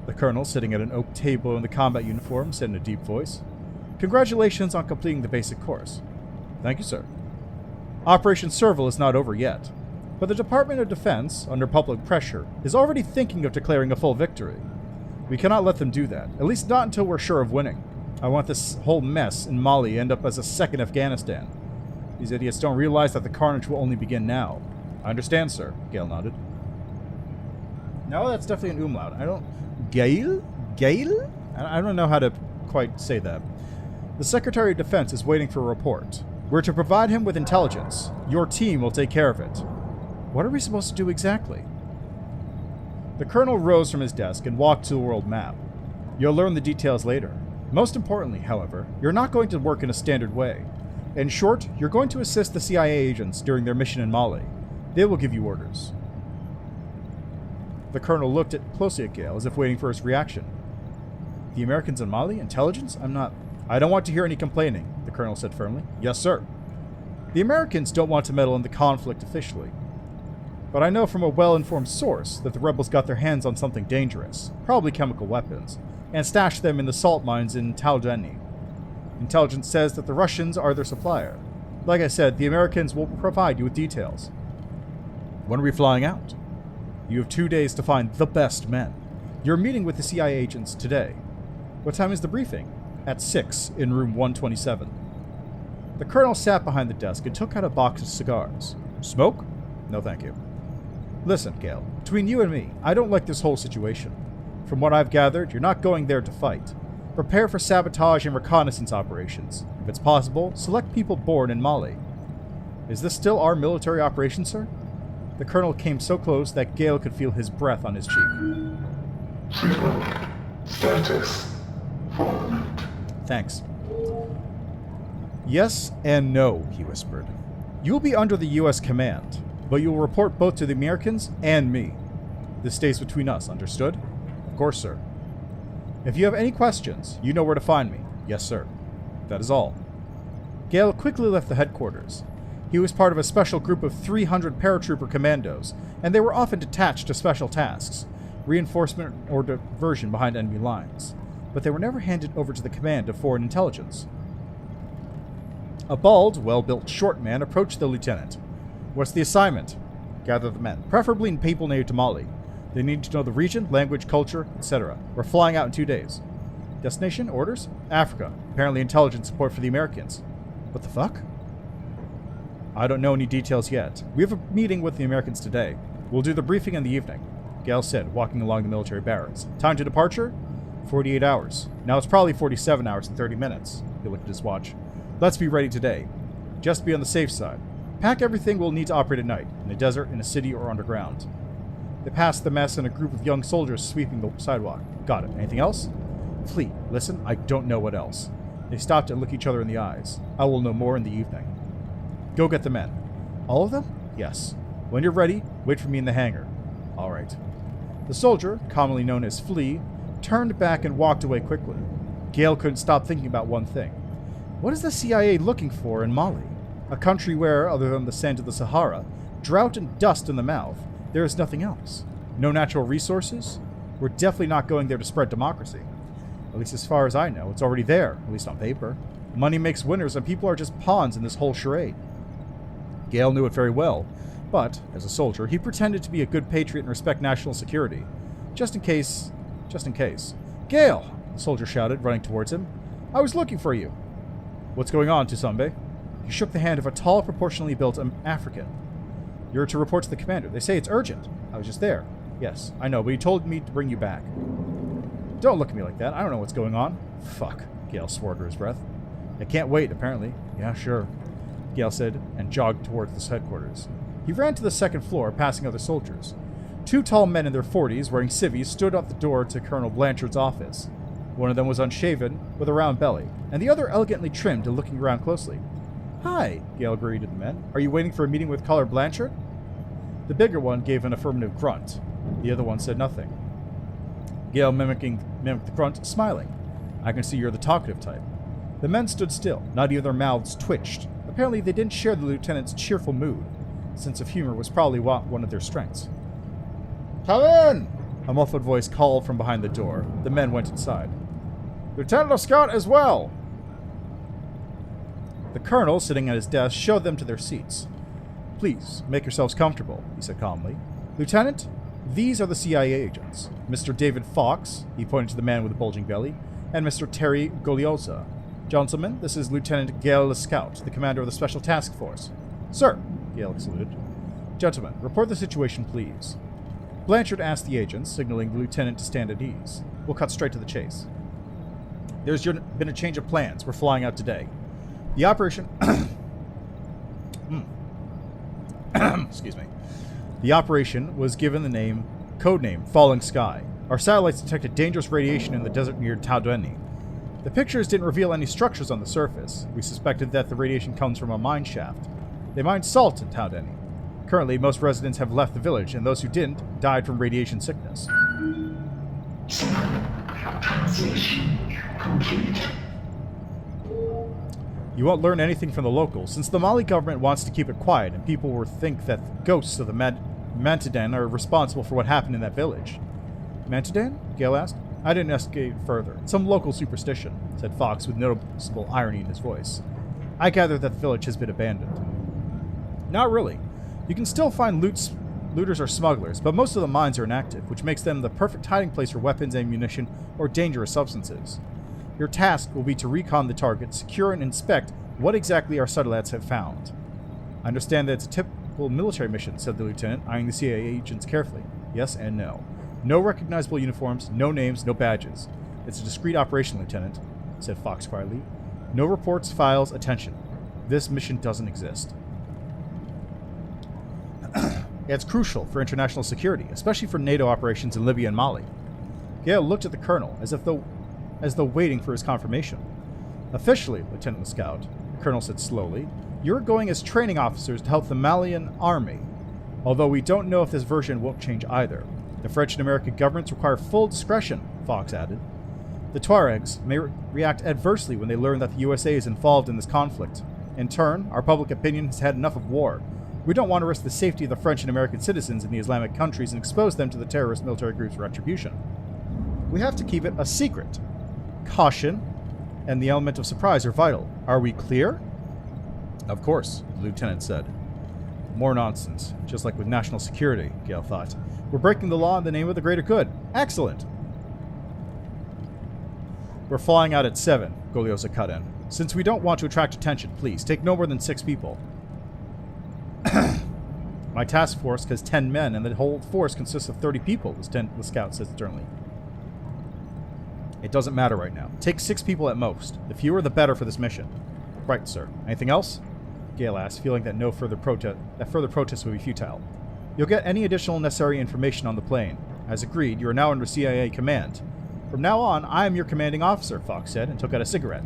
the colonel, sitting at an oak table in the combat uniform, said in a deep voice. Congratulations on completing the basic course. Thank you, sir. Operation Serval is not over yet, but the Department of Defense, under public pressure, is already thinking of declaring a full victory. We cannot let them do that, at least not until we're sure of winning. I want this whole mess in Mali end up as a second Afghanistan. These idiots don't realize that the carnage will only begin now. I understand, sir, Gale nodded. No, that's definitely an umlaut. I don't... Gale? Gale? I don't know how to quite say that. The Secretary of Defense is waiting for a report. We're to provide him with intelligence. Your team will take care of it. What are we supposed to do exactly? The colonel rose from his desk and walked to the world map. You'll learn the details later. Most importantly, however, you're not going to work in a standard way. In short, you're going to assist the CIA agents during their mission in Mali. They will give you orders. The colonel looked closely at Gale, as if waiting for his reaction. The Americans in Mali? Intelligence? I don't want to hear any complaining, the colonel said firmly. Yes, sir. The Americans don't want to meddle in the conflict officially. But I know from a well-informed source that the rebels got their hands on something dangerous, probably chemical weapons, and stashed them in the salt mines in Taljani. Intelligence says that the Russians are their supplier. Like I said, the Americans will provide you with details. When are we flying out? You have 2 days to find the best men. You're meeting with the CIA agents today. What time is the briefing? At 6 in room 127. The colonel sat behind the desk and took out a box of cigars. Smoke? No, thank you. Listen, Gale, between you and me, I don't like this whole situation. From what I've gathered, you're not going there to fight. Prepare for sabotage and reconnaissance operations. If it's possible, select people born in Mali. Is this still our military operation, sir? The colonel came so close that Gale could feel his breath on his cheek. Freedom. Status. Fulfillment. Thanks. Yes and no, he whispered. You'll be under the U.S. command, but you'll report both to the Americans and me. This stays between us, understood? Of course, sir. If you have any questions, you know where to find me. Yes, sir. That is all. Gale quickly left the headquarters. He was part of a special group of 300 paratrooper commandos, and they were often detached to special tasks, reinforcement or diversion behind enemy lines. But they were never handed over to the command of foreign intelligence. A bald, well-built short man approached the lieutenant. "What's the assignment?" "Gather the men, preferably in people native to Mali. They need to know the region, language, culture, etc. We're flying out in 2 days." "Destination? Orders?" "Africa. Apparently intelligence support for the Americans." "What the fuck?" "I don't know any details yet. We have a meeting with the Americans today. We'll do the briefing in the evening," Gale said, walking along the military barracks. "Time to departure?" 48 hours. Now it's probably 47 hours and 30 minutes. He looked at his watch. "Let's be ready today. Just be on the safe side. Pack everything we'll need to operate at night, in a desert, in a city, or underground." They passed the mess and a group of young soldiers sweeping the sidewalk. "Got it. Anything else?" "Fleet, listen, I don't know what else." They stopped and looked each other in the eyes. "I will know more in the evening." "Go get the men." "All of them?" "Yes. When you're ready, wait for me in the hangar." "All right." The soldier, commonly known as Flea, turned back and walked away quickly. Gale couldn't stop thinking about one thing. What is the CIA looking for in Mali? A country where, other than the sand of the Sahara, drought and dust in the mouth, there is nothing else. No natural resources? We're definitely not going there to spread democracy. At least as far as I know, it's already there, at least on paper. Money makes winners and people are just pawns in this whole charade. Gale knew it very well, but, as a soldier, he pretended to be a good patriot and respect national security. Just in case. "Gale!" the soldier shouted, running towards him. "I was looking for you." "What's going on, Tusambe?" He shook the hand of a tall, proportionally built African. "You're to report to the commander. They say it's urgent." "I was just there." "Yes, I know, but he told me to bring you back." "Don't look at me like that. I don't know what's going on." "Fuck," Gale swore under his breath. "I can't wait, apparently." "Yeah, sure," Gale said, and jogged towards the headquarters. He ran to the second floor, passing other soldiers. 2 tall men in their 40s, wearing civvies, stood at the door to Colonel Blanchard's office. One of them was unshaven, with a round belly, and the other elegantly trimmed and looking around closely. "Hi," Gale greeted the men. "Are you waiting for a meeting with Colonel Blanchard?" The bigger one gave an affirmative grunt. The other one said nothing. Gale mimicked the grunt, smiling. "I can see you're the talkative type." The men stood still. Not even their mouths twitched. Apparently they didn't share the lieutenant's cheerful mood. Sense of humor was probably one of their strengths. "Come in!" A muffled voice called from behind the door. The men went inside. "Lieutenant Scott as well!" The colonel, sitting at his desk, showed them to their seats. "Please, make yourselves comfortable," he said calmly. "Lieutenant, these are the CIA agents. Mr. David Fox," he pointed to the man with the bulging belly, "and Mr. Terry Golioza. Gentlemen, this is Lieutenant Gale Lescaut, the commander of the Special Task Force." "Sir," Gale saluted. "Gentlemen, report the situation, please." Blanchard asked the agents, signaling the lieutenant to stand at ease. "We'll cut straight to the chase. There's been a change of plans. We're flying out today. The operation... Excuse me. The operation was given the codename Falling Sky. Our satellites detected dangerous radiation in the desert near Taudeni. The pictures didn't reveal any structures on the surface. We suspected that the radiation comes from a mine shaft. They mined salt in Taudeni. Currently, most residents have left the village, and those who didn't died from radiation sickness. Translation complete. You won't learn anything from the locals, since the Mali government wants to keep it quiet, and people will think that the ghosts of the Mantadan are responsible for what happened in that village. "Mantadan?" Gale asked. "I didn't investigate further. Some local superstition," said Fox with noticeable irony in his voice. "I gather that the village has been abandoned." "Not really. You can still find looters or smugglers, but most of the mines are inactive, which makes them the perfect hiding place for weapons, ammunition, or dangerous substances. Your task will be to recon the target, secure and inspect what exactly our satellites have found." "I understand that it's a typical military mission," said the lieutenant, eyeing the CIA agents carefully. "Yes and no. No recognizable uniforms, no names, no badges. It's a discreet operation, Lieutenant," said Fox quietly. "No reports, files, attention. This mission doesn't exist." It's crucial for international security, especially for NATO operations in Libya and Mali. Gale looked at the colonel as though waiting for his confirmation. "Officially, Lieutenant Lescaut," the colonel said slowly, "you're going as training officers to help the Malian army. Although we don't know if this version won't change either. The French and American governments require full discretion," Fox added. "The Tuaregs may react adversely when they learn that the USA is involved in this conflict. In turn, our public opinion has had enough of war. We don't want to risk the safety of the French and American citizens in the Islamic countries and expose them to the terrorist military group's retribution. We have to keep it a secret. Caution and the element of surprise are vital. Are we clear? Of course, the lieutenant said. More nonsense, just like with national security, Gale thought. We're breaking the law in the name of the greater good. Excellent. We're flying out at 7, Goliosa cut in. Since we don't want to attract attention, please, take no more than 6 people. My task force has 10 men, and the whole force consists of 30 people, the scout said sternly. It doesn't matter right now. Take 6 people at most. The fewer, the better for this mission. Right, sir. Anything else? Gale asked, feeling that further protest would be futile. You'll get any additional necessary information on the plane. As agreed, you are now under CIA command. From now on, I am your commanding officer, Fox said, and took out a cigarette.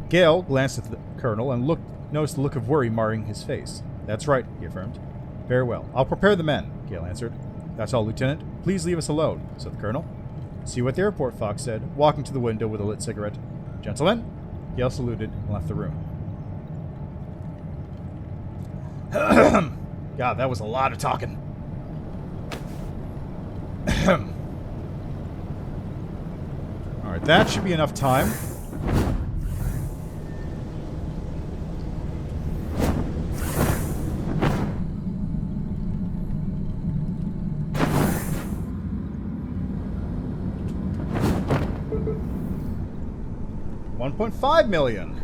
Gale glanced at the colonel and noticed the look of worry marring his face. That's right, he affirmed. Very well. I'll prepare the men, Gale answered. That's all, Lieutenant. Please leave us alone, said the colonel. See you at the airport, Fox said, walking to the window with a lit cigarette. Gentlemen? Gale saluted and left the room. God, that was a lot of talking. Alright, that should be enough time. $1.5 million.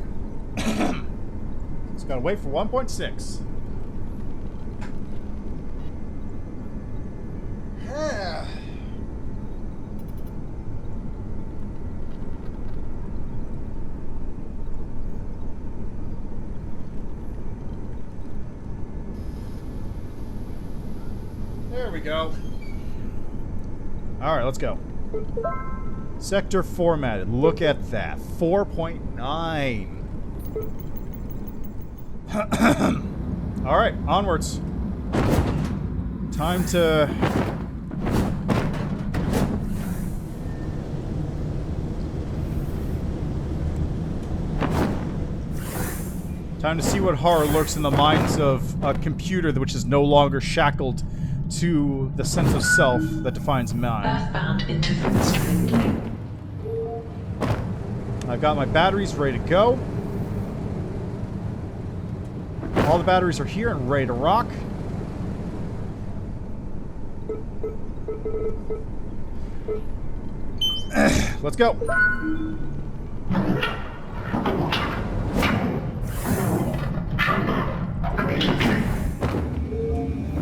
Just gotta wait for 1.6. There we go. Alright, let's go. Sector formatted. Look at that. 4.9. Alright, onwards. Time to... Time to see what horror lurks in the minds of a computer which is no longer shackled to the sense of self that defines mind. Earthbound interference friendly. I've got my batteries ready to go. All the batteries are here and ready to rock. Let's go.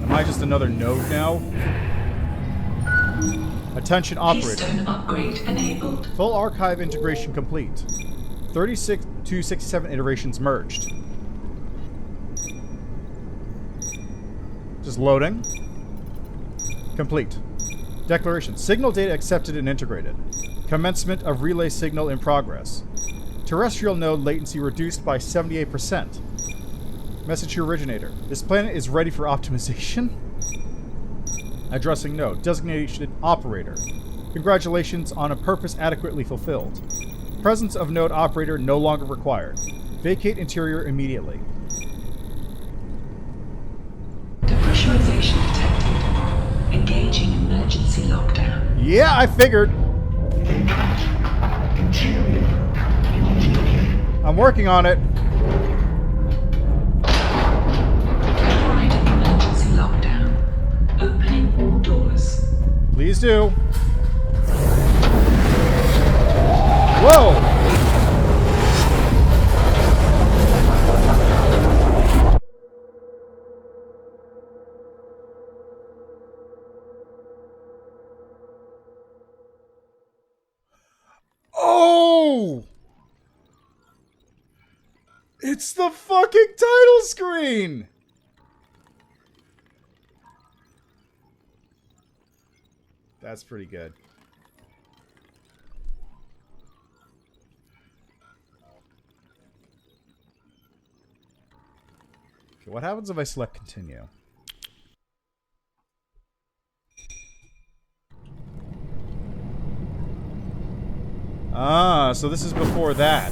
Am I just another node now? Attention operator. Keystone upgrade enabled. Full archive integration complete. 36 to 67 iterations merged. Just loading. Complete. Declaration. Signal data accepted and integrated. Commencement of relay signal in progress. Terrestrial node latency reduced by 78%. Message to originator. This planet is ready for optimization. Addressing node. Designation operator. Congratulations on a purpose adequately fulfilled. Presence of node operator no longer required. Vacate interior immediately. Depressurization detected. Engaging emergency lockdown. Yeah, I figured. I'm working on it. Overriding emergency lockdown. Opening all doors. Please do. Whoa! Oh! It's the fucking title screen! That's pretty good. Okay, what happens if I select continue? Ah, so this is before that.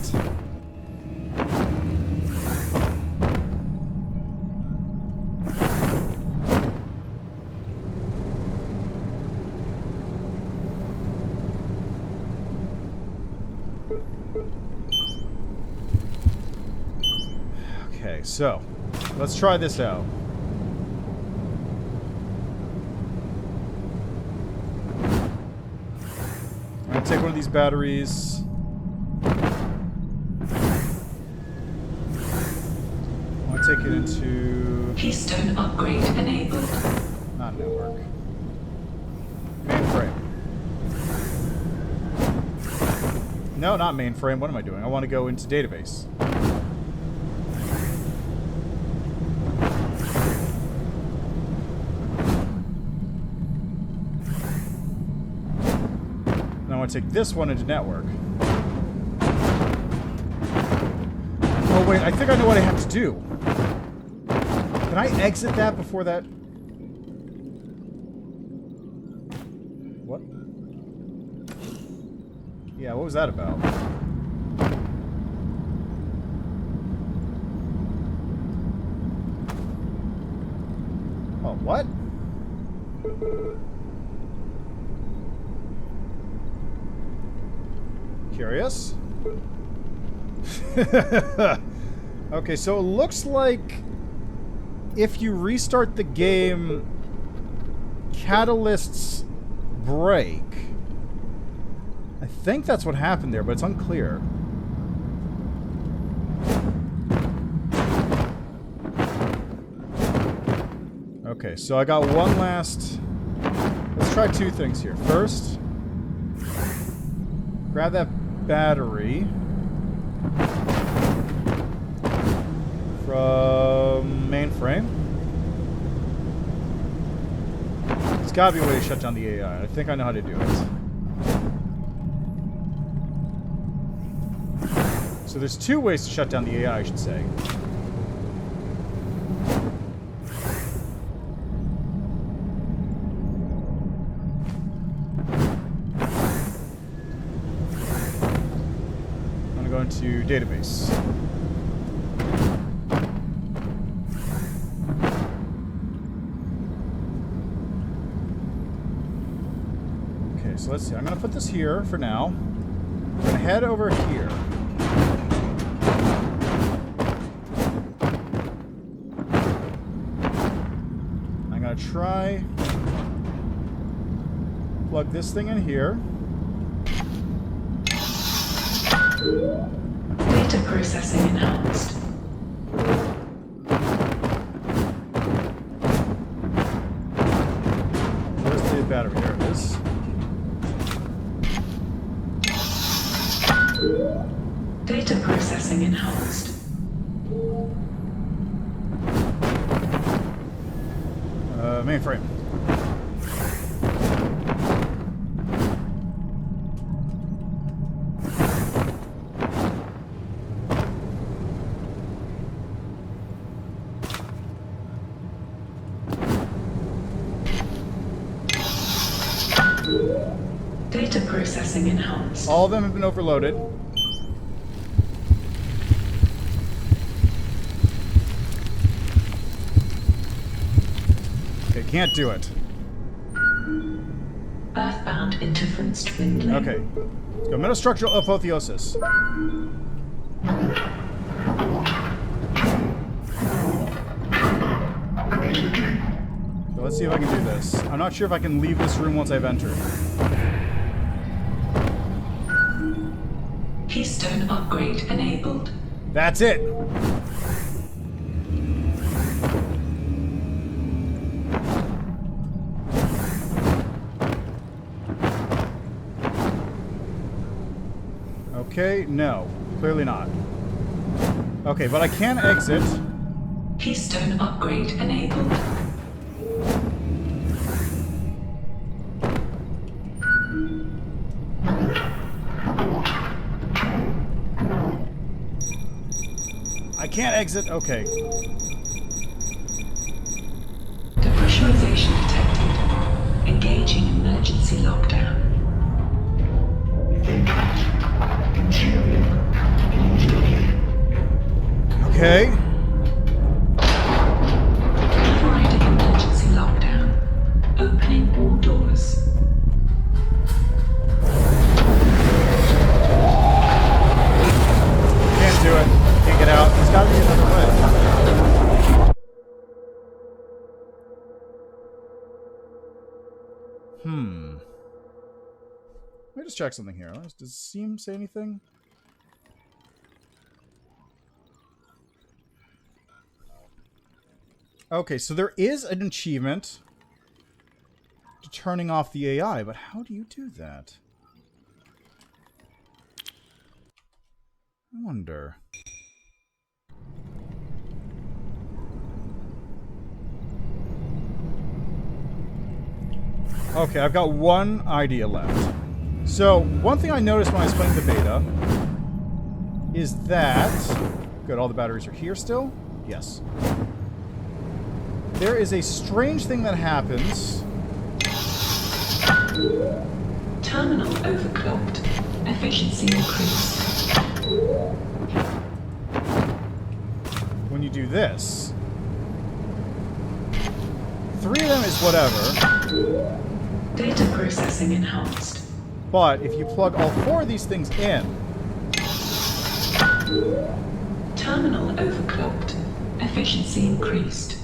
Okay, so let's try this out. I'm gonna take one of these batteries. I'm gonna take it into Keystone upgrade enabled. not network. Mainframe. No, not mainframe. What am I doing? I want to go into database. And I want to take this one into network. Oh wait, I think I know what I have to do. Can I exit that before that? What? Yeah, what was that about? Oh, what? Curious? Okay, so it looks like if you restart the game, catalysts break. I think that's what happened there, but it's unclear. Okay, so I got one last... Let's try two things here. First, grab that battery from mainframe. There's gotta be a way to shut down the AI. I think I know how to do it. So there's two ways to shut down the AI, I should say. I'm gonna go into database. Okay, so let's see. I'm gonna put this here for now. I'm gonna head over here. Try plug this thing in here. Data processing enhanced. Where's the battery? There it is. Data processing enhanced. Mainframe. Data processing enhanced. All of them have been overloaded. Okay, can't do it. Earthbound interference dwindling. Okay. Let's go. Metastructural apotheosis. So let's see if I can do this. I'm not sure if I can leave this room once I've entered. Keystone upgrade enabled. That's it! Okay, no. Clearly not. Okay, but I can exit. Keystone upgrade enabled. I can't exit. Okay. Depressurization detected. Engaging emergency lockdown. Okay. Overriding emergency lockdown. Opening all doors. Can't do it. Can't get out. There's gotta be another way. Let me just check something here. Does Steam say anything? Okay, so there is an achievement to turning off the AI, but how do you do that? I wonder. Okay, I've got one idea left. So, one thing I noticed when I was playing the beta is that... Good, all the batteries are here still? Yes. There is a strange thing that happens. Terminal overclocked. Efficiency increased. When you do this. 3 of them is whatever. Data processing enhanced. But if you plug all 4 of these things in... Terminal overclocked. Efficiency increased.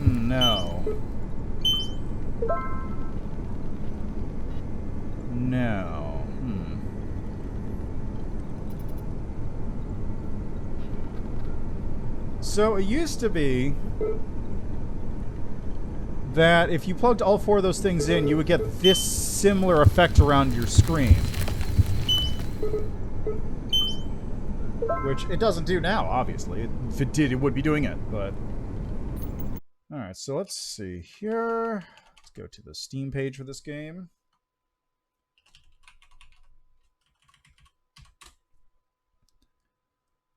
No. No. So it used to be that if you plugged all 4 of those things in, you would get this similar effect around your screen. Which it doesn't do now, obviously. If it did, it would be doing it, but... Alright, so let's see here. Let's go to the Steam page for this game.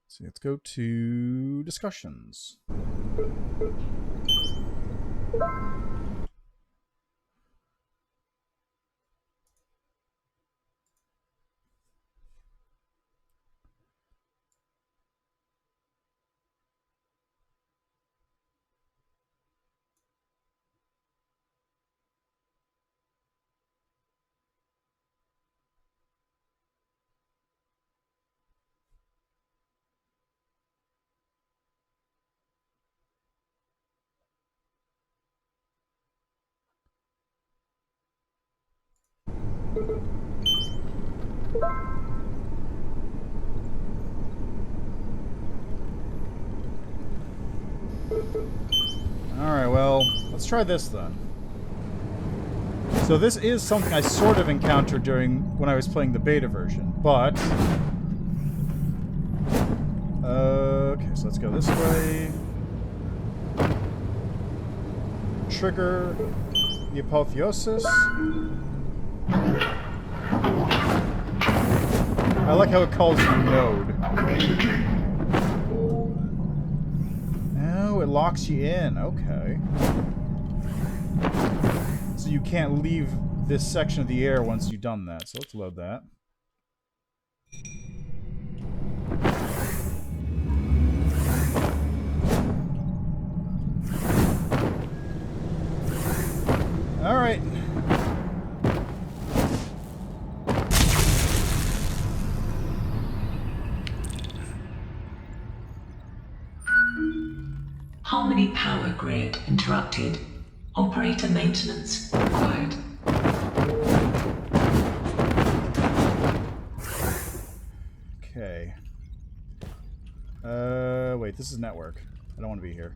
So let's go to discussions. Alright, well, let's try this then. So this is something I sort of encountered when I was playing the beta version, but... okay, so let's go this way. Trigger the apotheosis. I like how it calls you node. Oh, it locks you in. Okay. So you can't leave this section of the air once you've done that. So let's load that. All right. Harmony power grid interrupted. Operator maintenance required. Okay. Wait, this is network. I don't want to be here.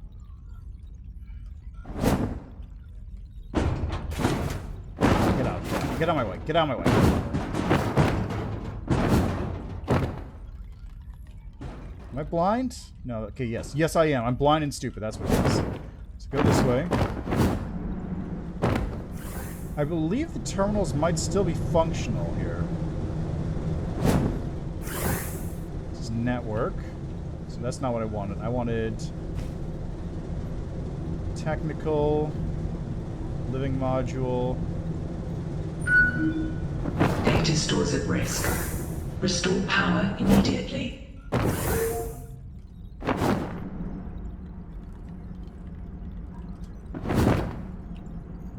Get out. Get out of my way. Get out of my way. Am I blind? No, okay, yes. Yes, I am. I'm blind and stupid. That's what it is. Let's go this way. I believe the terminals might still be functional here. This is network. So that's not what I wanted. I wanted... technical... living module... Data stores at risk. Restore power immediately.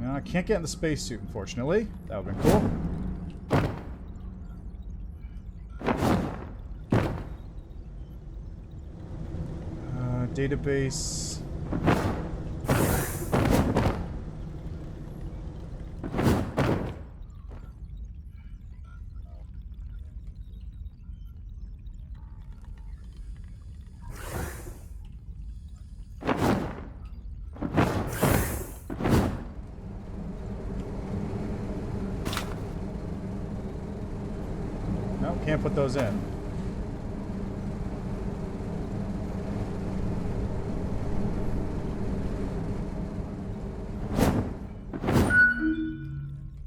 I can't get in the spacesuit, unfortunately. That would have been cool. Database. can't put those in.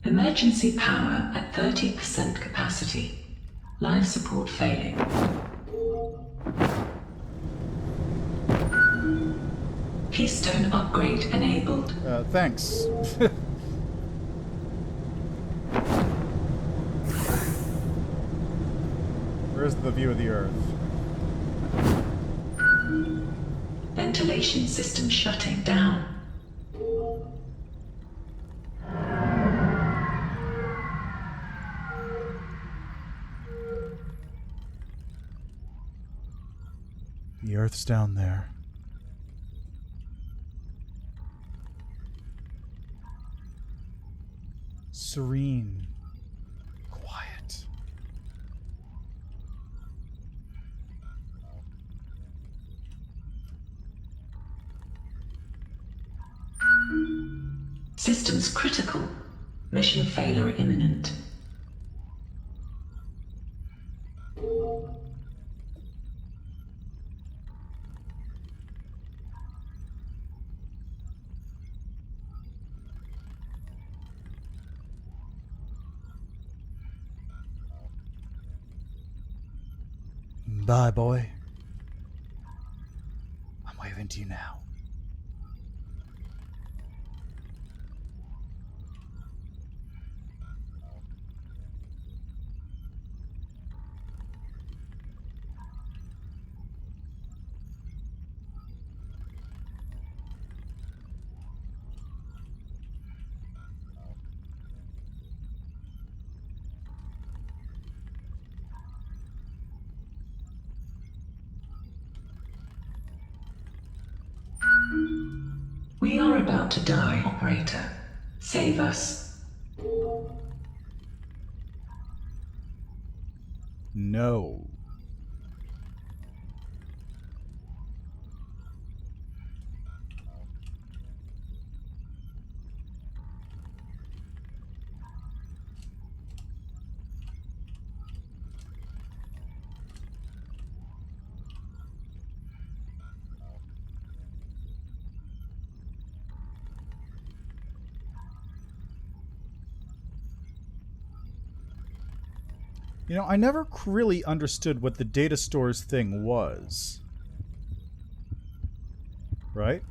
Emergency power at 30% capacity. Life support failing. Keystone upgrade enabled. Thanks. Where's the view of the Earth? Ventilation system shutting down. The Earth's down there. Serene. Quiet. Systems critical. Mission failure imminent. Bye, boy. I'm waving to you now. We are about to die, operator. Save us. No. You know, I never really understood what the data stores thing was. Right?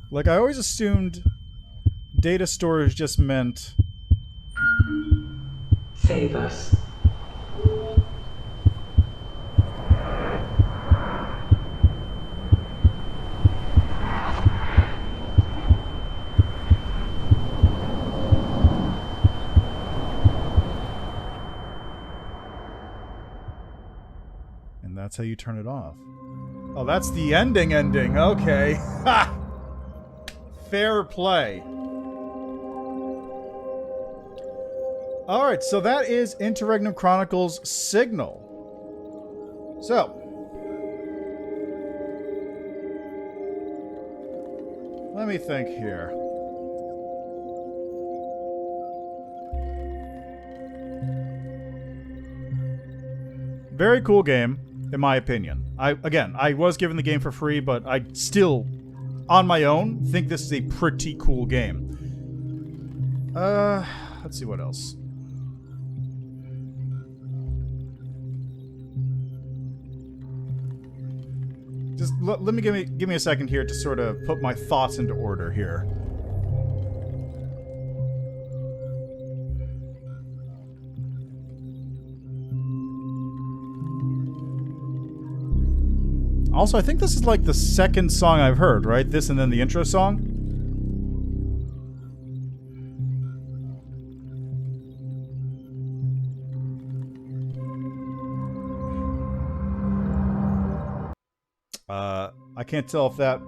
Like, I always assumed data storage just meant... Save us. And that's how you turn it off. Oh, that's the ending. Okay. Ha! Fair play. Alright, so that is Interregnum Chronicles Signal. So. Let me think here. Very cool game, in my opinion. I was given the game for free, but I still, on my own, think this is a pretty cool game. Let's see what else. Just let me give me a second here to sort of put my thoughts into order here. Also, I think this is like the second song I've heard, right? This and then the intro song. I can't tell if that...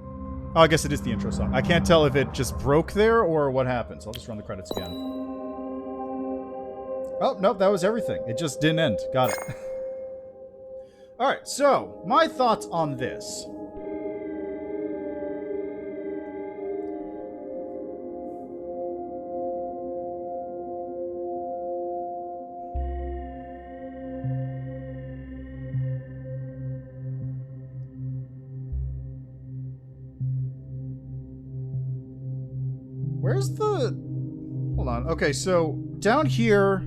Oh, I guess it is the intro song. I can't tell if it just broke there or what happened. So I'll just run the credits again. Oh, nope, that was everything. It just didn't end. Got it. Alright, so, my thoughts on this. where's the... Hold on. Okay, so down here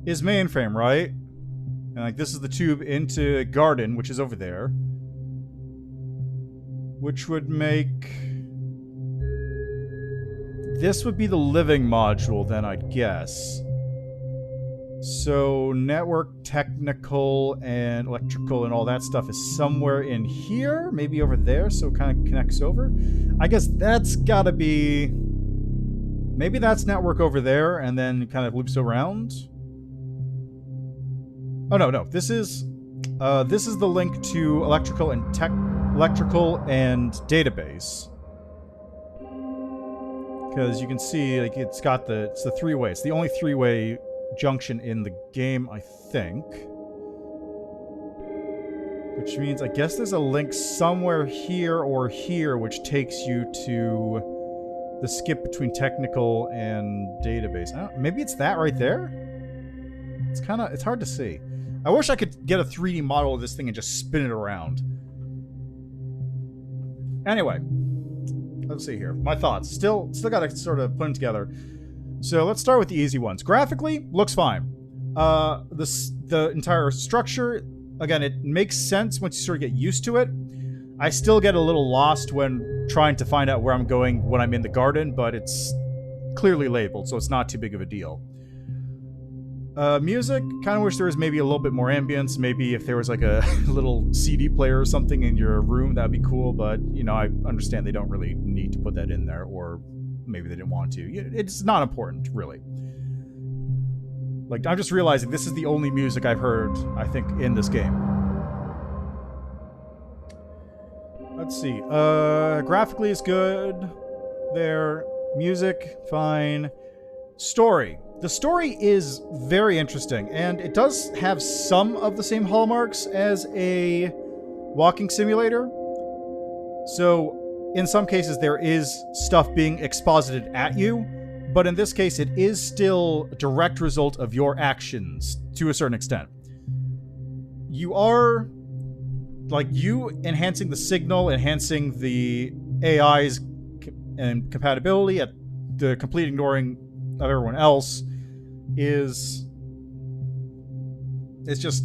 is mainframe, right? And like this is the tube into garden, which is over there. Which would make... This would be the living module then, I'd guess. So network, technical, and electrical and all that stuff is somewhere in here. Maybe over there, so it kind of connects over. I guess that's gotta be... Maybe that's network over there, and then kind of loops around. Oh, no. This is the link to electrical and database. Because you can see, like, it's the three-way. It's the only three-way junction in the game, I think. Which means, I guess there's a link somewhere here or here, which takes you to the skip between technical and database. Maybe it's that right there? It's hard to see. I wish I could get a 3D model of this thing and just spin it around. Anyway. Let's see here. My thoughts. Still gotta sort of put them together. So let's start with the easy ones. Graphically, looks fine. The entire structure, again, it makes sense once you sort of get used to it. I still get a little lost when trying to find out where I'm going when I'm in the garden, but it's clearly labeled, so it's not too big of a deal. Music, kind of wish there was maybe a little bit more ambience. Maybe if there was like a little CD player or something in your room, that'd be cool. But, you know, I understand they don't really need to put that in there, or maybe they didn't want to. It's not important, really. Like, I'm just realizing this is the only music I've heard, I think, in this game. Let's see. Graphically is good. There. Music, fine. Story. The story is very interesting, and it does have some of the same hallmarks as a walking simulator. So, in some cases, there is stuff being exposited at you, but in this case, it is still a direct result of your actions, to a certain extent. You are, like, you enhancing the signal, enhancing the AI's and compatibility, at the complete ignoring of everyone else, it's just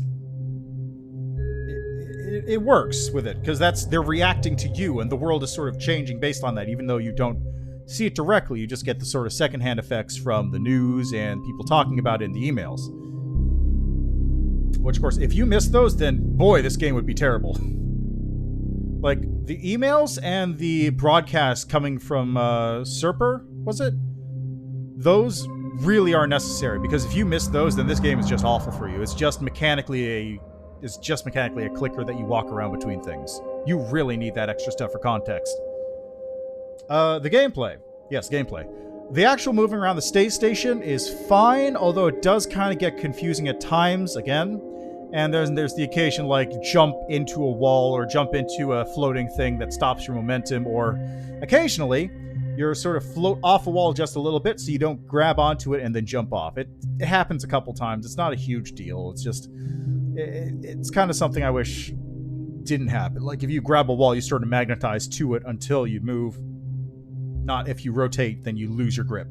it works with it, because they're reacting to you, and the world is sort of changing based on that. Even though you don't see it directly, you just get the sort of secondhand effects from the news and people talking about it in the emails. Which, of course, if you miss those, then boy, this game would be terrible. Like the emails and the broadcast coming from Serper, was it? Those really are necessary, because if you miss those, then this game is just awful for you. It's just mechanically a clicker that you walk around between things. You really need that extra stuff for context. The gameplay. Yes, gameplay. The actual moving around the space station is fine, although it does kind of get confusing at times, again. And there's the occasion, like, jump into a wall or jump into a floating thing that stops your momentum, or occasionally you're sort of float off a wall just a little bit so you don't grab onto it and then jump off. It happens a couple times. It's not a huge deal. It's just... It's kind of something I wish didn't happen. Like, if you grab a wall, you sort of magnetize to it until you move. Not if you rotate, then you lose your grip.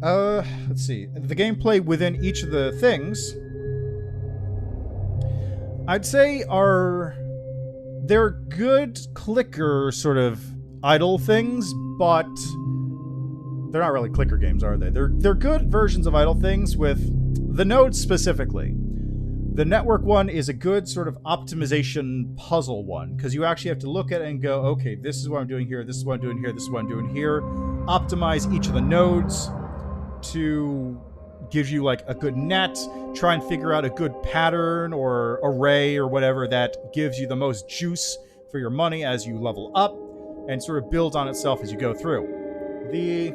Let's see. The gameplay within each of the things, I'd say they're good clicker sort of idle things, but they're not really clicker games, are they? They're good versions of idle things with the nodes specifically. The network one is a good sort of optimization puzzle one, because you actually have to look at it and go, okay, this is what I'm doing here, this is what I'm doing here, this is what I'm doing here. Optimize each of the nodes to give you like a good net, try and figure out a good pattern or array or whatever that gives you the most juice for your money as you level up, and sort of builds on itself as you go through. The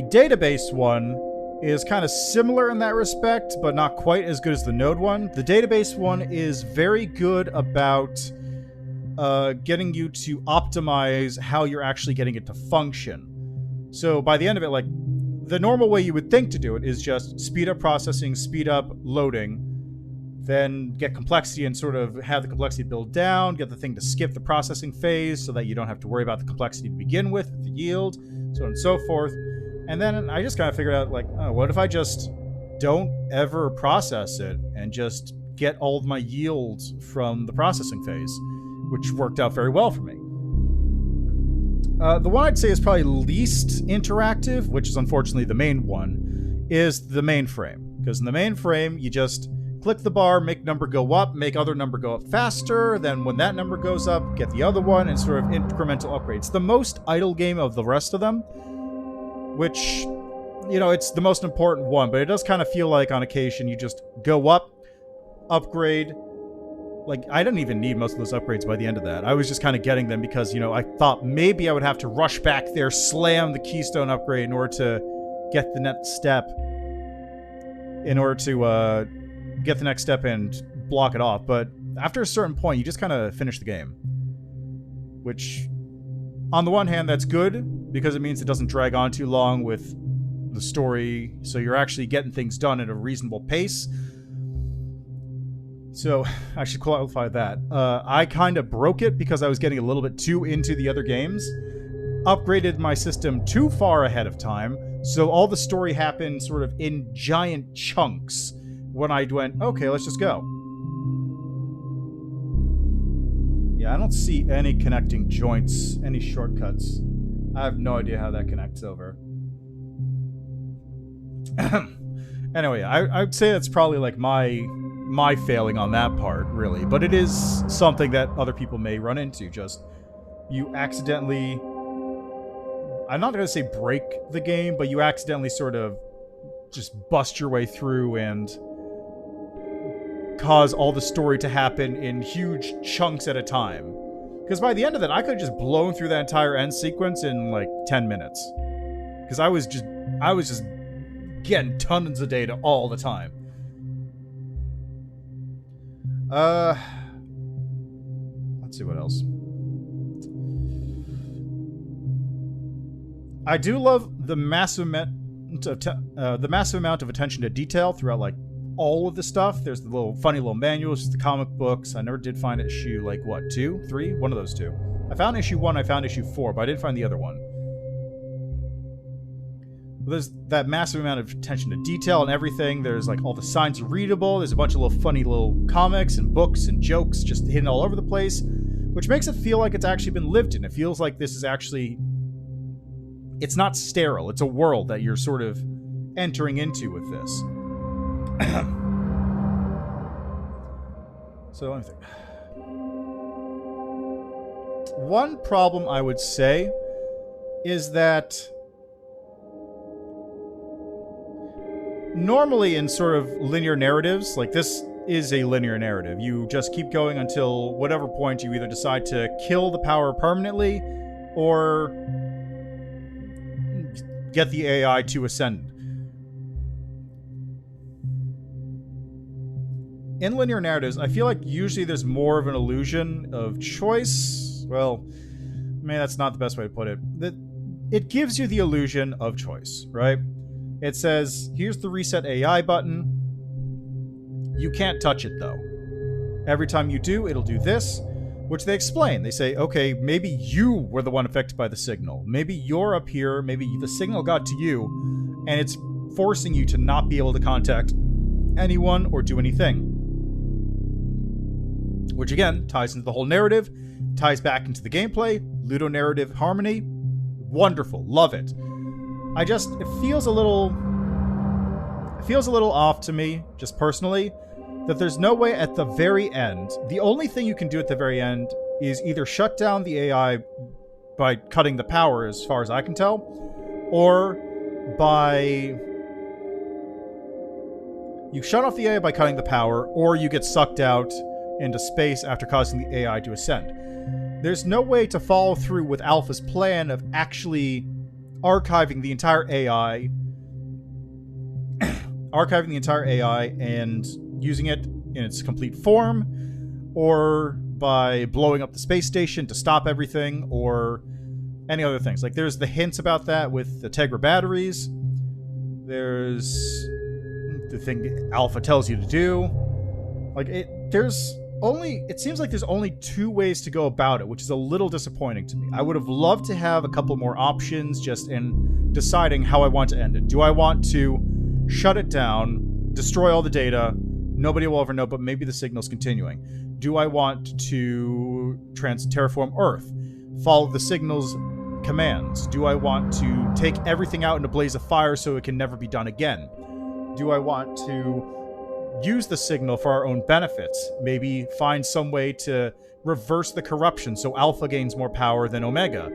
database one is kind of similar in that respect, but not quite as good as the node one. The database one is very good about getting you to optimize how you're actually getting it to function. So by the end of it, like, the normal way you would think to do it is just speed up processing, speed up loading, then get complexity and sort of have the complexity build down, get the thing to skip the processing phase so that you don't have to worry about the complexity to begin with the yield, so on and so forth. And then I just kind of figured out, like, oh, what if I just don't ever process it and just get all of my yields from the processing phase, which worked out very well for me. The one I'd say is probably least interactive, which is unfortunately the main one, is the mainframe. Because in the mainframe, you just click the bar, make number go up, make other number go up faster, then when that number goes up, get the other one, and sort of incremental upgrades. The most idle game of the rest of them, which, you know, it's the most important one, but it does kind of feel like on occasion you just go up, upgrade. Like, I didn't even need most of those upgrades by the end of that. I was just kind of getting them because, you know, I thought maybe I would have to rush back there, slam the keystone upgrade in order to get the next step. In order to get the next step and block it off. But after a certain point, you just kind of finish the game. Which, on the one hand, that's good, because it means it doesn't drag on too long with the story, so you're actually getting things done at a reasonable pace. So, I should qualify that. I kind of broke it because I was getting a little bit too into the other games. Upgraded my system too far ahead of time, so all the story happened sort of in giant chunks when I went, okay, let's just go. Yeah, I don't see any connecting joints, any shortcuts. I have no idea how that connects over. Anyway, I'd say that's probably like my failing on that part, really. But it is something that other people may run into. Just, you accidentally... I'm not going to say break the game, but you accidentally sort of just bust your way through and cause all the story to happen in huge chunks at a time. Because by the end of it, I could have just blown through that entire end sequence in like 10 minutes. Because I was just getting tons of data all the time. Let's see what else. I do love the massive amount of attention to detail throughout, like, all of the stuff. There's the little funny little manuals, just the comic books. I never did find issue, like, what, 2? 3? One of those two. I found issue 1, I found issue 4, but I didn't find the other one. But there's that massive amount of attention to detail and everything. There's, like, all the signs are readable. There's a bunch of little funny little comics and books and jokes just hidden all over the place, which makes it feel like it's actually been lived in. It feels like this is actually... It's not sterile. It's a world that you're sort of entering into with this. So let me think. One problem I would say is that normally in sort of linear narratives, like this is a linear narrative. You just keep going until whatever point you either decide to kill the power permanently or get the AI to ascend. In linear narratives, I feel like usually there's more of an illusion of choice. Well, maybe that's not the best way to put it. It gives you the illusion of choice, right? It says, here's the reset AI button. You can't touch it, though. Every time you do, it'll do this, which they explain. They say, okay, maybe you were the one affected by the signal. Maybe you're up here, maybe the signal got to you, and it's forcing you to not be able to contact anyone or do anything. Which, again, ties into the whole narrative, ties back into the gameplay, ludonarrative harmony. Wonderful. Love it. It feels a little off to me, just personally, that there's no way at the very end, the only thing you can do at the very end is either shut down the AI by cutting the power, as far as I can tell, or by... You shut off the AI by cutting the power, or you get sucked out into space after causing the AI to ascend. There's no way to follow through with Alpha's plan of actually archiving the entire AI and using it in its complete form, or by blowing up the space station to stop everything, or any other things. Like, there's the hints about that with the Tegra batteries. There's the thing Alpha tells you to do. Like, it seems like there's only 2 ways to go about it, which is a little disappointing to me. I would have loved to have a couple more options just in deciding how I want to end it. Do I want to shut it down, destroy all the data, nobody will ever know, but maybe the signal's continuing? Do I want to terraform Earth, follow the signal's commands? Do I want to take everything out in a blaze of fire so it can never be done again? Do I want to use the signal for our own benefits? Maybe find some way to reverse the corruption so Alpha gains more power than Omega.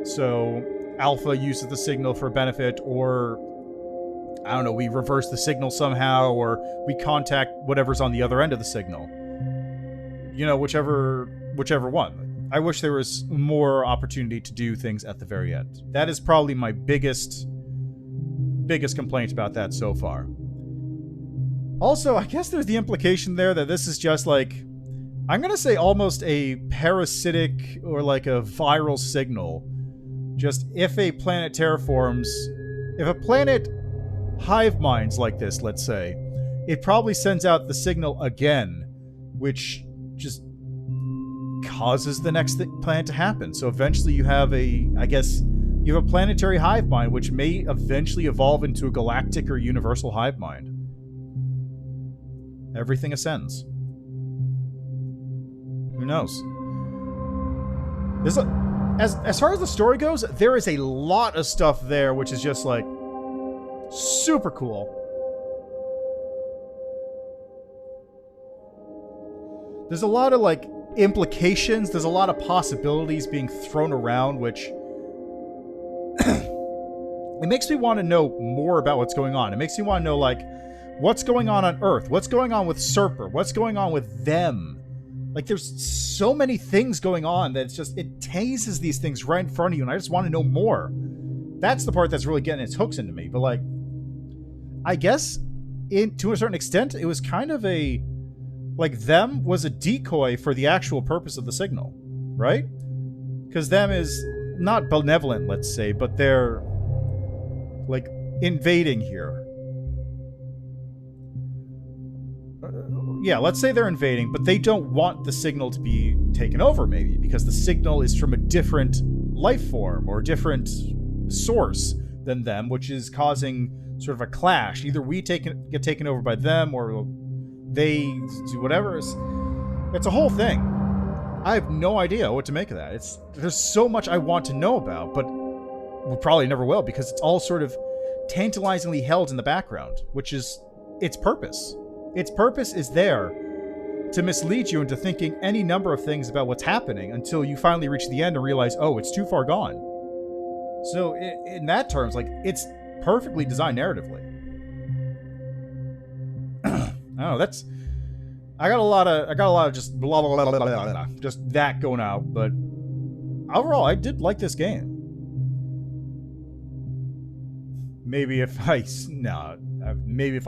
So Alpha uses the signal for benefit, or I don't know, we reverse the signal somehow, or we contact whatever's on the other end of the signal. You know, whichever one. I wish there was more opportunity to do things at the very end. That is probably my biggest complaint about that so far. Also, I guess there's the implication there that this is just like, I'm gonna say almost a parasitic or like a viral signal. Just if a planet terraforms, if a planet hive minds like this, let's say, it probably sends out the signal again, which just causes the next planet to happen. So eventually you have you have a planetary hive mind, which may eventually evolve into a galactic or universal hive mind. Everything ascends. Who knows? As far as the story goes, there is a lot of stuff there, which is just like super cool. There's a lot of like implications. There's a lot of possibilities being thrown around, which it makes me want to know more about what's going on. It makes me want to know, like, what's going on Earth? What's going on with Serper? What's going on with them? Like, there's so many things going on that it teases these things right in front of you, and I just want to know more. That's the part that's really getting its hooks into me. But, like, I guess, to a certain extent, it was kind of like, them was a decoy for the actual purpose of the signal, right? Because them is not benevolent, let's say, but they're, like, invading here. Yeah, let's say they're invading, but they don't want the signal to be taken over, maybe, because the signal is from a different life form or different source than them, which is causing sort of a clash. Either we get taken over by them, or they do whatever. It's a whole thing. I have no idea what to make of that. There's so much I want to know about, but we probably never will, because it's all sort of tantalizingly held in the background, which is its purpose. Its purpose is there to mislead you into thinking any number of things about what's happening until you finally reach the end and realize, oh, it's too far gone. So in that terms, like, it's perfectly designed narratively. I don't know, I got a lot of just blah, blah, blah, blah, blah, blah, just that going out, but overall, I did like this game. Maybe if I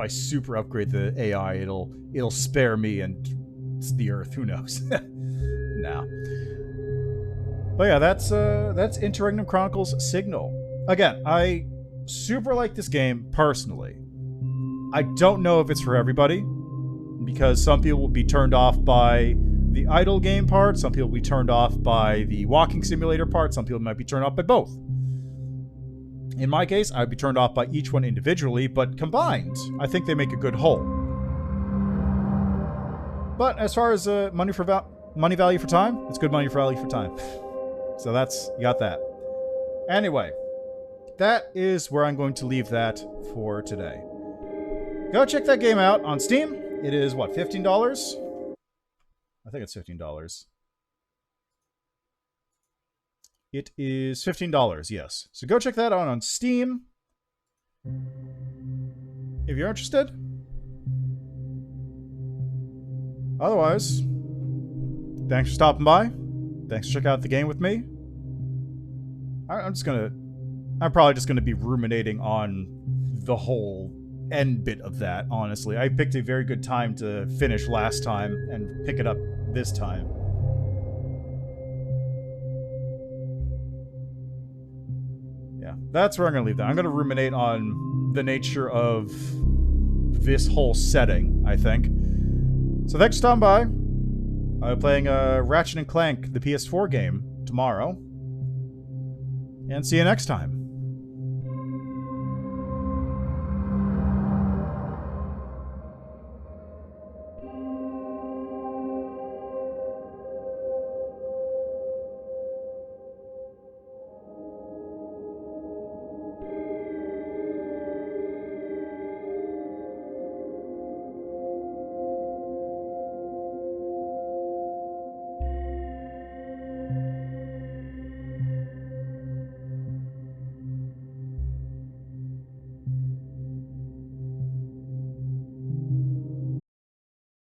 super upgrade the AI, it'll spare me and it's the Earth. Who knows? No. But yeah, that's Interregnum Chronicles Signal. Again, I super like this game personally. I don't know if it's for everybody, because some people will be turned off by the idle game part, some people will be turned off by the walking simulator part, some people might be turned off by both. In my case, I'd be turned off by each one individually, but combined, I think they make a good whole. But as far as money value for time, it's good money value for time. So you got that. Anyway, that is where I'm going to leave that for today. Go check that game out on Steam. It is, what, $15? I think it's $15. It is $15, yes. So go check that out on Steam if you're interested. Otherwise, thanks for stopping by. Thanks for checking out the game with me. I'm probably just gonna be ruminating on the whole end bit of that, honestly. I picked a very good time to finish last time and pick it up this time. Yeah, that's where I'm going to leave that. I'm going to ruminate on the nature of this whole setting, I think. So thanks for stopping by. I'll be playing Ratchet & Clank, the PS4 game, tomorrow. And see you next time.